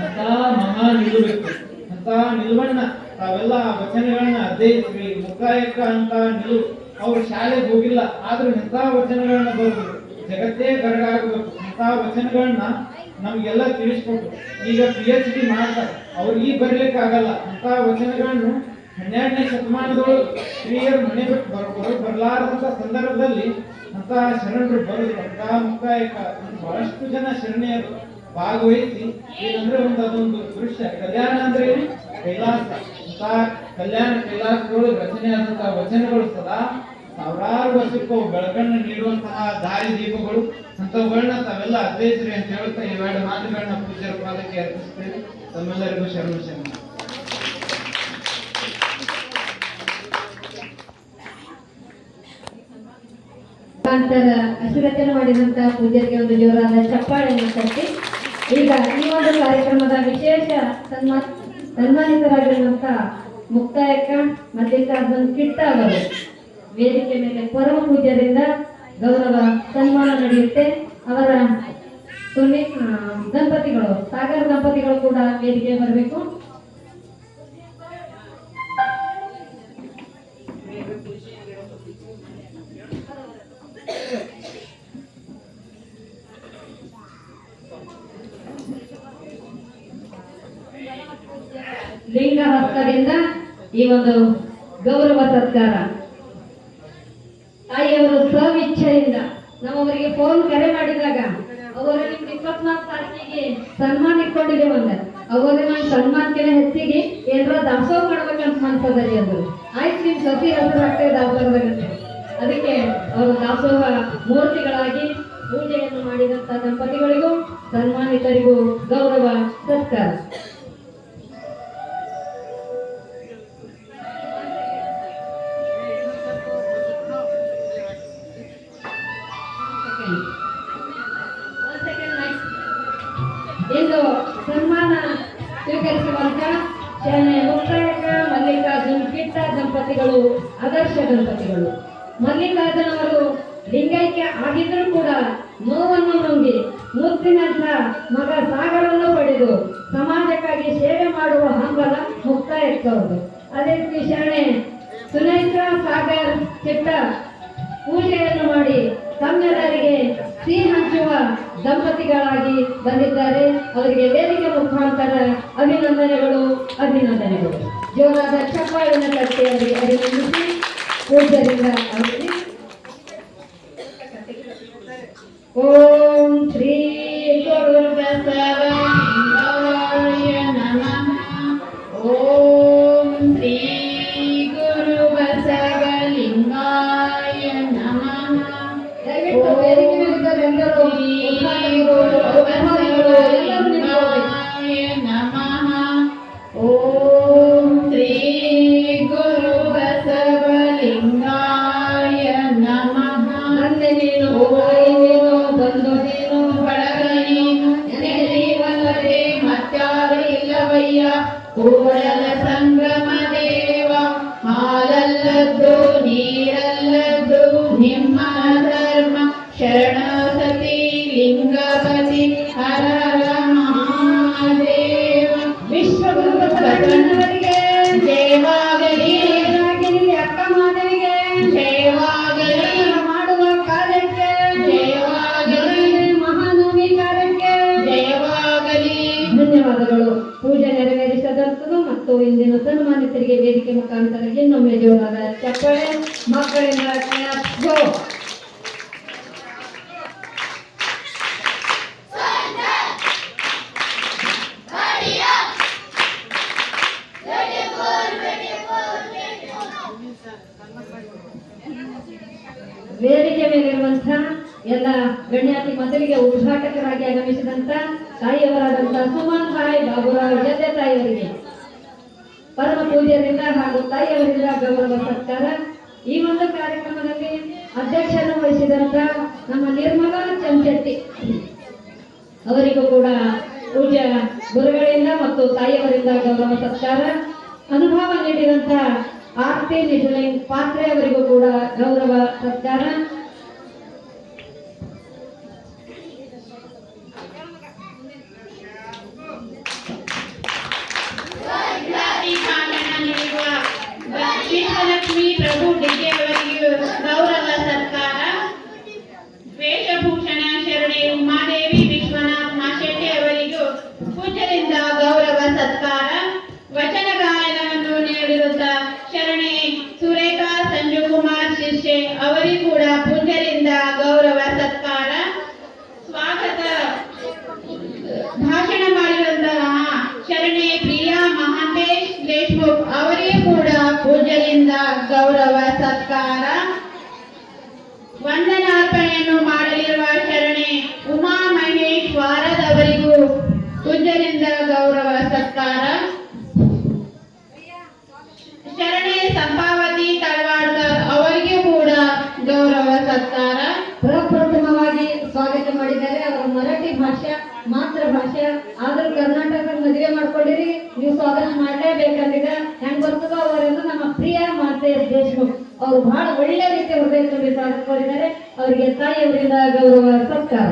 ಅಂತ ಮಹಾ ನಿಲುವಿತ್ತು. ಅಂತ ನಿಲುವನ್ನ ತಾವೆಲ್ಲ ವಚನಗಳನ್ನ ಅಧ್ಯಯಿಸ್ರಿ. ಮುಕ್ತಾಯಕ ಅಂತ ನಿಲುವು ಅವ್ರು ಶಾಲೆಗೆ ಹೋಗಿಲ್ಲ, ಆದ್ರೂ ಎಂತ ವಚನಗಳನ್ನ ಬರೆದ್ರು, ಜಗತ್ತೇ ಗರಗಾಗಬೇಕು ಅಂತ ವಚನಗಳನ್ನ ನಮ್ಗೆಲ್ಲ ತಿಳಿಸ್ಕೊಟ್ರು. ಈಗ PhD ಮಾಡ್ತಾರೆ, ಅವ್ರಿಗೆ ಬರ್ಲಿಕ್ಕೆ ಆಗಲ್ಲ ಅಂತ ವಚನಗಳನ್ನು 12ನೇ ಶತಮಾನದೊಳಗೆ ಸ್ತ್ರೀಯರು ಮನೆ ಬಿಟ್ಟು ಬರಲಾರದಂತ ಸಂದರ್ಭದಲ್ಲಿ ಅಂತ ಶರಣರು ಬರೆದ್ರು. ಅಂತ ಮುಕ್ತಾಯಕ ಬಹಳಷ್ಟು ಜನ ಶರಣೆಯರು ಭಾಗವಹಿಸಿ ಏನಂದ್ರೆ ಅದೊಂದು ದೃಶ್ಯ. ಕಲ್ಯಾಣ ಅಂದ್ರೆ ಏನು? ಕೈಲಾಸ. ಅಂತ ಕಲ್ಯಾಣ ಕೈಲಾಸದೊಳಗೆ ರಚನೆ ಆದಂತಹ ವಚನಗಳು ಸದಾ ಸಾವಿರಾರು ವರ್ಷಕ್ಕೂ ಬೆಳಕನ್ನು ನೀಡುವಂತಹ ದಾರಿ ದೀಪಗಳು ಅಂತವುಗಳನ್ನ ತಾವೆಲ್ಲ ಅರ್ಥೈಸ್ರಿ ಅಂತ ಹೇಳ್ತಾ ಇವೆರಡು ಮಾತುಗಳನ್ನ ಪೂಜ್ಯರ ಪಾದಕ್ಕೆ ಅರ್ಪಿಸ್ತೇವೆ. ತಮ್ಮೆಲ್ಲರಿಗೂ ಶರಣ ಶರಣ. ಹಸಿರಚನೆ ಮಾಡಿದಂತ ಪೂಜೆಗೆ ಒಂದು ಜೋರಾದ ಚಪ್ಪಾಳೆಯನ್ನು ತಟ್ಟಿ ಈಗ ಈ ಒಂದು ಕಾರ್ಯಕ್ರಮದ ವಿಶೇಷ ಸನ್ಮಾನಿತರಾಗಿರುವಂತ ಮುಕ್ತಾಯಕ್ಕ ಮಲ್ಲಿಕಾರ್ಜುನ್ ಕಿಟ್ಟ ಅವರು ವೇದಿಕೆ ಮೇಲೆ ಪರಮ ಪೂಜ್ಯರಿಂದ ಗೌರವ ಸನ್ಮಾನ ನಡೆಯುತ್ತೆ. ಅವರ ದಂಪತಿಗಳು ಸಾಗರ ದಂಪತಿಗಳು ಕೂಡ ವೇದಿಕೆ ಬರಬೇಕು. ಲಿಂಗ ಹಸ್ತದಿಂದ ಈ ಒಂದು ಗೌರವ ಸತ್ಕಾರ ತಾಯಿಯವರು ಸ್ವಇಚ್ಛೆಯಿಂದ ನಾವವರಿಗೆ ಫೋನ್ ಕರೆ ಮಾಡಿದಾಗ ಅವರು ನಿಮ್ಗೆ 24 ತಾರೀಕಿಗೆ ಸನ್ಮಾನ ಇಟ್ಕೊಂಡಿದ್ದೇವೆ ಅಂದ ಅವರೇ ನಾನು ಸನ್ಮಾನಕ್ಕೆ ಹೆಚ್ಚಿಗೆ ಏನಾರ ದಾಸೋಹ ಮಾಡ್ಬೇಕಂತ ಅನ್ಸದರಿ ಅಂದ್ರು. ಆಯ್ತು ನಿಮ್ ಸಸಿ ಹೆಸರಾಗ್ತದೆ ದಾಸೋಹದಾಗ. ಅದಕ್ಕೆ ಅವರು ದಾಸೋಹ ಮೂರ್ತಿಗಳಾಗಿ ಪೂಜೆಯನ್ನು ಮಾಡಿದಂತ ದಂಪತಿಗಳಿಗೂ ಸನ್ಮಾನಿತರಿಗೂ ಗೌರವ ಸತ್ಕಾರ. ಇಂದು ಸನ್ಮಾನ ಸ್ವೀಕರಿಸುವಂತ ಶರಣೆ ಮುಕ್ತಾಯಕ ಮಲ್ಲಿಕಾರ್ಜುನ್ ಕಿಟ್ಟ ದಂಪತಿಗಳು ಆದರ್ಶ ದಂಪತಿಗಳು. ಮಲ್ಲಿಕಾರ್ಜುನ್ ಅವರು ಲಿಂಗೈಕ್ಯ ಆಗಿದ್ರೂ ಕೂಡ ನೋವನ್ನು ನುಂಗಿ ಮುತ್ತಿನಂತ ಮಗ ಸಾಗರವನ್ನು ಪಡೆದು ಸಮಾಜಕ್ಕಾಗಿ ಸೇವೆ ಮಾಡುವ ಹಂಬಲ ಮುಕ್ತಾಯಕ್ಕವರು. ಅದೇ ರೀತಿ ಶರಣೆ ಸುನೇತ್ರ ಸಾಗರ್ ಕಿಟ್ಟ ಪೂಜೆಯನ್ನು ಮಾಡಿ ತಮ್ಮೆಲ್ಲರಿಗೆ ಸಿಹಿ ಹಂಚುವ ದಂಪತಿಗಳಾಗಿ ಬಂದಿದ್ದಾರೆ. ಅವರಿಗೆ ವೇದಿಕೆ ಮುಖಾಂತರ ಅಭಿನಂದನೆಗಳು. ಜೋರಾದ ಚಪ್ಪಾಳಿನ ತಟ್ಟಿ ಅವರಿಗೆ ಅಭಿನಂದಿಸಿ ಪೂಜ್ಯರಿಂದ ಅವರಿಗೆ ಓಂ ಶ್ರೀ ಗುರು ಬಸವಲಿಂಗಾಯ ನಮಃ. ಓಂ ಶ್ರೀ ಗುರು ಬಸವಲಿಂಗಾಯ ನಮಃ. ದಯವಿಟ್ಟು ವೇದಿಕೆ ಮೇಲಿದ್ದರೆ ಎಲ್ಲರೂ ನಮಃ. ಓಂ ಶ್ರೀ ಗುರು ಬಸವಲಿಂಗಾಯ ನಮಃ. ನಂದೆ ನೀನು ತಾಯಿ ನೀನು ಬಂಧು ನೀನು ಬಳಗ ನೀನು ನೆನೆಯುವಲ್ಲದೆ ಮತ್ಯಾರು ಇಲ್ಲವಯ್ಯ. ಕೂಡಲ ಸಂಗಮ ದೇವ ಹಾಲಲ್ಲದ್ದು ನೀರಲ್ಲದ್ದು ನಿಮ್ಮ ಧರ್ಮ. ಶರಣ ಸತಿ ಲಿಂಗಪತಿ ಹರ ಮಹಾದೇವ. ವಿಶ್ವಗುರು ಬಸವಣ್ಣನವರಿಗೆ ಜಯವಾಗಲಿ. ಅಕ್ಕ ಮಾದೇವಿಗೆ ಜಯವಾಗಲಿ. ಮಾಡುವ ಕಾರ್ಯಕ್ಕೆ ಜಯವಾಗಲಿ. ಮಹಾನವಮಿ ಕಾರ್ಯಕ್ಕೆ ಜಯವಾಗಲಿ. ಧನ್ಯವಾದಗಳು. ಪೂಜೆ ನೆರವೇರಿಸದಂತದು ಮತ್ತು ಇಂದಿನ ಸನ್ಮಾನಿತರಿಗೆ ವೇದಿಕೆ ಮುಖಾಂತರ ಇನ್ನೊಮ್ಮೆ ಜೋರಾದ ಚಪ್ಪಾಳೆ ಮಕ್ಕಳಿಂದ ಗೋ. ವೇದಿಕೆ ಮೇಲಿರುವಂತಹ ಎಲ್ಲ ಗಣ್ಯಾತಿ ಮೊದಲಿಗೆ ಉದ್ಘಾಟಕರಾಗಿ ಆಗಮಿಸಿದಂತ ತಾಯಿಯವರಾದಂತ ಸುಮನ್ ತಾಯಿ ಬಾಬುರಾವ್ ಜತೆ ತಾಯಿಯವರಿಗೆ ಪರಮ ಪೂಜ್ಯರಿಂದ ಹಾಗೂ ತಾಯಿಯವರಿಂದ ಗೌರವ ಸತ್ಕಾರ. ಈ ಒಂದು ಕಾರ್ಯಕ್ರಮದಲ್ಲಿ ಅಧ್ಯಕ್ಷರನ್ನು ವಹಿಸಿದಂತ ನಮ್ಮ ನಿರ್ಮಲಾ ಚಂಚಟ್ಟಿ ಅವರಿಗೂ ಕೂಡ ಪೂಜ್ಯ ಗುರುಗಳಿಂದ ಮತ್ತು ತಾಯಿಯವರಿಂದ ಗೌರವ ಸತ್ಕಾರ. ಅನುಭವ ನೀಡಿದಂತ ಆರ್ತಿ ನಿಜಲಿಂಗ್ ಪಾತ್ರೆ ಅವರಿಗೂ ಕೂಡ ಗೌರವ ಸತ್ಕಾರ. ವಿಶ್ವಲಕ್ಷ್ಮಿ ಪ್ರಭು ಡಿಕೆ ಅವರಿಗೂ ಗೌರವ ಸತ್ಕಾರ. ವೇಷಭೂಷಣ ಶರಣೆ ಉಮಾದೇವಿ ವಿಶ್ವನಾಥ್ ಮಾಶೆಟ್ಟಿ ಅವರಿಗೂ ಪೂಜ್ಯರಿಂದ ಗೌರವ ಸತ್ಕಾರ. ವಚನ ಗಾಯನವನ್ನು ನೀಡಿರುತ್ತ ಶರಣೆ ಸುರೇಖಾ ಸಂಜುಕುಮಾರ್ ಶಿಷ್ಯೆ ಅವರಿಗೂ ಕೂಡ ಪೂಜ್ಯರಿಂದ ಗೌರವ ಸತ್ಕಾರ. ಸ್ವಾಗತ ಭಾಷಣ ಮಾಡಿರುವಂತಹ ಶರಣೆ ಪ್ರಿಯಾ ಮಹಾಂತೇಶ್ ದೇಶ್ಮುಖ್ ಅವರಿಗೂ ಕೂಡ ಪೂಜ್ಯರಿಂದ ಗೌರವ ಸತ್ಕಾರ. ಸತ್ಕಾರ. ಶರಣೆ ಸಂಪಾವತಿ ತಳವಾಡ್ಕರ್ ಅವರಿಗೂ ಕೂಡ ಗೌರವ ಸತ್ಕಾರ. ಪ್ರಪ್ರಥಮವಾಗಿ ಸ್ವಾಗತ ಮಾಡಿದ್ದಾರೆ. ಅವರ ಮರಾಠಿ ಭಾಷೆ ಮಾತೃಭಾಷೆ ಆದ್ರೂ ಕರ್ನಾಟಕದ ಮದುವೆ ಮಾಡ್ಕೊಂಡಿರಿ, ನೀವು ಸ್ವಾಗತ ಮಾಡಲೇಬೇಕಂದಿದ ಹೆಂಗ್ ಬರ್ತದೋ ಅವರೆಲ್ಲ ನಮ್ಮ ಪ್ರಿಯ ಮಾತೆ ದೇಶಮುಖ್ ಅವರು ಬಹಳ ಒಳ್ಳೆ ರೀತಿ ಹೃದಯದಲ್ಲಿ ಸ್ವಾಗತ ಕೋರಿದ್ದಾರೆ. ಅವರಿಗೆ ತಾಯಿಯವರಿಂದ ಗೌರವ ಸತ್ಕಾರ.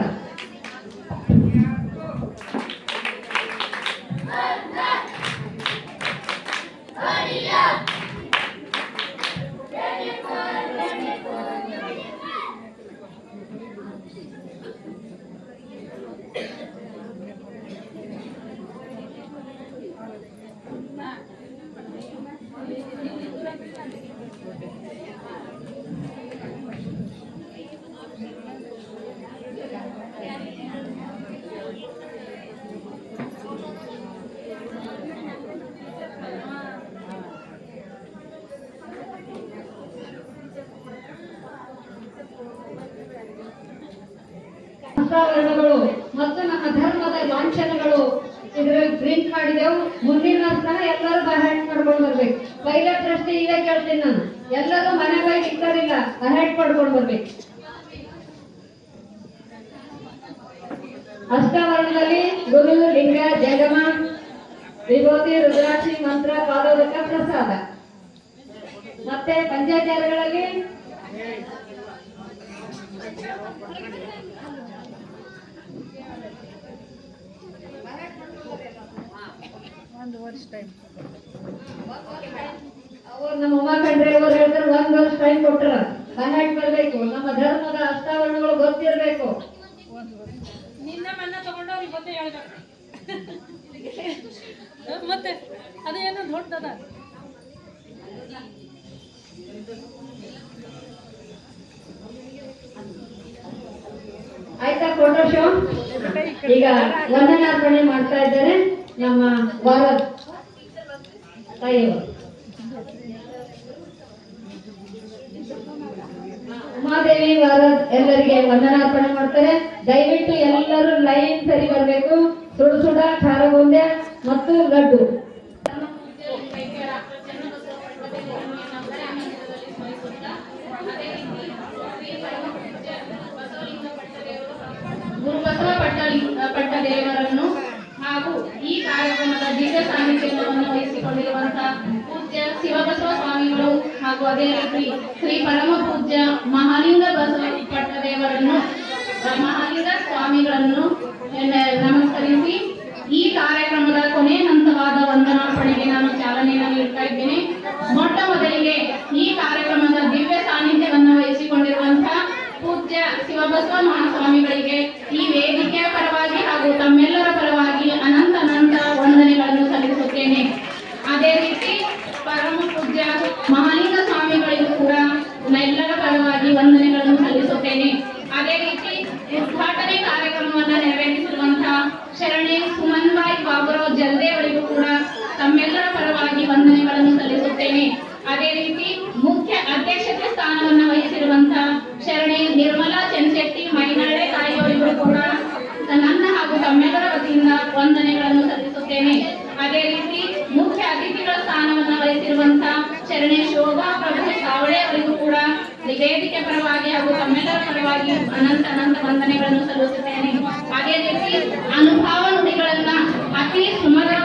ಭಾಷಾವರ್ಣಗಳು ಮತ್ತು ನಮ್ಮ ಧರ್ಮದ ಲಾಂಛನಗಳು ಇದ್ರಲ್ಲಿ ಪ್ರಿಂಟ್ ಮಾಡಿದೆವು. ಮುಂದಿನ ವರ್ಷ ಎಲ್ಲರೂ ಬಹ್ಯಾಟ್ ಮಾಡ್ಕೊಂಡು ಬರ್ಬೇಕು. ಪೈಲಟ್ ಅಷ್ಟೇ ಈಗ ಕೇಳ್ತೀನಿ ನಾನು, ಎಲ್ಲರೂ ಮನೆ ಬಾಯಿ ಇರ್ತಾರಿಲ್ಲ, ಬಹ್ಯಾಟ್ ಮಾಡ್ಕೊಂಡು ಬರ್ಬೇಕು. ಅಷ್ಟಾವರಣದಲ್ಲಿ ಗುರು, ಲಿಂಗ, ಜಗಮ, ವಿಭೂತಿ, ರುದ್ರಾಕ್ಷಿ, ಮಂತ್ರ, ಪಾದೋದಕ, ಪ್ರಸಾದ. ಮತ್ತೆ ಪಂಚಾಚಾರಗಳಲ್ಲಿ ಅವ್ರು ನಮ್ಮ ಉಮಾ ಖಂಡ್ರೆ ಅವರು ಹೇಳ್ತಾರೆ 1 ವರ್ಷ ಟೈಮ್ ಕೊಟ್ಟರ ಬಹ್ಯಾಟ್ ಬರ್ಬೇಕು. ನಮ್ಮ ಧರ್ಮದ ಅಷ್ಟಾವರಣಗಳು ಗೊತ್ತಿರ್ಬೇಕು. ನಿನ್ನ ಮನ್ನ ತಗೊಂಡವ್ರಿಗೆ ಬಂದೇ ಹೇಳ್ಬೇಕು. ಮತ್ತೆ ಅದೇನೋ ದೊಡ್ಡದ. ಆಯ್ತಾ ಫೋಟೋ ಶೋ? ಈಗ ವಂದನಾರ್ಪಣೆ ಮಾಡ್ತಾ ಇದ್ದಾರೆ ನಮ್ಮ ವಾರದ ತಾಯಿಯವರು. ಉಮಾದೇವಿ ವಾರದ ಎಲ್ಲರಿಗೆ ವಂದನಾರ್ಪಣೆ ಮಾಡ್ತಾರೆ. ದಯವಿಟ್ಟು ಎಲ್ಲರೂ ಲೈನ್ ಸರಿ ಬರಬೇಕು. ಸುಡು ಸುಡ ಖಾರ ಬೂಂದೆ ಮತ್ತು ಲಡ್ಡು. ಗುರುಬಸವ ಪಟ್ಟದೇವರನ್ನು ಹಾಗೂ ಈ ಕಾರ್ಯಕ್ರಮದ ದಿವ್ಯ ಸಾನ್ನಿಧ್ಯವನ್ನು ವಹಿಸಿಕೊಂಡಿರುವಂತಹ ಪೂಜ್ಯ ಶಿವಬಸವ ಸ್ವಾಮಿಗಳು ಹಾಗೂ ಅದೇ ರೀತಿ ಶ್ರೀ ಪರಮ ಪೂಜ್ಯ ಮಹಾಲಿಂಗ ಬಸವ ಪಟ್ಟದೇವರನ್ನು ಮಹಾಲಿಂಗ ಸ್ವಾಮಿಗಳನ್ನು ನಮಸ್ಕರಿಸಿ ಈ ಕಾರ್ಯಕ್ರಮದ ಕೊನೆ ಹಂತವಾದ ವಂದನಾರ್ಪಣೆಗೆ ನಾನು ಚಾಲನೆಯನ್ನು ನೀಡ್ತಾ ಇದ್ದೇನೆ. ಮೊಟ್ಟ ಮೊದಲಿಗೆ ಈ ಕಾರ್ಯಕ್ರಮದ ದಿವ್ಯ ಸಾನ್ನಿಧ್ಯವನ್ನು ವಹಿಸಿಕೊಂಡಿರುವಂತಹ ಪೂಜ್ಯ ಶಿವಬಸವ ಮಹಾಸ್ವಾಮಿಗಳಿಗೆ ಈ ವೇದಿಕೆಯ ಪರವಾಗಿ ಹಾಗೂ ತಮ್ಮೆಲ್ಲರ ಪರವಾಗಿ ಅನಂತ ವಂದನೆಗಳನ್ನು ಸಲ್ಲಿಸುತ್ತೇನೆ. ಅದೇ ರೀತಿ ಪರಮ ಪೂಜ್ಯ ಮಹಾಲಿಂಗ ಸ್ವಾಮಿಗಳಿಗೂ ಕೂಡ ಎಲ್ಲರ ಪರವಾಗಿ ವಂದನೆಗಳನ್ನು ಸಲ್ಲಿಸುತ್ತೇನೆ. ಅದೇ ರೀತಿ ಉದ್ಘಾಟನೆ ಕಾರ್ಯಕ್ರಮವನ್ನು ನೆರವೇರಿಸಿರುವಂತಹ ಶರಣೆ ಸುಮನ್ಬಾಯಿ ಬಾಬುರಾವ್ ಜಲ್ದೆ ಅವರಿಗೂ ಕೂಡ ತಮ್ಮೆಲ್ಲರ ಪರವಾಗಿ ವಂದನೆಗಳನ್ನು ಸಲ್ಲಿಸುತ್ತೇನೆ. ಅದೇ ರೀತಿ ಮುಖ್ಯ ಅಧ್ಯಕ್ಷತೆ ಸ್ಥಾನವನ್ನು ವಹಿಸಿರುವಂತಹ ಶರಣೆ ನಿರ್ಮಲಾ ಚೆನ್ಶೆಟ್ಟಿ ಮೈನಾಳೆ ತಾಯಿಯವರಿಗೂ ಕೂಡ ನನ್ನ ಹಾಗೂ ತಮ್ಮೆಲ್ಲರ ವತಿಯಿಂದ ವಂದನೆಗಳನ್ನು ಸಲ್ಲಿಸುತ್ತೇನೆ. ಅದೇ ರೀತಿ ಮುಖ್ಯ ಅತಿಥಿಗಳ ಸ್ಥಾನವನ್ನು ವಹಿಸಿರುವಂತಹ ಶರಣೆ ಶೋಭಾ ಪ್ರಭು ಸಾವಳೆ ಅವರಿಗೂ ಕೂಡ ವೇದಿಕೆ ಪರವಾಗಿ ಹಾಗೂ ತಮ್ಮೆಲ್ಲರ ಪರವಾಗಿ ಅನಂತ ವಂದನೆಗಳನ್ನು ಸಲ್ಲಿಸುತ್ತೇನೆ. ಅದೇ ರೀತಿ ಅನುಭವ ನುಡಿಗಳನ್ನ ಅತಿ ಸುಮಧುರ